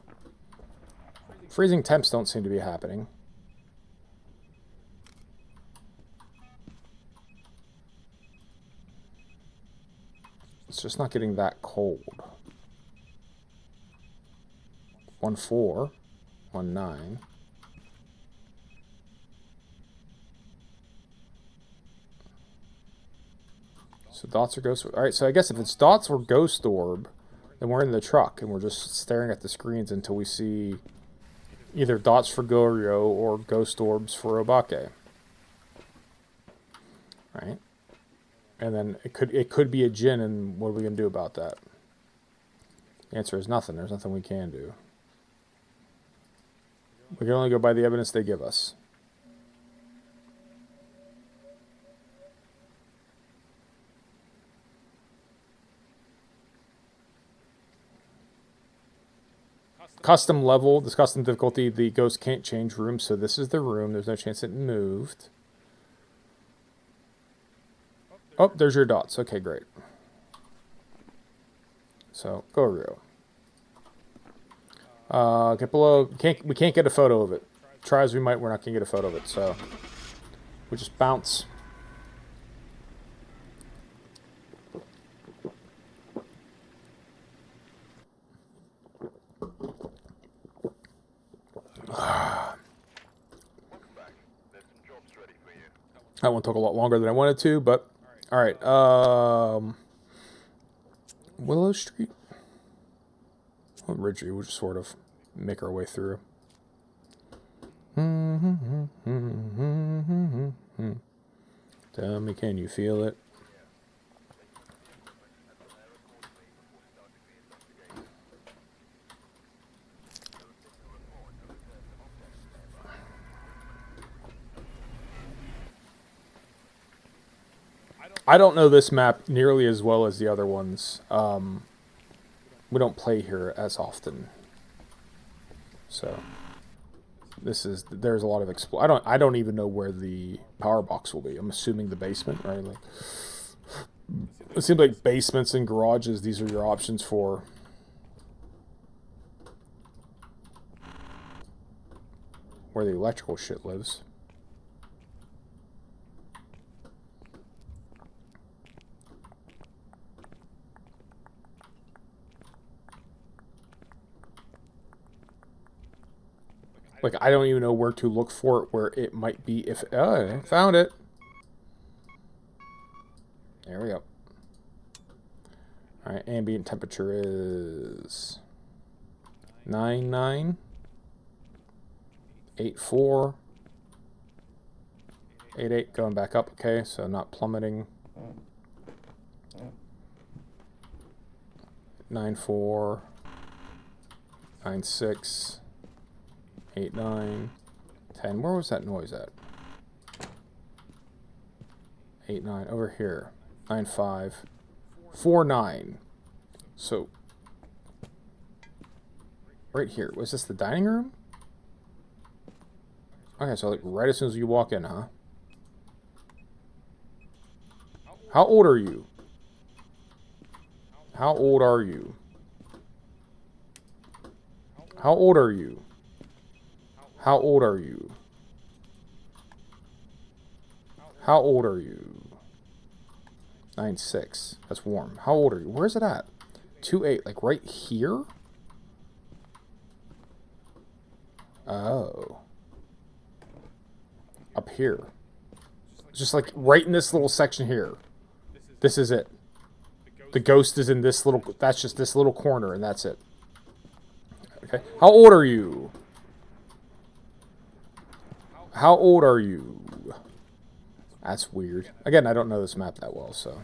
Freezing temps don't seem to be happening. It's just not getting that cold. 1-4. 1-9. So dots or ghost. Alright, so I guess if it's dots or ghost orb, then we're in the truck and we're just staring at the screens until we see either dots for Goryo or ghost orbs for Obake. Right? And then it could be a Jin, and what are we gonna do about that? The answer is nothing. There's nothing we can do. We can only go by the evidence they give us. Custom level, this custom difficulty, the ghost can't change rooms, so this is the room. There's no chance it moved. Oh, there's your dots. Okay, great. So, Goryo. Get below. We can't get a photo of it. Try as we might, we're not going to get a photo of it, so we just bounce. That one took a lot longer than I wanted to, but alright. Willow Street? Well, Ridgey, we'll just sort of make our way through. Tell me, can you feel it? I don't know this map nearly as well as the other ones. We don't play here as often, so there's a lot of I don't even know where the power box will be. I'm assuming the basement, right? Like, it seems like basements and garages. These are your options for where the electrical shit lives. Like, I don't even know where to look for it, where it might be. If I found it. There we go. All right, ambient temperature is 99, 84, 88, going back up. Okay, so not plummeting. 94, 96, 89, 10. Where was that noise at? 89 over here. 95, 49. So right here. Was this the dining room? Okay, so like right as soon as you walk in, huh? How old are you? How old are you? How old are you? How old are you? How old are you? 9'6". That's warm. How old are you? Where's it at? 2'8". Like right here? Oh. Up here. Just like right in this little section here. This is it. The ghost is in this little... That's just this little corner, and that's it. Okay. How old are you? How old are you? That's weird. Again, I don't know this map that well, so...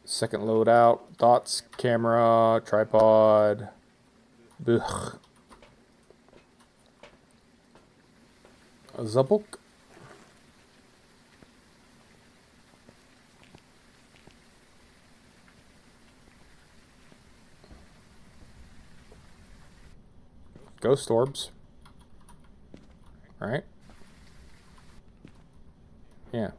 Second loadout. Dots, camera, tripod. Ugh. The book. Ghost orbs. Right? Yeah.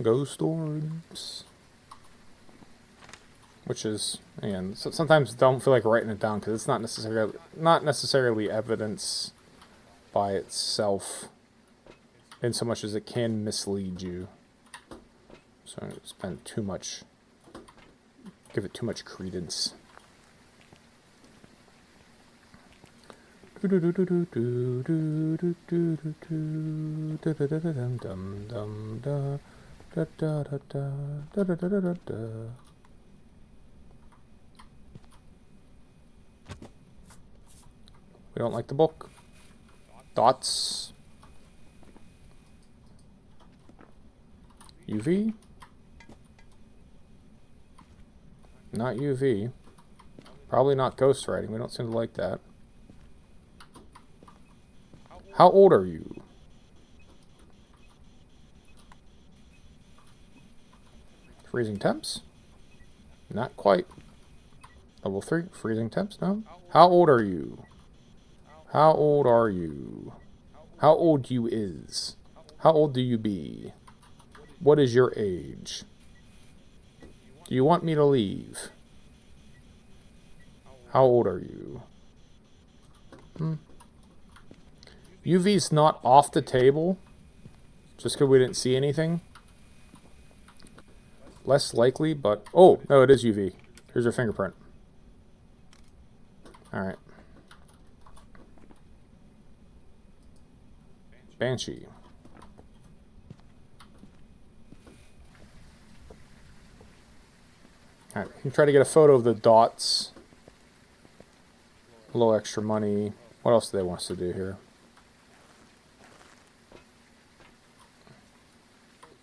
Ghost orbs. Which is, again, sometimes don't feel like writing it down because it's not necessarily evidence by itself, in so much as it can mislead you. So I don't spend too much, give it too much credence. We don't like the book. Dots. UV? Not UV. Probably not ghostwriting. We don't seem to like that. How old are you? Freezing temps? Not quite. Level 3. Freezing temps? No. How old are you? How old are you? How old you is? How old do you be? What is your age? Do you want me to leave? How old are you? UV's not off the table. Just because we didn't see anything. Less likely, but... Oh, no, it is UV. Here's your fingerprint. Alright. Banshee. Alright, we can try to get a photo of the dots. A little extra money. What else do they want us to do here?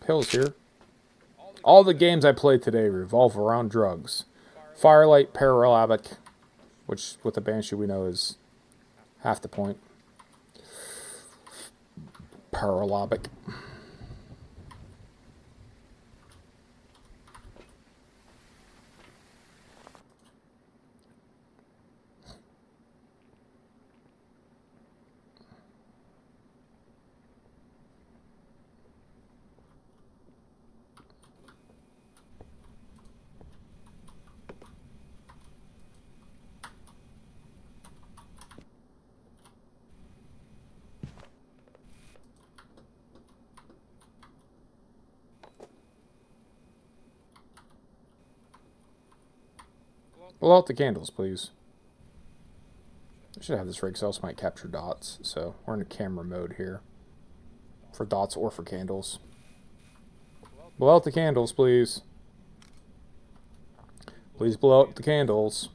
Pills here. All the games I played today revolve around drugs. Firelight, Paralabic, which with the Banshee we know is half the point. Paralabic. Blow out the candles, please. I should have this rigged so else might capture dots. So we're in camera mode here. For dots or for candles. Blow out the candles, please. Please blow out the candles.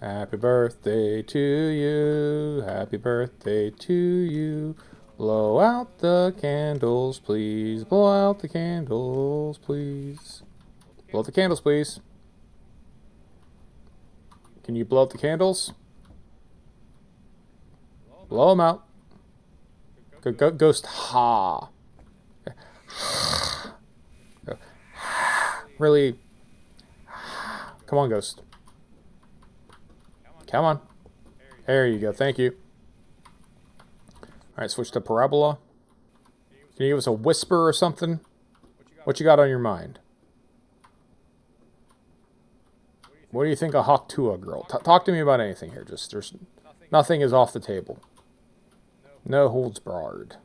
Happy birthday to you. Happy birthday to you. Blow out the candles, please. Blow out the candles, please. Blow out the candles, please. Can you blow out the candles? Blow them out. Ghost, ha. Really? Come on, Ghost. Come on. There you go. Thank you. Alright, switch to Parabola. Can you give us a whisper or something? What you got on your mind? What do you think of Hawk Tua, girl? Talk to me about anything here. Just there's nothing is off the table. No holds barred.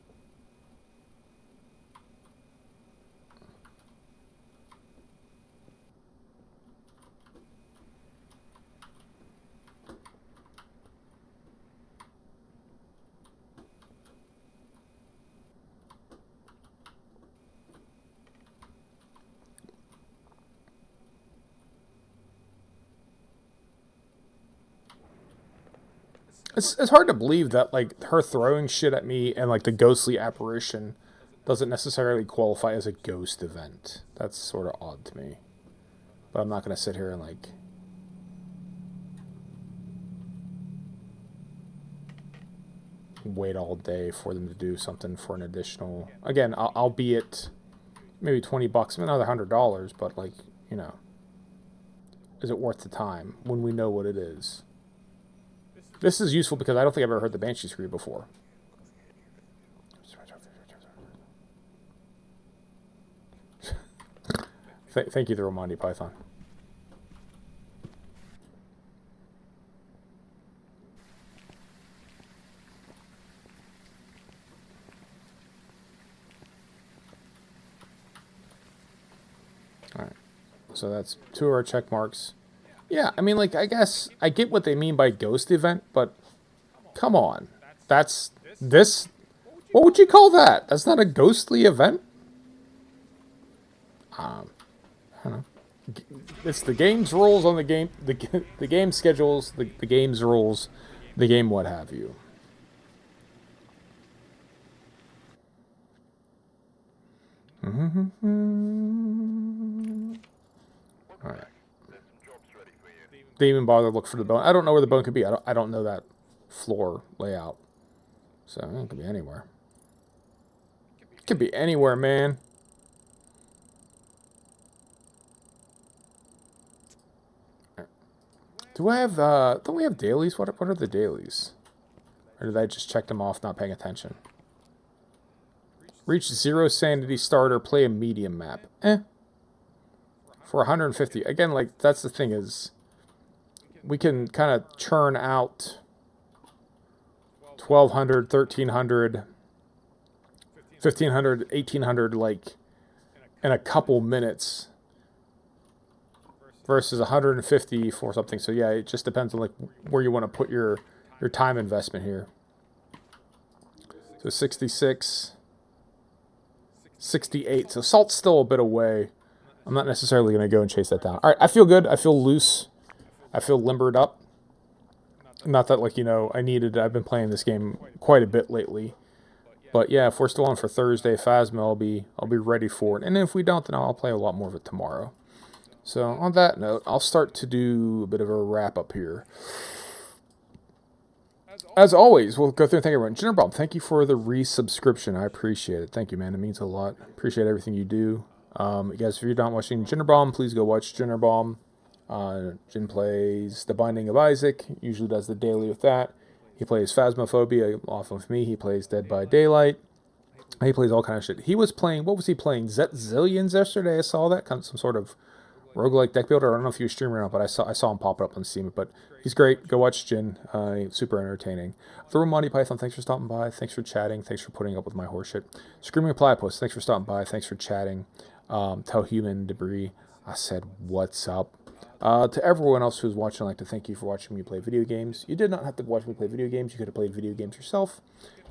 It's hard to believe that, like, her throwing shit at me and, like, the ghostly apparition doesn't necessarily qualify as a ghost event. That's sort of odd to me. But I'm not going to sit here and, like... wait all day for them to do something for an additional... Again, albeit maybe $20, another $100, but, like, you know... Is it worth the time when we know what it is? This is useful because I don't think I've ever heard the Banshee scream before. Thank you, the Romandi Python. Alright. So that's 2 of our check marks. Yeah, I mean, like, I guess I get what they mean by ghost event, but come on. That's this. What would you call that? That's not a ghostly event? I don't know. It's the game's rules on the game, the game schedules, the game's rules, the game what have you. All right. They even bother to look for the bone. I don't know where the bone could be. I don't know that floor layout. So it could be anywhere. It could be anywhere, man. Do I have don't we have dailies? What are the dailies? Or did I just check them off, not paying attention? Reach 0 sanity starter, play a medium map. For 150. Again, like, that's the thing is we can kind of churn out 1,200, 1,300, 1,500, 1,800, like, in a couple minutes versus 150 for something. So yeah, it just depends on, like, where you want to put your time investment here. So 66, 68. So Salt's still a bit away. I'm not necessarily going to go and chase that down. All right, I feel good. I feel loose. I feel limbered up. Not that, like, you know, I've been playing this game quite a bit lately. But yeah, if we're still on for Thursday Phasma, I'll be ready for it. And if we don't, then I'll play a lot more of it tomorrow. So on that note, I'll start to do a bit of a wrap up here. As always, we'll go through and thank everyone. Jinnerbomb, thank you for the resubscription. I appreciate it. Thank you, man. It means a lot. Appreciate everything you do. Guys, if you're not watching Jinnerbomb, please go watch Jinnerbomb. Jin plays The Binding of Isaac. Usually does the daily with that. He plays Phasmophobia off of me. He plays Dead by Daylight. He plays all kind of shit. He was playing, what was he playing? Zillions yesterday. I saw that. Some sort of roguelike deck builder. I don't know if he was streaming or not, but I saw him pop up on Steam. But he's great. Go watch Jin. Super entertaining. Throw Monty Python, thanks for stopping by. Thanks for chatting. Thanks for putting up with my horseshit. Screaming Platypus, thanks for stopping by. Thanks for chatting. Tell Human Debris, I said, what's up? To everyone else who's watching, I'd like to thank you for watching me play video games. You did not have to watch me play video games. You could have played video games yourself.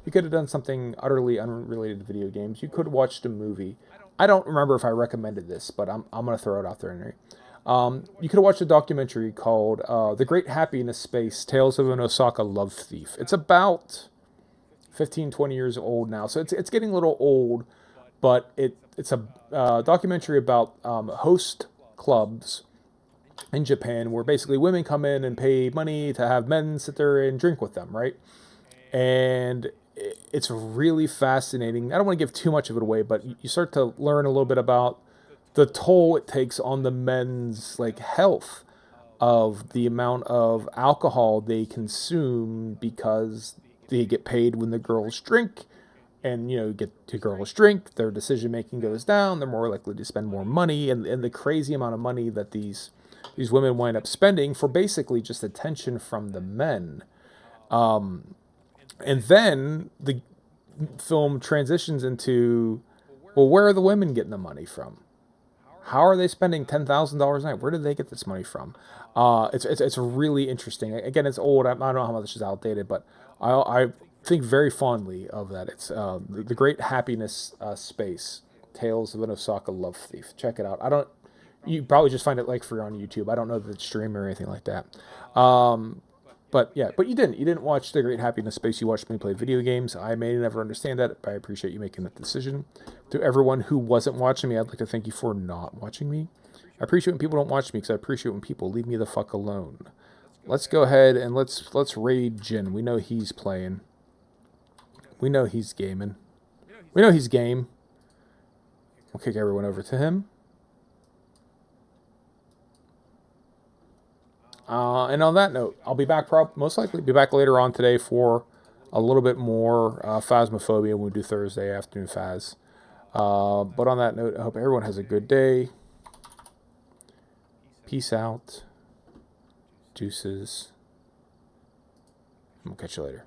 You could have done something utterly unrelated to video games. You could have watched a movie. I don't remember if I recommended this, but I'm going to throw it out there anyway. You could have watched a documentary called The Great Happiness Space, Tales of an Osaka Love Thief. It's about 15, 20 years old now, so it's getting a little old, but it's a documentary about host clubs in Japan where basically women come in and pay money to have men sit there and drink with them, right? And it's really fascinating. I don't want to give too much of it away, but you start to learn a little bit about the toll it takes on the men's like health of the amount of alcohol they consume because they get paid when the girls drink, and get the girls drink, their decision making goes down, they're more likely to spend more money, and the crazy amount of money that these women wind up spending for basically just attention from the men. And then the film transitions into, well, where are the women getting the money from? How are they spending $10,000 a night? Where did they get this money from? It's really interesting. Again, it's old. I don't know how much this is outdated, but I think very fondly of that. It's the Great Happiness Space, Tales of an Osaka Love Thief. Check it out. You probably just find it like free on YouTube. I don't know that it's streamed or anything like that. But you didn't watch The Great Happiness Space. You watched me play video games. I may never understand that, but I appreciate you making that decision. To everyone who wasn't watching me, I'd like to thank you for not watching me. I appreciate when people don't watch me because I appreciate when people leave me the fuck alone. Let's go ahead and let's raid Jin. We know he's playing. We know he's gaming. We know he's game. We'll kick everyone over to him. And on that note, I'll be back, most likely be back later on today for a little bit more Phasmophobia when we do Thursday afternoon Phas. But on that note, I hope everyone has a good day. Peace out. Deuces. We'll catch you later.